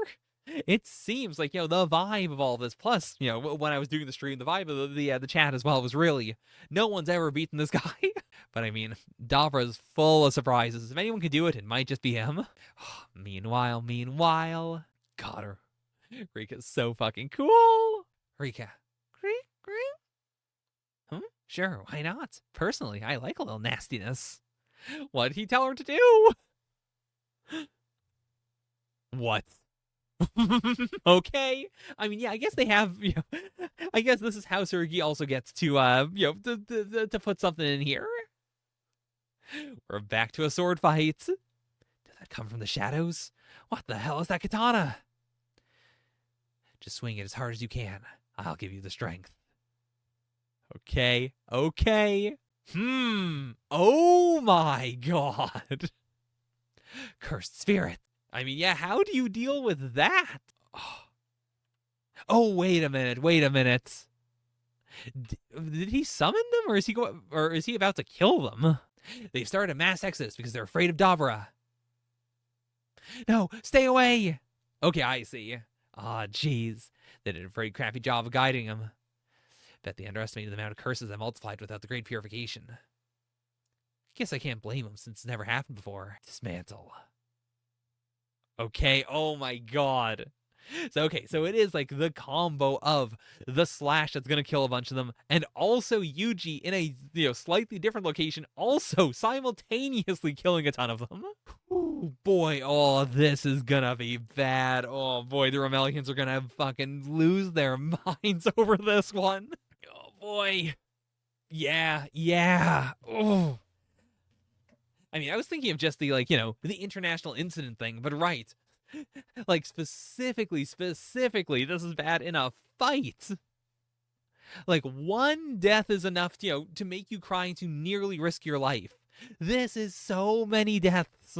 It seems like, the vibe of all this, plus, when I was doing the stream, the vibe of the chat as well was really, no one's ever beaten this guy. But I mean, Davra's full of surprises. If anyone could do it, it might just be him. Meanwhile, God, Rika's so fucking cool. Rika. Sure, why not? Personally, I like a little nastiness. What did he tell her to do? What? Okay. I mean, yeah, I guess they have, I guess this is how Tsurugi also gets to, to put something in here. We're back to a sword fight. Did that come from the shadows? What the hell is that katana? Just swing it as hard as you can. I'll give you the strength. Okay. Oh my God. Cursed spirit. I mean, yeah, how do you deal with that? Oh, wait a minute. Did he summon them, or is he about to kill them? They've started a mass exodus because they're afraid of Dabra. No, stay away. Okay, I see. Ah, jeez. They did a very crappy job of guiding him. Bet they underestimated the amount of curses that multiplied without the great purification. Guess I can't blame him since it's never happened before. Dismantle. Okay, oh my God. So it is like the combo of the slash that's gonna kill a bunch of them, and also Yuji in a slightly different location, also simultaneously killing a ton of them. Ooh, boy, oh, this is gonna be bad. Oh boy, the Romelians are gonna fucking lose their minds over this one. Oh boy. Yeah. Oh. I mean, I was thinking of just the, the international incident thing, but right. Like, specifically, this is bad in a fight. Like, one death is enough, to make you cry and to nearly risk your life. This is so many deaths.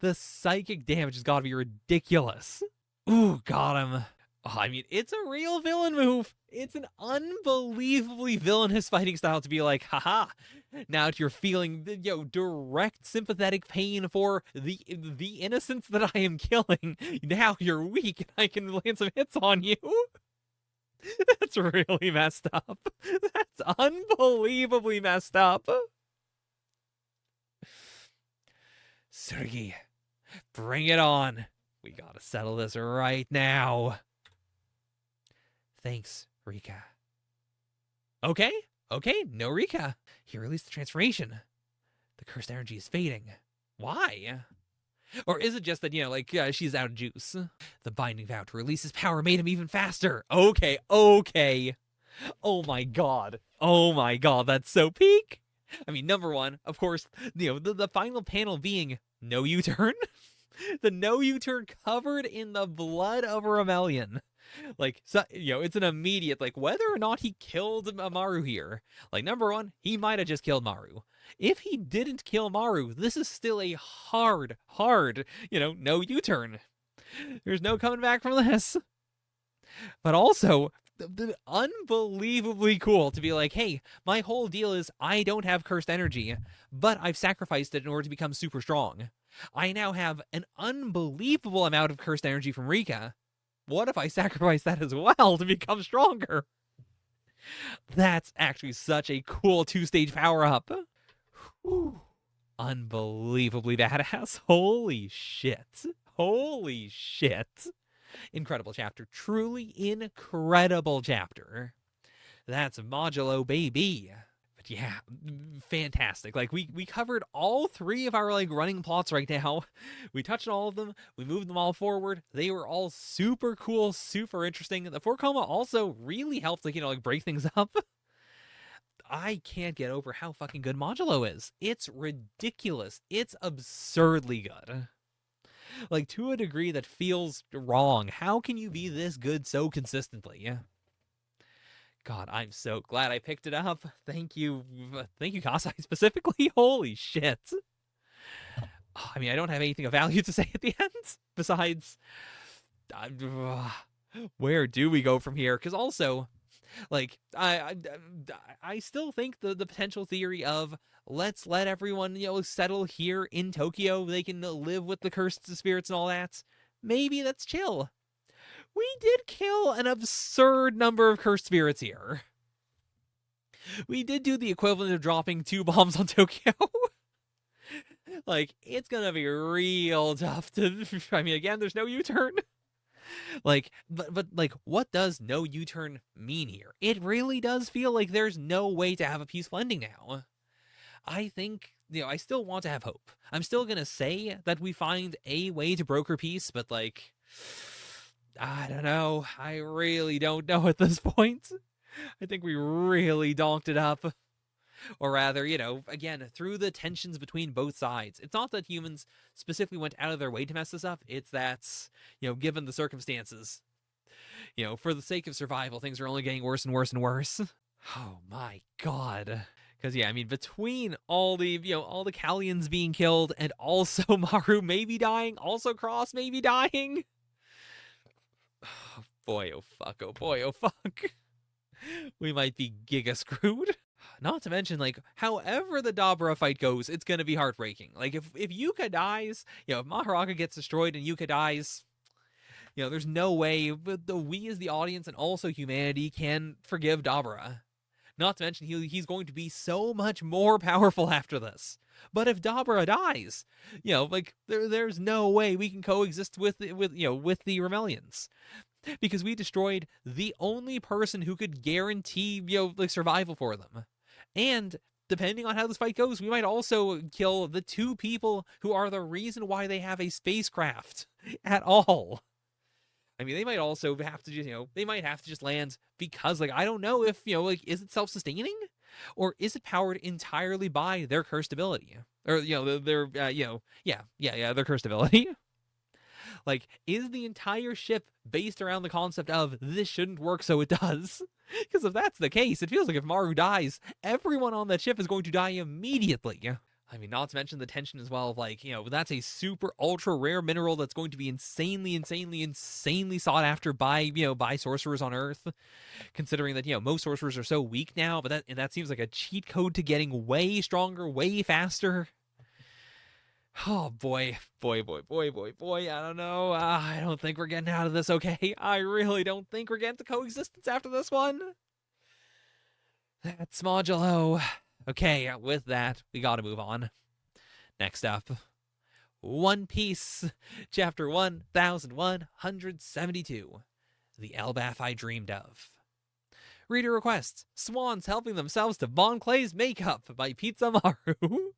The psychic damage has got to be ridiculous. Ooh, got him. Oh, I mean, it's a real villain move. It's an unbelievably villainous fighting style to be like, haha, now that you're feeling, direct sympathetic pain for the innocents that I am killing, now you're weak and I can land some hits on you. That's really messed up. That's unbelievably messed up. Tsurugi, bring it on. We gotta settle this right now. Thanks, Rika. Okay, no Rika. He released the transformation. The cursed energy is fading. Why? Or is it just that, she's out of juice? The binding vow to release his power made him even faster. Okay. Oh my god, that's so peak. I mean, number one, of course, the final panel being no U-turn. The no U-turn covered in the blood of Remelian. It's an immediate, whether or not he killed Maru here. Number one, he might have just killed Maru. If he didn't kill Maru, this is still a hard, no U-turn. There's no coming back from this. But also, unbelievably cool to be like, hey, my whole deal is I don't have cursed energy, but I've sacrificed it in order to become super strong. I now have an unbelievable amount of cursed energy from Rika. What if I sacrifice that as well to become stronger? That's actually such a cool 2-stage power-up. Unbelievably badass. Holy shit. Incredible chapter. Truly incredible chapter. That's Modulo, baby. But yeah, fantastic. We covered all 3 of our running plots right now. We touched all of them. We moved them all forward. They were all super cool, super interesting. The 4 coma also really helped break things up. I can't get over how fucking good Modulo is. It's ridiculous. It's absurdly good. To a degree that feels wrong. How can you be this good so consistently? God, I'm so glad I picked it up. Thank you, Kasai, specifically. Holy shit. I mean, I don't have anything of value to say at the end, besides, where do we go from here? Because also, I still think the potential theory of let's let everyone, settle here in Tokyo. They can live with the cursed spirits and all that. Maybe that's chill. We did kill an absurd number of cursed spirits here. We did do the equivalent of dropping 2 bombs on Tokyo. It's gonna be real tough to... I mean, again, there's no U-turn. But what does no U-turn mean here? It really does feel like there's no way to have a peaceful ending now. I think, I still want to have hope. I'm still gonna say that we find a way to broker peace, but I don't know. I really don't know at this point. I think we really donked it up. Or rather, again, through the tensions between both sides. It's not that humans specifically went out of their way to mess this up. It's that, given the circumstances, for the sake of survival, things are only getting worse and worse and worse. Oh my god. Because, yeah, I mean, between all the Callians being killed and also Maru maybe dying, also Cross maybe dying. Oh boy, oh fuck, oh boy, oh fuck. We might be giga screwed. Not to mention, however the Dabura fight goes, it's gonna be heartbreaking. If Yuka dies, if Maharaka gets destroyed and Yuka dies, there's no way we as the audience and also humanity can forgive Dabura. Not to mention, he's going to be so much more powerful after this. But if Dabura dies, there's no way we can coexist with the Remelians. Because we destroyed the only person who could guarantee, survival for them. And depending on how this fight goes, we might also kill the 2 people who are the reason why they have a spacecraft at all. I mean, they might also have to just, land because, I don't know if, is it self-sustaining? Or is it powered entirely by their cursed ability? Or, their cursed ability. Is the entire ship based around the concept of this shouldn't work so it does? Because if that's the case, it feels like if Maru dies, everyone on that ship is going to die immediately. I mean, not to mention the tension as well of like, that's a super ultra rare mineral that's going to be insanely, insanely, insanely sought after by, by sorcerers on Earth, considering that, most sorcerers are so weak now, but that seems like a cheat code to getting way stronger, way faster. Oh boy, boy, boy, boy, boy, boy. I don't know. I don't think we're getting out of this okay. I really don't think we're getting to coexistence after this one. That's Modulo. Okay, with that, we gotta move on. Next up, One Piece, Chapter 1172. The Elbaf I Dreamed of. Reader requests, Swans helping themselves to Bon Clay's makeup by Pizza Maru.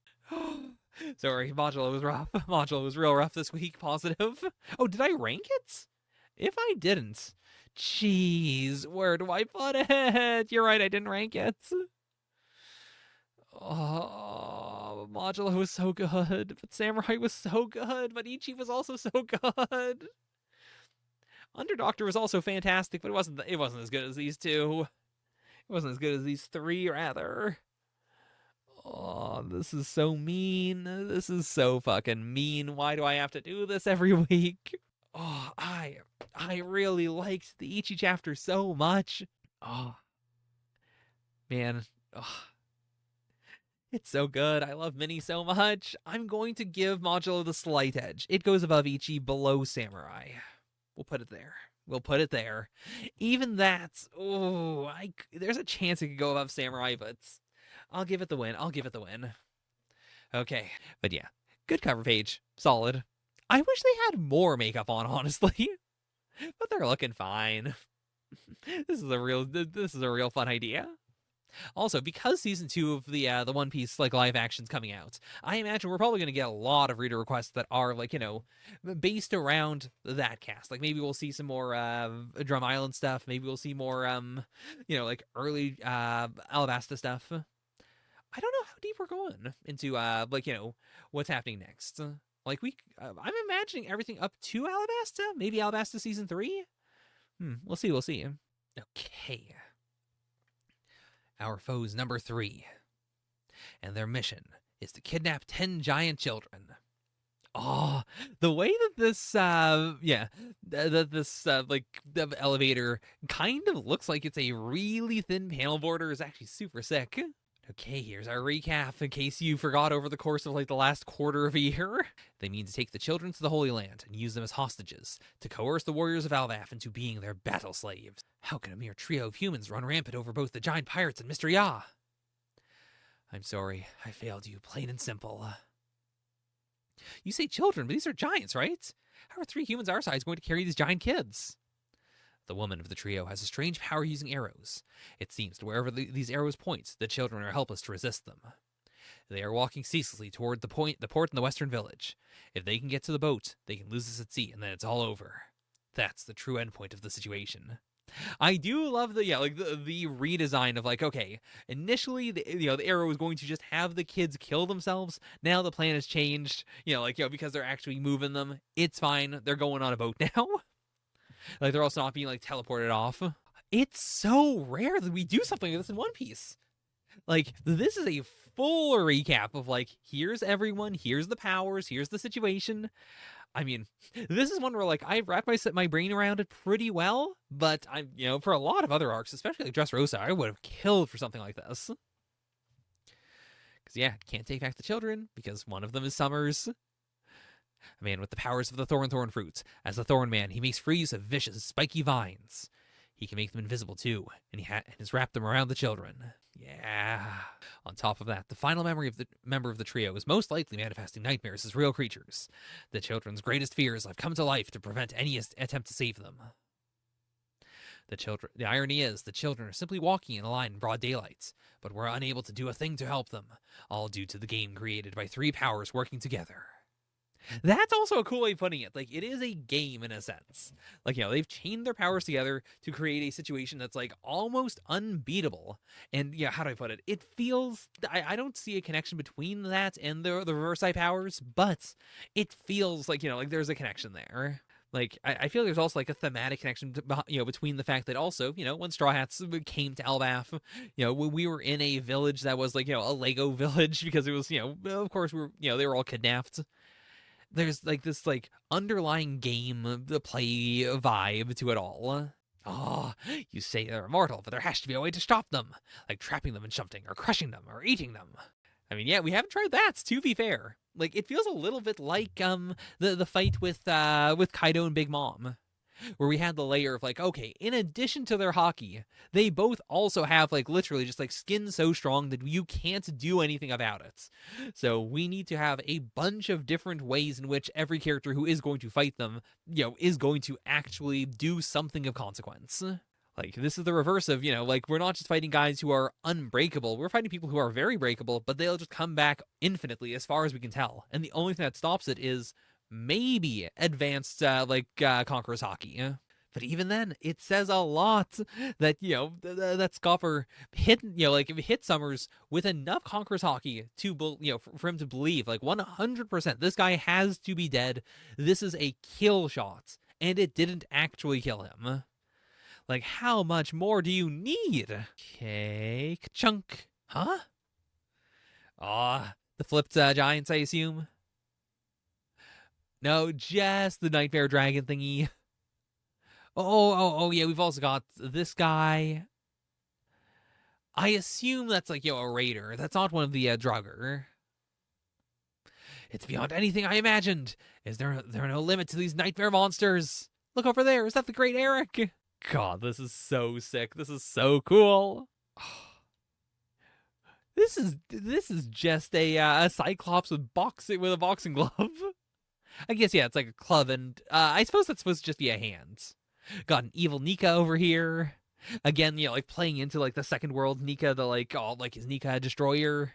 Sorry, Modulo was rough. Modulo was real rough this week, positive. Oh, did I rank it? If I didn't, jeez, where do I put it? You're right, I didn't rank it. Oh, Modulo was so good, but Samurai was so good, but Ichi was also so good. Underdoctor was also fantastic, but it wasn't as good as these two. It wasn't as good as these three, rather. Oh, this is so mean. This is so fucking mean. Why do I have to do this every week? Oh, I really liked the Ichi chapter so much. Oh, man. Oh, it's so good. I love Minnie so much. I'm going to give Modulo the slight edge. It goes above Ichi, below Samurai. We'll put it there. We'll put it there. Even that, there's a chance it could go above Samurai, but I'll give it the win. I'll give it the win. Okay, but yeah, good cover page, solid. I wish they had more makeup on, honestly, but they're looking fine. This is a real fun idea. Also, because season 2 of the One Piece like live action's coming out, I imagine we're probably going to get a lot of reader requests that are like based around that cast. Like maybe we'll see some more Drum Island stuff. Maybe we'll see more like early Alabasta stuff. I don't know how deep we're going into what's happening next. Like I'm imagining everything up to Alabasta. Maybe Alabasta season 3. We'll see. Okay. Our foes number 3, and their mission is to kidnap 10 giant children. Oh, the way that this the elevator kind of looks like it's a really thin panel border is actually super sick. Okay, here's our recap in case you forgot over the course of like the last quarter of a year. They mean to take the children to the Holy Land and use them as hostages to coerce the warriors of Alvaf into being their battle slaves. How can a mere trio of humans run rampant over both the giant pirates and Mr. Ya? I'm sorry, I failed you, plain and simple. You say children, but these are giants, right? How are 3 humans our size going to carry these giant kids? The woman of the trio has a strange power using arrows. It seems that wherever these arrows point, the children are helpless to resist them. They are walking ceaselessly toward the port in the western village. If they can get to the boat, they can lose us at sea, and then it's all over. That's the true endpoint of the situation. I do love the redesign of like, okay, initially the arrow was going to just have the kids kill themselves. Now the plan has changed, because they're actually moving them. It's fine. They're going on a boat now. Like they're also not being like teleported off. It's so rare that we do something like this in One Piece. Like this is a full recap of like, here's everyone, here's the powers, here's the situation. I mean, this is one where like I've wrapped my brain around it pretty well, but I'm for a lot of other arcs, especially like Dressrosa, I would have killed for something like this. Because yeah, can't take back the children because one of them is Summers. A man with the powers of the thorn fruits. As the Thorn Man, he makes free use of vicious, spiky vines. He can make them invisible too, and has wrapped them around the children. Yeah. On top of that, the final memory of the member of the trio is most likely manifesting nightmares as real creatures. The children's greatest fears have come to life to prevent any attempt to save them. The irony is, the children are simply walking in a line in broad daylight, but we're unable to do a thing to help them, all due to the game created by 3 powers working together. That's also a cool way of putting it. Like, it is a game in a sense. Like, they've chained their powers together to create a situation that's, like, almost unbeatable. And, yeah, how do I put it? It feels... I don't see a connection between that and the reverse eye powers, but it feels like, like there's a connection there. Like, I feel there's also like a thematic connection, between the fact that also, when Straw Hats came to Elbaf, we were in a village that was like, a Lego village because it was, of course we were, they were all kidnapped. There's like this like underlying game, the play vibe to it all. Oh, you say they're immortal, but there has to be a way to stop them, like trapping them in something, or crushing them, or eating them. I mean, yeah, we haven't tried that, to be fair. Like, it feels a little bit like the fight with Kaido and Big Mom, where we had the layer of like, okay, in addition to their hockey, they both also have like literally just like skin so strong that you can't do anything about it. So we need to have a bunch of different ways in which every character who is going to fight them, is going to actually do something of consequence. Like, this is the reverse of, like, we're not just fighting guys who are unbreakable. We're fighting people who are very breakable, but they'll just come back infinitely as far as we can tell. And the only thing that stops it is maybe advanced, Conqueror's Hockey. But even then, it says a lot that, that Scoffer hit, hit Summers with enough Conqueror's Hockey to, for him to believe, like, 100%, this guy has to be dead. This is a kill shot. And it didn't actually kill him. Like, how much more do you need? Okay, chunk. Huh? Ah, the flipped giants, I assume? No, just the Nightmare Dragon thingy. Oh, yeah, we've also got this guy. I assume that's like, a raider. That's not one of the Draugr. It's beyond anything I imagined. There are no limit to these nightmare monsters. Look over there. Is that the Great Eric? God, this is so sick. This is so cool. This is just a Cyclops with a boxing glove. I guess, yeah, it's like a club, and I suppose that's supposed to just be a hand. Got an evil Nika over here. Again, like playing into like the second world Nika, the like, is Nika a destroyer?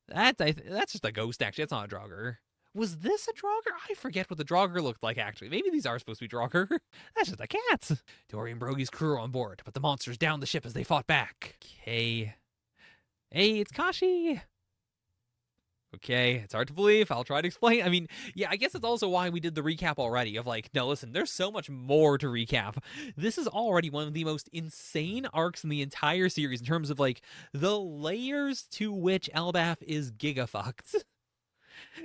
That's just a ghost, actually. That's not a Draugr. Was this a Draugr? I forget what the Draugr looked like, actually. Maybe these are supposed to be Draugr. That's just a cat. Dory and Brogy's crew are on board, but the monsters downed the ship as they fought back. Okay. Hey, it's Kashi. Okay, it's hard to believe. I'll try to explain. I mean, yeah, I guess that's also why we did the recap already of like, no, listen, there's so much more to recap. This is already one of the most insane arcs in the entire series in terms of like the layers to which Elbaf is gigafucked.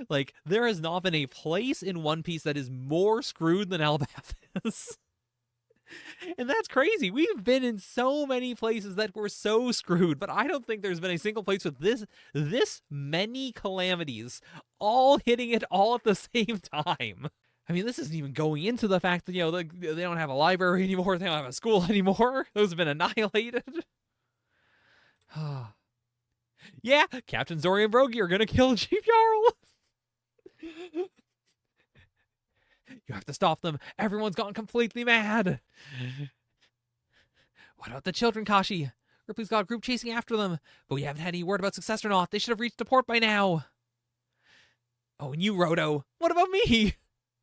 Like, there has not been a place in One Piece that is more screwed than Elbaf is. And that's crazy. We've been in so many places that were so screwed, but I don't think there's been a single place with this many calamities all hitting it all at the same time. I mean, this isn't even going into the fact that, they don't have a library anymore, they don't have a school anymore. Those have been annihilated. Yeah, Captain Zori and Brogy are gonna kill Chief Jarl. You have to stop them. Everyone's gone completely mad. What about the children, Kashi? Ripley's got a group chasing after them, but we haven't had any word about success or not. They should have reached the port by now. Oh, and you, Roto. What about me?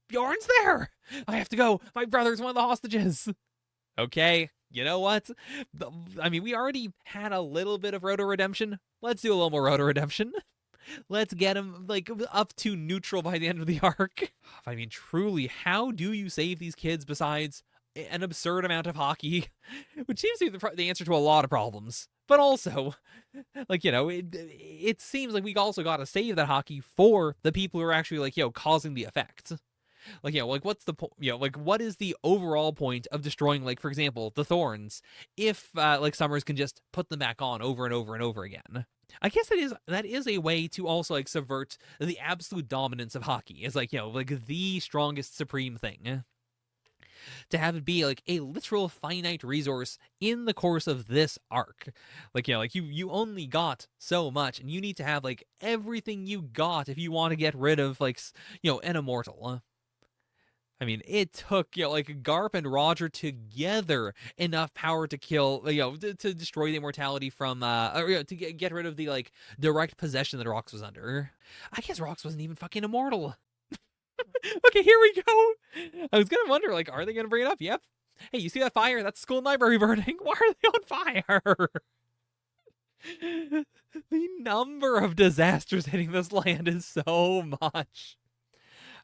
Bjorn's there. I have to go. My brother's one of the hostages. Okay, you know what? I mean, we already had a little bit of Roto redemption. Let's do a little more Roto redemption. Let's get him, like, up to neutral by the end of the arc. I mean, truly, how do you save these kids besides an absurd amount of hockey? Which seems to be the answer to a lot of problems. But also, like, it seems like we also got to save that hockey for the people who are actually, like, causing the effect. Like, like, what's the point? Like, what is the overall point of destroying, like, for example, the Thorns, if, like, Summers can just put them back on over and over and over again? I guess that is a way to also, like, subvert the absolute dominance of hockey. It's like, like the strongest supreme thing. To have it be like a literal finite resource in the course of this arc. Like, like you only got so much, and you need to have like everything you got if you want to get rid of like, an immortal. I mean, it took, like, Garp and Roger together enough power to kill, to destroy the immortality from, or, to get rid of the, like, direct possession that Rox was under. I guess Rox wasn't even fucking immortal. Okay, here we go. I was gonna wonder, like, are they gonna bring it up? Yep. Hey, you see that fire? That's school and library burning. Why are they on fire? The number of disasters hitting this land is so much.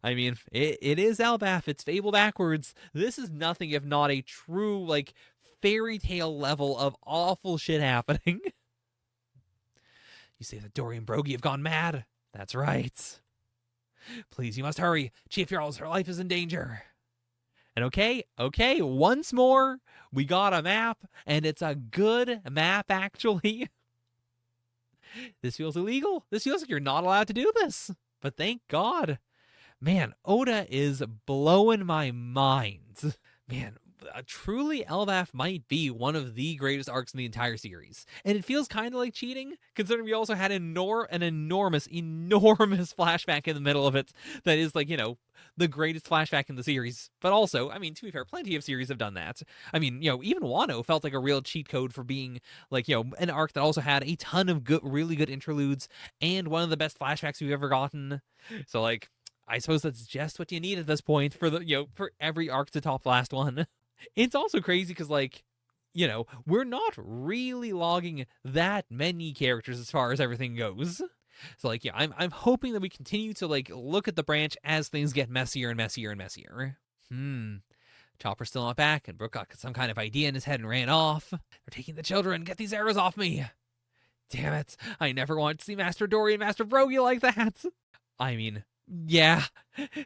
I mean, it is Elbaf. It's Fable backwards. This is nothing if not a true, like, fairy tale level of awful shit happening. You say that Dory and Brogy have gone mad? That's right. Please, you must hurry. Chief Jarl's, her life is in danger. And okay, once more, we got a map, and it's a good map, actually. This feels illegal. This feels like you're not allowed to do this. But thank God. Man, Oda is blowing my mind. Man, truly Elbaf might be one of the greatest arcs in the entire series. And it feels kind of like cheating, considering we also had an enormous flashback in the middle of it that is, like, you know, the greatest flashback in the series. But also, I mean, to be fair, plenty of series have done that. I mean, you know, even Wano felt like a real cheat code for being, like, you know, an arc that also had a ton of really good interludes and one of the best flashbacks we've ever gotten. So, like, I suppose that's just what you need at this point for the, you know, for every arc to top the last one. It's also crazy because, like, you know, we're not really logging that many characters as far as everything goes. So, like, yeah, I'm hoping that we continue to, like, look at the branch as things get messier and messier and messier. Chopper's still not back, and Brook got some kind of idea in his head and ran off. They're taking the children. Get these arrows off me. Damn it. I never wanted to see Master Dory and Master Brogy like that. I mean, yeah,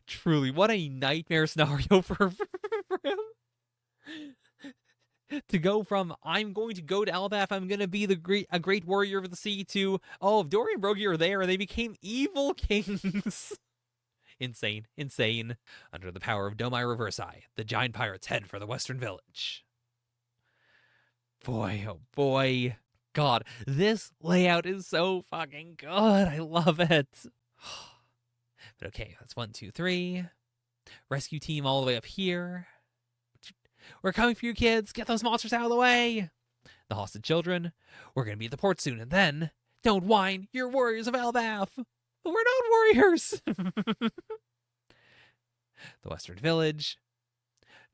truly, what a nightmare scenario for him. To go from, I'm going to go to Elbaf, I'm going to be a great warrior of the sea, to, oh, if Dory and Brogy are there, and they became evil kings. Insane. Under the power of Domai Reversi, the giant pirates head for the Western Village. Boy, oh boy. God, this layout is so fucking good. I love it. But okay, that's 1, 2, 3. Rescue team all the way up here. We're coming for you, kids. Get those monsters out of the way. The hostage children. We're going to be at the port soon, and then, don't whine. You're warriors of Elbaf. We're not warriors. The Western Village.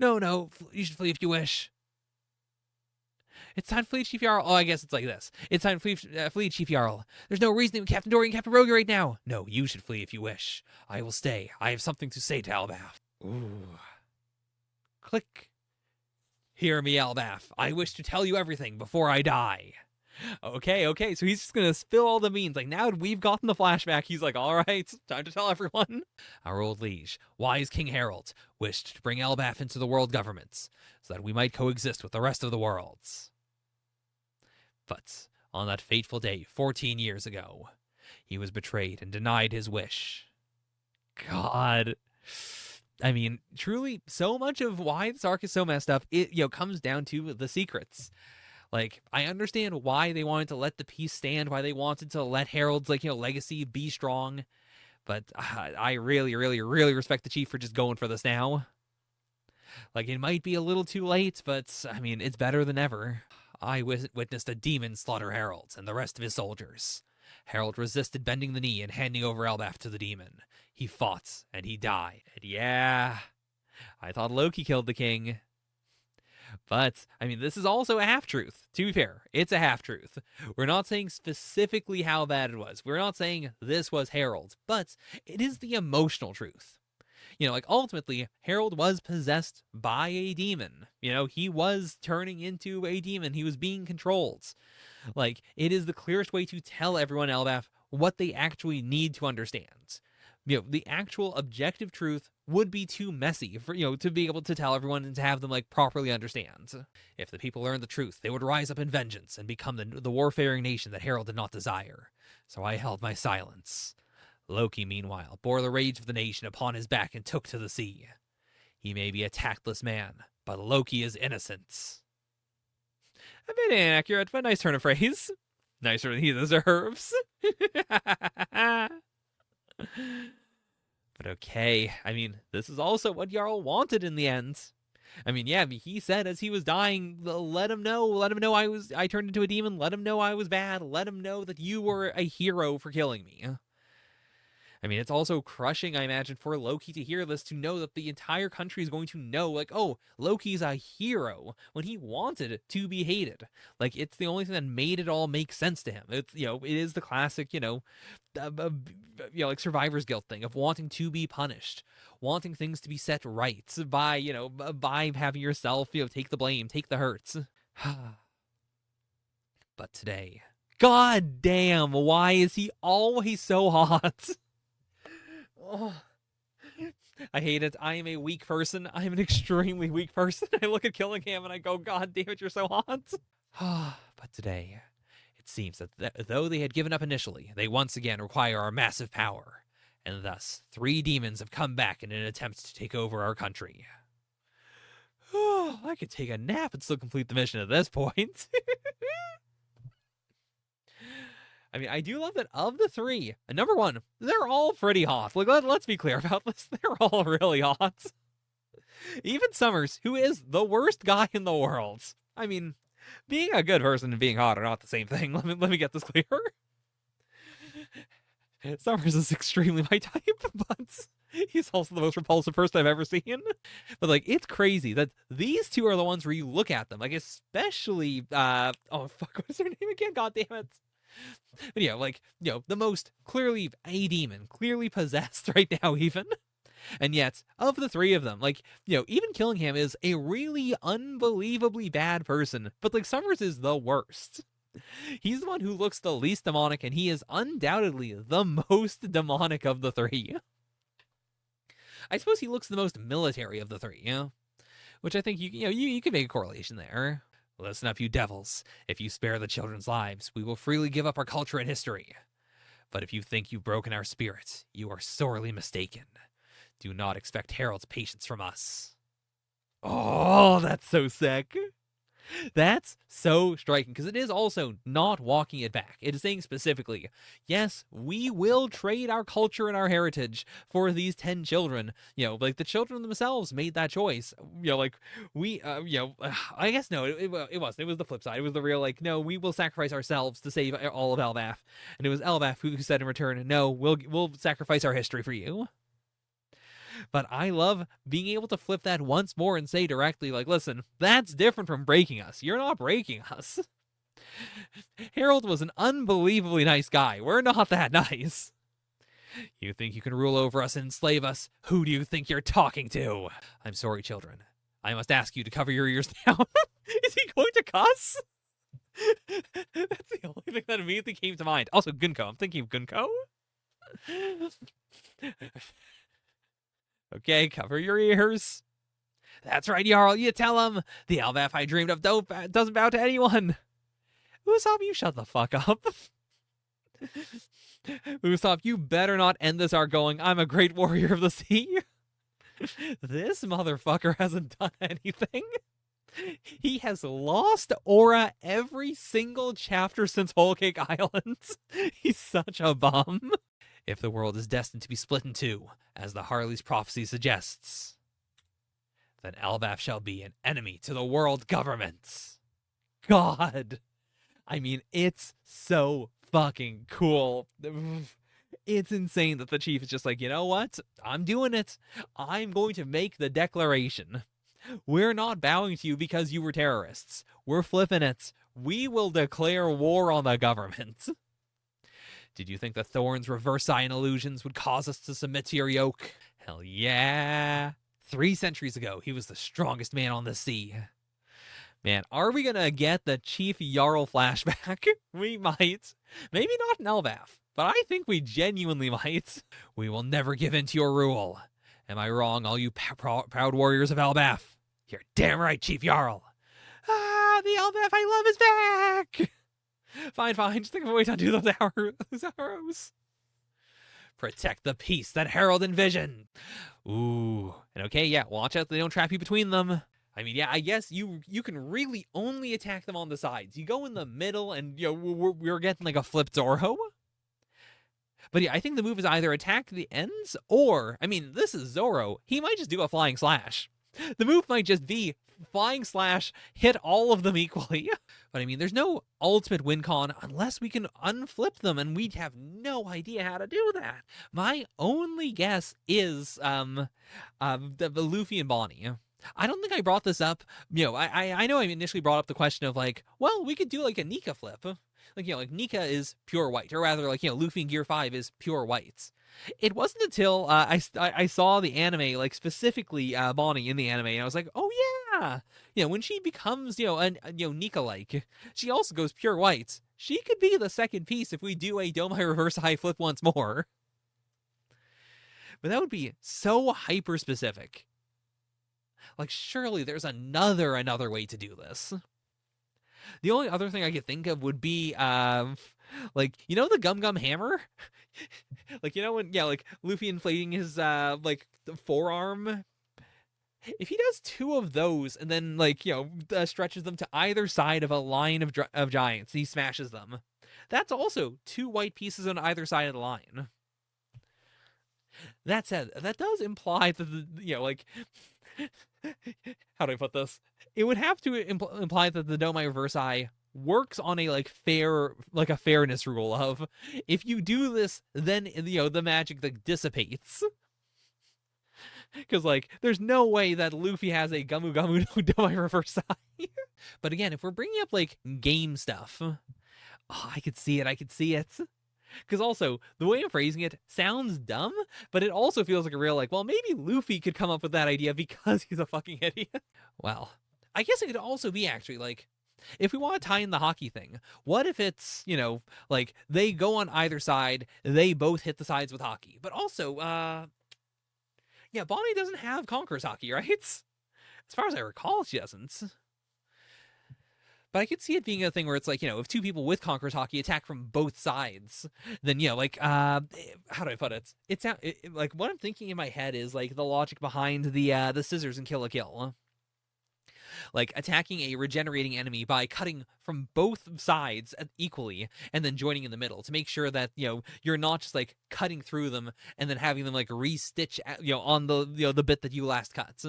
No, you should flee if you wish. It's time to flee, Chief Jarl. Oh, I guess it's like this. It's time to flee, Chief Jarl. There's no reason with Captain Dory and Captain Brogy right now. No, you should flee if you wish. I will stay. I have something to say to Elbaf. Ooh. Click. Hear me, Elbaf. I wish to tell you everything before I die. Okay, so he's just gonna spill all the beans. Like, now that we've gotten the flashback, he's like, all right, time to tell everyone. Our old liege, wise King Harold, wished to bring Elbaf into the world governments, so that we might coexist with the rest of the worlds. But on that fateful day, 14 years ago, he was betrayed and denied his wish. God. I mean, truly, so much of why this arc is so messed up, it, you know, comes down to the secrets. Like, I understand why they wanted to let the peace stand, why they wanted to let Harold's, like, you know, legacy be strong. But I really respect the chief for just going for this now. Like, it might be a little too late, but, I mean, it's better than ever. I witnessed a demon slaughter Harold and the rest of his soldiers. Harold resisted bending the knee and handing over Elbaf to the demon. He fought, and he died. And yeah, I thought Loki killed the king. But, I mean, this is also a half-truth. To be fair, it's a half-truth. We're not saying specifically how bad it was. We're not saying this was Harold, but it is the emotional truth. You know, like, ultimately, Harold was possessed by a demon. You know, he was turning into a demon. He was being controlled. Like, it is the clearest way to tell everyone in Elbaf what they actually need to understand. You know, the actual objective truth would be too messy for, you know, to be able to tell everyone and to have them, like, properly understand. If the people learned the truth, they would rise up in vengeance and become the warfaring nation that Harold did not desire. So I held my silence. Loki, meanwhile, bore the rage of the nation upon his back and took to the sea. He may be a tactless man, but Loki is innocent. A bit inaccurate, but nice turn of phrase. Nicer than he deserves. But okay, I mean, this is also what Jarl wanted in the end. I mean, yeah, he said as he was dying, let him know I turned into a demon, let him know I was bad, let him know that you were a hero for killing me. I mean, it's also crushing, I imagine, for Loki to hear this, to know that the entire country is going to know, like, oh, Loki's a hero when he wanted to be hated. Like, it's the only thing that made it all make sense to him. It's, it is the classic, like survivor's guilt thing of wanting to be punished, wanting things to be set right by, by having yourself, take the blame, take the hurts. But today, god damn, why is he always so hot? Oh, I hate it. I am a weak person. I am an extremely weak person. I look at Killingham and I go, God damn it, you're so hot. But today, it seems that though they had given up initially, they once again require our massive power. And thus, 3 demons have come back in an attempt to take over our country. I could take a nap and still complete the mission at this point. I mean, I do love that of the 3, number 1, they're all pretty hot. Like, let's be clear about this. They're all really hot. Even Summers, who is the worst guy in the world. I mean, being a good person and being hot are not the same thing. Let me get this clear. Summers is extremely my type, but he's also the most repulsive person I've ever seen. But, like, it's crazy that these 2 are the ones where you look at them. Like, especially, oh, fuck, what's her name again? God damn it. But the most clearly a demon, clearly possessed right now even. And yet, of the 3 of them, like, even Killingham is a really unbelievably bad person, but, like, Summers is the worst. He's the one who looks the least demonic, and he is undoubtedly the most demonic of the 3. I suppose he looks the most military of the 3, which I think you could make a correlation there. Listen up, you devils. If you spare the children's lives, we will freely give up our culture and history. But if you think you've broken our spirit, you are sorely mistaken. Do not expect Harold's patience from us. Oh, that's so sick. That's so striking, because it is also not walking it back. It is saying specifically, yes, we will trade our culture and our heritage for these 10 children. Like, the children themselves made that choice. I guess no, it wasn't. It was the flip side. It was the real, like, no, we will sacrifice ourselves to save all of Elbaf. And it was Elbaf who said in return, no, we'll sacrifice our history for you. But I love being able to flip that once more and say directly, like, listen, that's different from breaking us. You're not breaking us. Harold was an unbelievably nice guy. We're not that nice. You think you can rule over us and enslave us? Who do you think you're talking to? I'm sorry, children. I must ask you to cover your ears now. Is he going to cuss? That's the only thing that immediately came to mind. Also, Gunko. I'm thinking of Gunko. Okay, cover your ears. That's right, Jarl, you tell him. The Elbaf I dreamed of doesn't bow to anyone. Usopp, you shut the fuck up. Usopp, you better not end this arc going, I'm a great warrior of the sea. This motherfucker hasn't done anything. He has lost aura every single chapter since Whole Cake Island. He's such a bum. If the world is destined to be split in 2, as the Harley's prophecy suggests, then Elbaf shall be an enemy to the world government. God. I mean, it's so fucking cool. It's insane that the chief is just like, you know what? I'm doing it. I'm going to make the declaration. We're not bowing to you because you were terrorists. We're flipping it. We will declare war on the government. Did you think the thorns, reversi, and illusions would cause us to submit to your yoke? Hell yeah. 3 centuries ago, he was the strongest man on the sea. Man, are we gonna get the Chief Jarl flashback? We might. Maybe not in Elbaf, but I think we genuinely might. We will never give in to your rule. Am I wrong, all you proud warriors of Elbaf? You're damn right, Chief Jarl. Ah, the Elbaf I love is back! Fine, just think of a way to undo those arrows. Protect the peace that Harold envisioned. Ooh. And okay, yeah, watch out they don't trap you between them. I mean, yeah, I guess you can really only attack them on the sides. You go in the middle and, we're getting like a flip Zoro. But yeah, I think the move is either attack the ends or, I mean, this is Zoro. He might just do a flying slash. The move might just be flying slash, hit all of them equally. But I mean, there's no ultimate win con unless we can unflip them, and we'd have no idea how to do that. My only guess is the Luffy and Bonnie. I don't think I brought this up. I know I initially brought up the question of like, well, we could do like a Nika flip. Like, like Nika is pure white, or rather, like, Luffy in Gear 5 is pure white. It wasn't until I saw the anime, like specifically Bonnie in the anime, and I was like, oh yeah, when she becomes Nika like, she also goes pure white. She could be the second piece if we do a Domai reverse high flip once more. But that would be so hyper specific. Like, surely there's another way to do this. The only other thing I could think of would be, like, the Gum Gum Hammer? Like, when, like, Luffy inflating his, like, the forearm? If he does 2 of those and then, like, stretches them to either side of a line of giants, he smashes them. That's also 2 white pieces on either side of the line. That said, that does imply that, like... How do I put this? It would have to imply that the Domai Reverse Eye works on a a fairness rule of, if you do this, then the magic dissipates. Because like, there's no way that Luffy has a Gamu Gamu no Domai Reverse Eye. But again, if we're bringing up like game stuff, I could see it. Because also, the way I'm phrasing it sounds dumb, but it also feels like a real, like, well, maybe Luffy could come up with that idea because he's a fucking idiot. Well, I guess it could also be actually, like, if we want to tie in the hockey thing, what if it's, like, they go on either side, they both hit the sides with hockey. But also, Bonnie doesn't have Conqueror's hockey, right? As far as I recall, she doesn't. But I could see it being a thing where it's like, if 2 people with Conqueror's hockey attack from both sides, then, like, how do I put it? It's like, what I'm thinking in my head is like the logic behind the scissors in Kill la Kill. Like, attacking a regenerating enemy by cutting from both sides equally and then joining in the middle to make sure that, you're not just like cutting through them and then having them like re-stitch, on the bit that you last cut.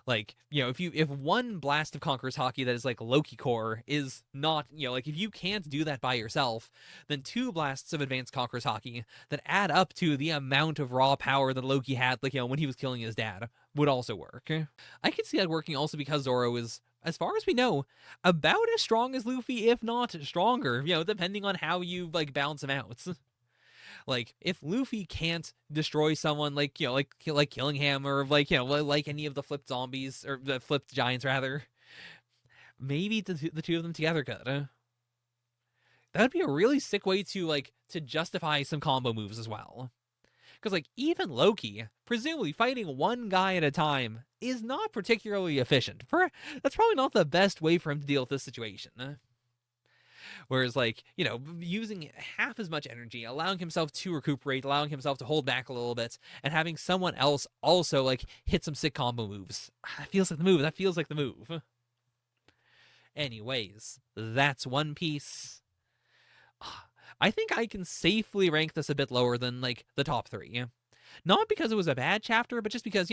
Like, if one blast of Conqueror's hockey that is like Loki core is not, like, if you can't do that by yourself, then 2 blasts of advanced Conqueror's hockey that add up to the amount of raw power that Loki had, like, when he was killing his dad, would also work. I could see that working also because Zoro is, as far as we know, about as strong as Luffy, if not stronger, depending on how you, like, balance him out. Like, if Luffy can't destroy someone like, like killing him, or like, like any of the flipped zombies, or the flipped giants rather, maybe the 2 of them together could. That'd be a really sick way to justify some combo moves as well. Because like, even Loki, presumably fighting one guy at a time, is not particularly efficient. That's probably not the best way for him to deal with this situation. Whereas, like, using half as much energy, allowing himself to recuperate, allowing himself to hold back a little bit, and having someone else also, like, hit some sick combo moves. That feels like the move. Anyways, that's One Piece. I think I can safely rank this a bit lower than, like, the top 3. Not because it was a bad chapter, but just because,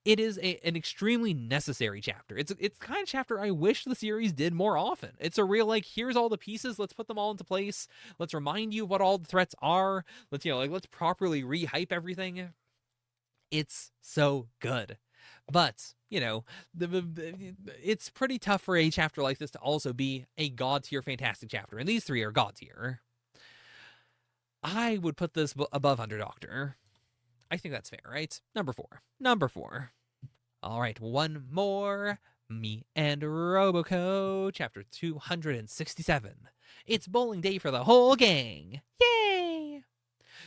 it is an extremely necessary chapter. It's the kind of chapter I wish the series did more often. It's a real, like, here's all the pieces, let's put them all into place. Let's remind you what all the threats are. Let's, let's properly re-hype everything. It's so good. But, it's pretty tough for a chapter like this to also be a god-tier fantastic chapter, and these 3 are god-tier. I would put this above Underdoctor. I think that's fair, right? Number 4. All right, one more. Me and Roboco, chapter 267. It's bowling day for the whole gang. Yay!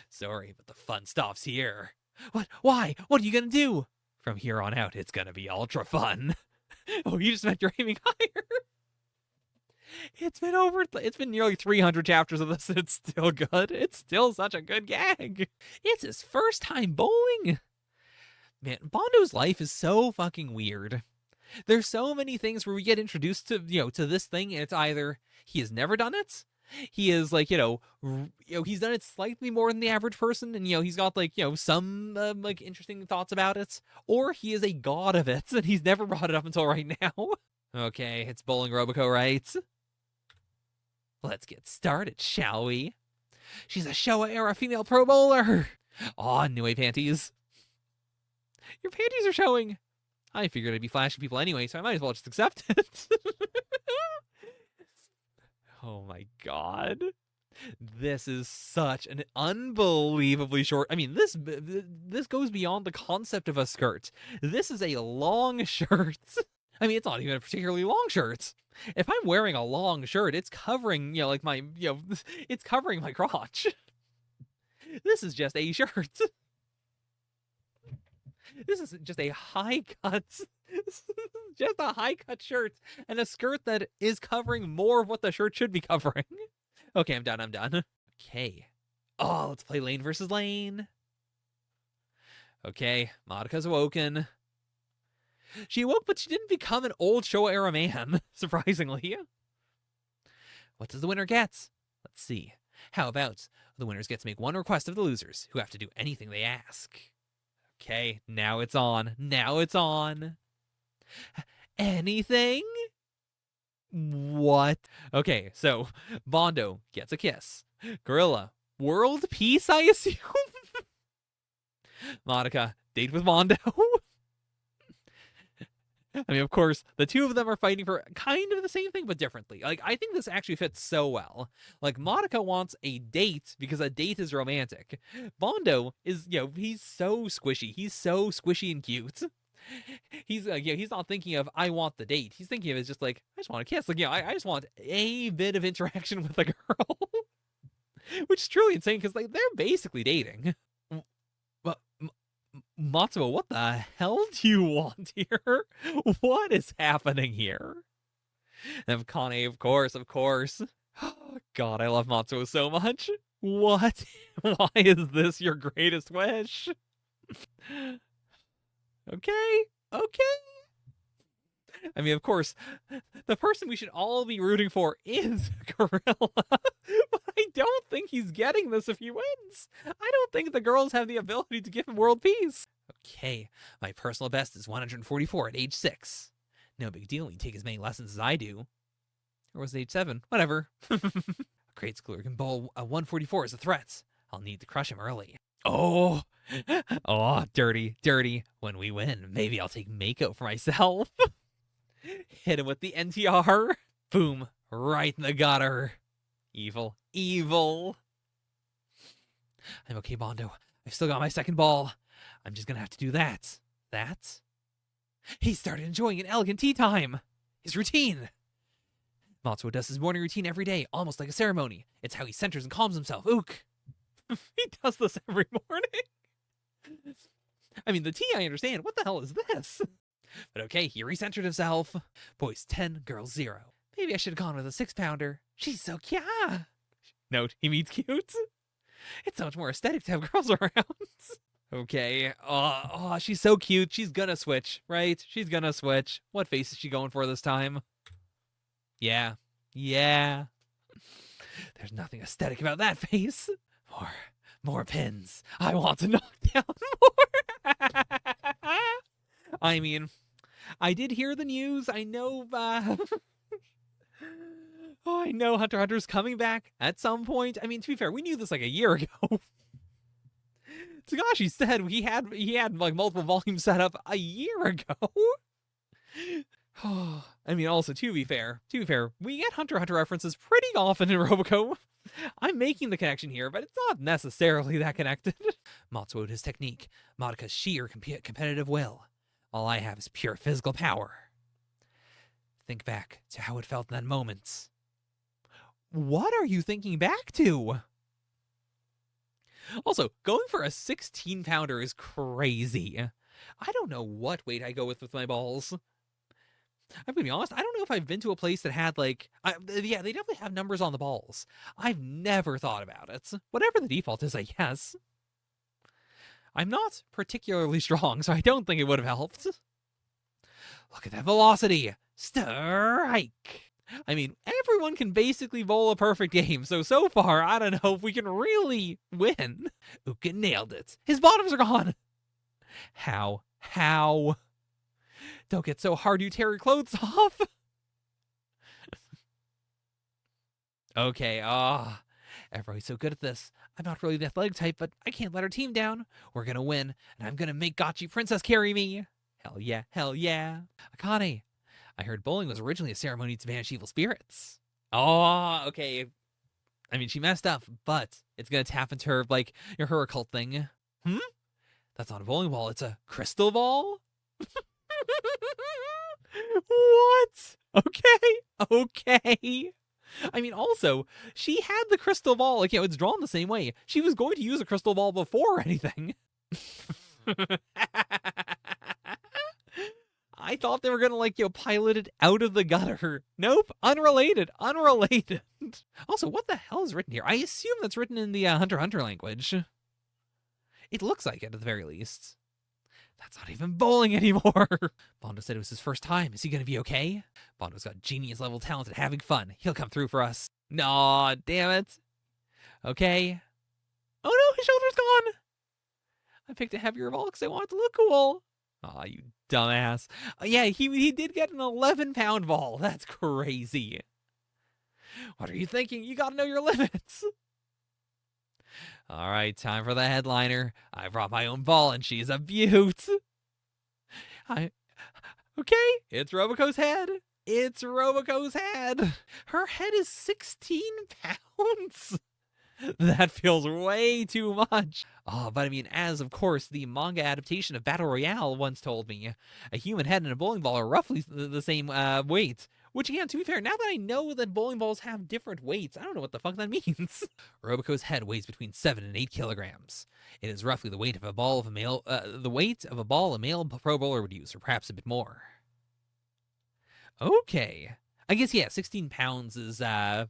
Sorry, but the fun stops here. What? Why? What are you gonna do? From here on out, it's gonna be ultra fun. Oh, you just meant you're aiming higher. It's been nearly 300 chapters of this, and it's still good. It's still such a good gag. It's his first time bowling. Man, Bondo's life is so fucking weird. There's so many things where we get introduced to, to this thing, and it's either he has never done it, He is like, he's done it slightly more than the average person, and he's got like, some like interesting thoughts about it, or he is a god of it, and he's never brought it up until right now. Okay, it's bowling Roboco, right? Let's get started, shall we? She's a Showa-era female pro bowler! Aw, new panties. Your panties are showing! I figured I'd be flashing people anyway, so I might as well just accept it. Oh my god. This is such an unbelievably short... I mean, this goes beyond the concept of a skirt. This is a long shirt. I mean, it's not even a particularly long shirt. If I'm wearing a long shirt, it's covering, like my, it's covering my crotch. This is just a shirt. This is just a high cut, just a high cut shirt and a skirt that is covering more of what the shirt should be covering. Okay, I'm done. Okay. Oh, let's play lane versus lane. Okay, Madoka's awoken. She awoke, but she didn't become an old Showa-era man, surprisingly. What does the winner get? Let's see. How about the winners get to make one request of the losers, who have to do anything they ask. Okay, now it's on. Anything? What? Okay, so Bondo gets a kiss. Gorilla, world peace, I assume? Madoka, date with Bondo. I mean, of course, the two of them are fighting for kind of the same thing, but differently. Like, I think this actually fits so well. Like, Madoka wants a date because a date is romantic. Bondo is, he's so squishy. He's so squishy and cute. He's, he's not thinking of, I want the date. He's thinking of it just like, I just want to kiss. Like, I just want a bit of interaction with a girl. Which is truly insane because, like, they're basically dating. But Matsuo, what the hell do you want here? What is happening here? And Akane, of course. Oh, God, I love Matsuo so much. What? Why is this your greatest wish? Okay. I mean, of course, the person we should all be rooting for is Gorilla. But I don't think he's getting this if he wins. I don't think the girls have the ability to give him world peace. Okay, my personal best is 144 at age 6. No big deal when you take as many lessons as I do. Or was it age 7? Whatever. A grade schooler can bowl a 144 as a threat. I'll need to crush him early. Oh, dirty. When we win, maybe I'll take Mako for myself. Hit him with the NTR. Boom, right in the gutter. Evil. I'm okay, Bondo. I've still got my second ball. I'm just gonna have to do that. He started enjoying an elegant tea time. His routine. Matsuo does his morning routine every day, almost like a ceremony. It's how he centers and calms himself. Ook. He does this every morning. I mean, the tea I understand. What the hell is this? But okay, he recentered himself. Boys 10, girls 0. Maybe I should have gone with a 6-pounder. She's so cute. Note, he means cute. It's so much more aesthetic to have girls around. Okay. Oh, she's so cute. She's gonna switch, right? She's gonna switch. What face is she going for this time? Yeah. There's nothing aesthetic about that face. More pins. I want to knock down more. I mean, I did hear the news. I know, I know Hunter x Hunter's coming back at some point. I mean, to be fair, we knew this like a year ago. Tagashi said he had like multiple volumes set up a year ago. I mean, also, to be fair, we get Hunter x Hunter references pretty often in Roboco. I'm making the connection here, but it's not necessarily that connected. Matsuo, his technique. Madoka's sheer competitive will. All I have is pure physical power. Think back to how it felt in that moment. What are you thinking back to? Also, going for a 16-pounder is crazy. I don't know what weight I go with my balls. I'm gonna be honest, I don't know if I've been to a place that had like, yeah, they definitely have numbers on the balls. I've never thought about it. Whatever the default is, I guess. I'm not particularly strong, so I don't think it would have helped. Look at that velocity. Strike. I mean, everyone can basically bowl a perfect game, so far, I don't know if we can really win. Uka nailed it. His bottoms are gone. How? How? Don't get so hard you tear your clothes off. Okay, everybody's so good at this. I'm not really the athletic type, but I can't let our team down. We're gonna win, and I'm gonna make Gotchi Princess carry me. Hell yeah, hell yeah. Akane, I heard bowling was originally a ceremony to banish evil spirits. Oh, okay. I mean, she messed up, but it's gonna tap into her, like, her occult thing. Hmm? That's not a bowling ball, it's a crystal ball? What? Okay. I mean, also, she had the crystal ball. Like, it's drawn the same way. She was going to use a crystal ball before anything. I thought they were going to, like, pilot it out of the gutter. Nope. Unrelated. Also, what the hell is written here? I assume that's written in the Hunter x Hunter language. It looks like it, at the very least. That's not even bowling anymore. Bondo said it was his first time. Is he going to be okay? Bondo's got genius-level talent at having fun. He'll come through for us. Nah, damn it. Okay. Oh no, his shoulder's gone. I picked a heavier ball because I wanted to look cool. Aw, you dumbass. Yeah, he did get an 11-pound ball. That's crazy. What are you thinking? You gotta know your limits. All right, time for the headliner. I brought my own ball, and she's a beaut. Okay, it's Roboco's head. It's Roboco's head. Her head is 16 pounds. That feels way too much. Oh, but I mean, as of course the manga adaptation of Battle Royale once told me, a human head and a bowling ball are roughly the same weight. Which, again, to be fair, now that I know that bowling balls have different weights, I don't know what the fuck that means. Roboco's head weighs between 7 and 8 kilograms. It is roughly the weight of a ball a male pro bowler would use, or perhaps a bit more. Okay. I guess, yeah, 16 pounds is 7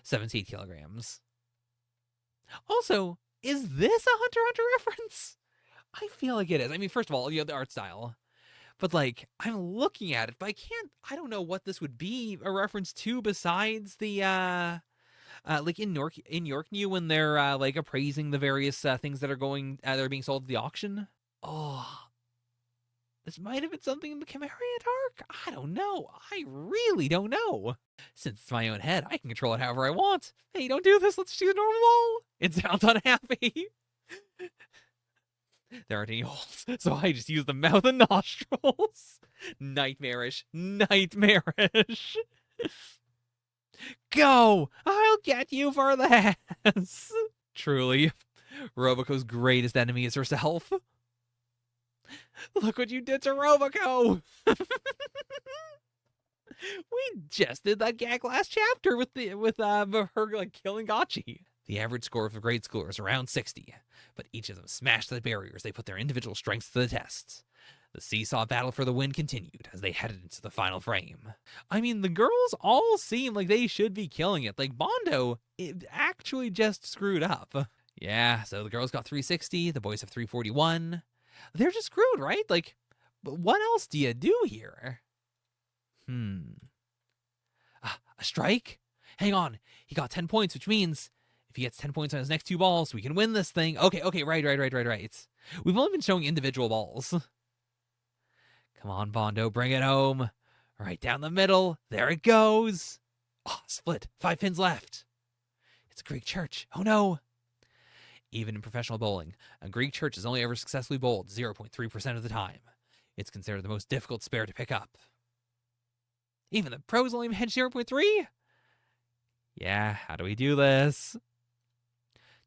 to 8 kilograms. Also, is this a Hunter x Hunter reference? I feel like it is. I mean, first of all, the art style. But, like, I'm looking at it, but I don't know what this would be a reference to besides the, like in York New when they're, like, appraising the various, things that are being sold at the auction. Oh, this might have been something in the Chimerian arc? I don't know. I really don't know. Since it's my own head, I can control it however I want. Hey, don't do this. Let's just use a normal ball. It sounds unhappy. There aren't any holes, so I just use the mouth and nostrils. Nightmarish. Go! I'll get you for this. Truly, Roboco's greatest enemy is herself. Look what you did to Roboco! We just did that gag last chapter with her like killing Gotchi. The average score of a grade schooler is around 60, but each of them smashed the barriers. They put their individual strengths to the test. The seesaw battle for the win continued as they headed into the final frame. I mean, the girls all seem like they should be killing it. Like, Bondo, it actually just screwed up. Yeah, so the girls got 360, the boys have 341. They're just screwed, right? Like, but what else do you do here? A strike? Hang on. He got 10 points, which means if he gets 10 points on his next 2 balls, we can win this thing. Okay, right. We've only been showing individual balls. Come on, Bondo, bring it home. Right down the middle. There it goes. Oh, split. 5 pins left. It's a Greek church. Oh, no. Even in professional bowling, a Greek church is only ever successfully bowled 0.3% of the time. It's considered the most difficult spare to pick up. Even the pros only manage 0.3? Yeah, how do we do this?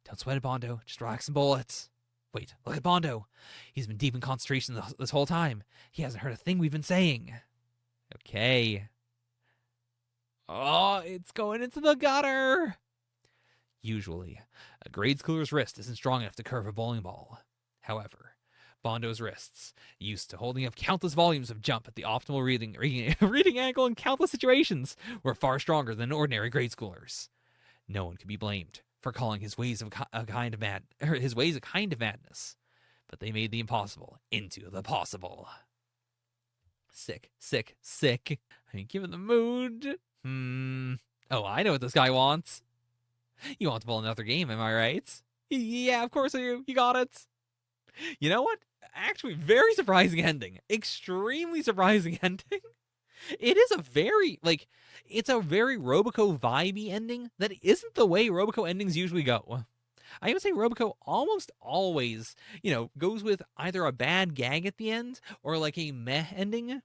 Don't sweat it, Bondo. Just relax and bowl it. Wait, look at Bondo. He's been deep in concentration this whole time. He hasn't heard a thing we've been saying. Okay. Oh, it's going into the gutter. Usually, a grade schooler's wrist isn't strong enough to curve a bowling ball. However, Bondo's wrists, used to holding up countless volumes of jump at the optimal reading angle in countless situations, were far stronger than ordinary grade schoolers. No one could be blamed for calling his ways a kind of madness, but they made the impossible into the possible. Sick. I mean, given the mood, Oh, I know what this guy wants. You want to pull another game, am I right? Yeah, of course I do. You got it. You know what? Actually, very surprising ending. Extremely surprising ending. It is a very, it's a very Roboco vibey ending that isn't the way Roboco endings usually go. I would say Roboco almost always, goes with either a bad gag at the end or like a meh ending.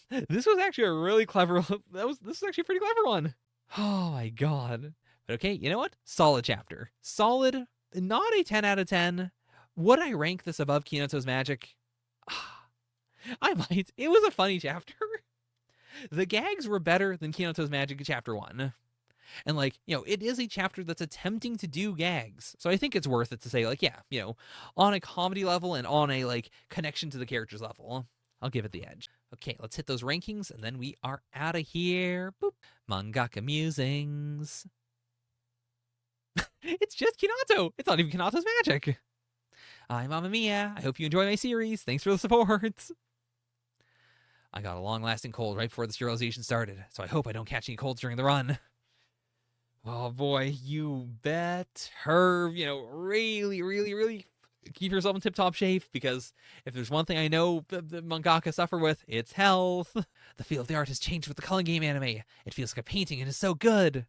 This was actually a really clever, this is actually a pretty clever one. Oh my god. But okay, you know what? Solid chapter. Solid, not a 10 out of 10. Would I rank this above Kinato's Magic? I might. It was a funny chapter. The gags were better than Kinato's Magic chapter 1. And it is a chapter that's attempting to do gags. So I think it's worth it to say on a comedy level and on a connection to the characters level, I'll give it the edge. Okay, let's hit those rankings and then we are out of here. Boop. Mangaka musings. It's just Kinato. It's not even Kinato's Magic. I'm Mamma Mia. I hope you enjoy my series. Thanks for the support. I got a long-lasting cold right before the serialization started, so I hope I don't catch any colds during the run. Oh boy, you better, really, really, really keep yourself in tip-top shape, because if there's one thing I know the mangaka suffer with, it's health. The feel of the art has changed with the Culling Game anime. It feels like a painting and is so good.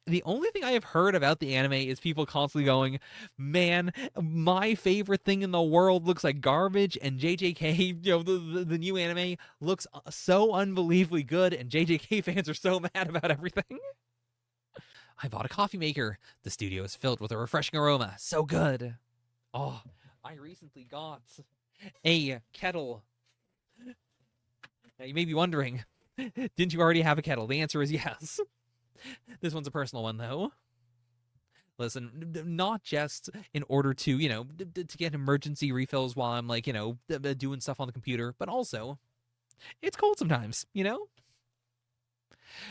The only thing I have heard about the anime is people constantly going, man, my favorite thing in the world looks like garbage, and JJK, the new anime, looks so unbelievably good, and JJK fans are so mad about everything. I bought a coffee maker. The studio is filled with a refreshing aroma. So good. Oh, I recently got a kettle. Now you may be wondering, didn't you already have a kettle? The answer is yes. This one's a personal one, though. Listen, not just in order to, to get emergency refills while I'm, doing stuff on the computer, but also, it's cold sometimes,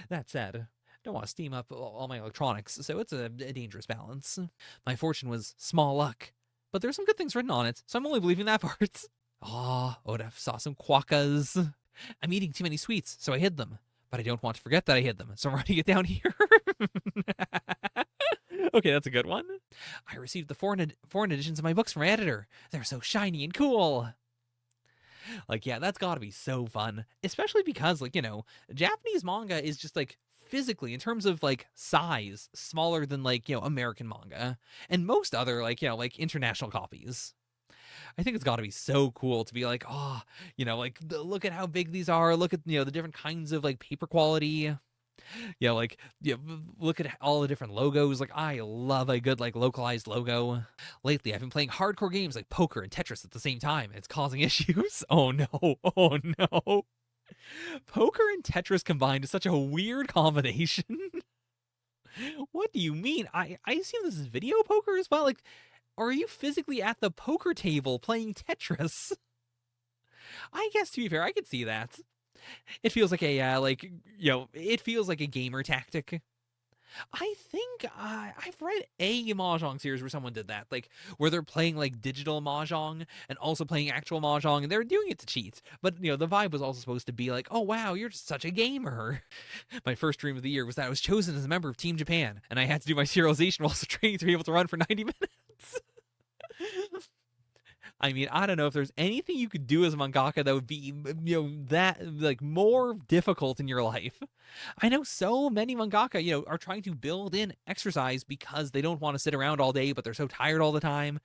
That said, I don't want to steam up all my electronics, so it's a dangerous balance. My fortune was small luck, but there's some good things written on it, so I'm only believing that part. Oda saw some quokkas. I'm eating too many sweets, so I hid them. But I don't want to forget that I hid them, so I'm writing it down here. Okay, that's a good one. I received the foreign editions of my books from my editor. They're so shiny and cool. Yeah, that's gotta be so fun. Especially because, Japanese manga is just, physically, in terms of, size, smaller than, American manga. And most other, international copies. I think it's got to be so cool to be look at how big these are. Look at, the different kinds of paper quality. Look at all the different logos. I love a good localized logo. Lately, I've been playing hardcore games like poker and Tetris at the same time, and it's causing issues. Oh no, oh no. Poker and Tetris combined is such a weird combination. What do you mean? I assume this is video poker as well. Or are you physically at the poker table playing Tetris? I guess, to be fair, I could see that. It feels like it feels like a gamer tactic. I think I've read a Mahjong series where someone did that, where they're playing digital Mahjong and also playing actual Mahjong, and they're doing it to cheat. But the vibe was also supposed to be oh wow, you're just such a gamer. My first dream of the year was that I was chosen as a member of Team Japan, and I had to do my serialization while also training to be able to run for 90 minutes. I mean, I don't know if there's anything you could do as a mangaka that would be, that, more difficult in your life. I know so many mangaka, are trying to build in exercise because they don't want to sit around all day, but they're so tired all the time.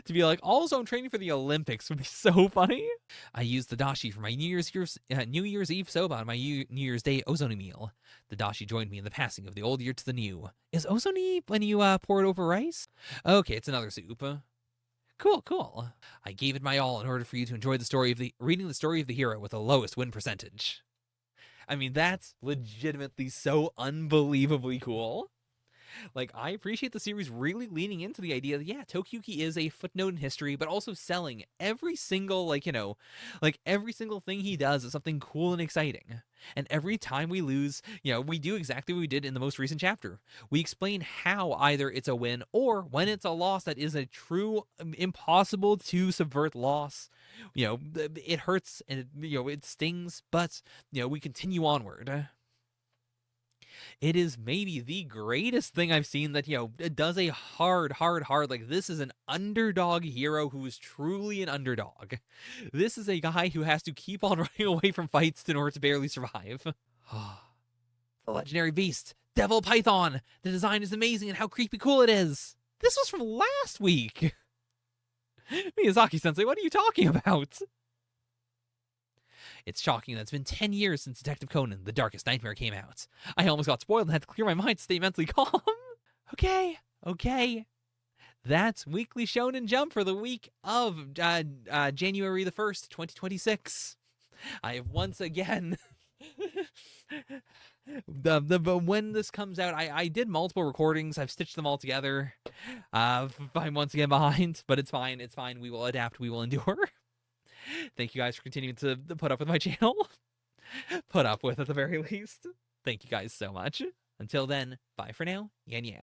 To be also I'm training for the Olympics would be so funny. I used the dashi for my New Year's Eve soba on my New Year's Day ozoni meal. The dashi joined me in the passing of the old year to the new. Is ozoni when you pour it over rice? Okay, it's another soup. Cool. I gave it my all in order for you to enjoy reading the story of the hero with the lowest win percentage. I mean, that's legitimately so unbelievably cool. I appreciate the series really leaning into the idea that, yeah, Tokiyuki is a footnote in history, but also selling every single, every single thing he does is something cool and exciting. And every time we lose, we do exactly what we did in the most recent chapter. We explain how either it's a win or when it's a loss that is a true, impossible to subvert loss. It hurts and, it stings, but, we continue onward. It is maybe the greatest thing I've seen that, it does a hard, like, this is an underdog hero who is truly an underdog. This is a guy who has to keep on running away from fights in order to barely survive. The legendary beast, Devil Python. The design is amazing and how creepy cool it is. This was from last week. Miyazaki-sensei, what are you talking about? It's shocking that it's been 10 years since Detective Conan, The Darkest Nightmare came out. I almost got spoiled and had to clear my mind to stay mentally calm. Okay. That's Weekly Shonen Jump for the week of January the 1st, 2026. I have once again... when this comes out, I did multiple recordings. I've stitched them all together. I'm once again behind, but it's fine. We will adapt. We will endure. Thank you guys for continuing to put up with my channel. Put up with, at the very least. Thank you guys so much. Until then, bye for now. Yan yan.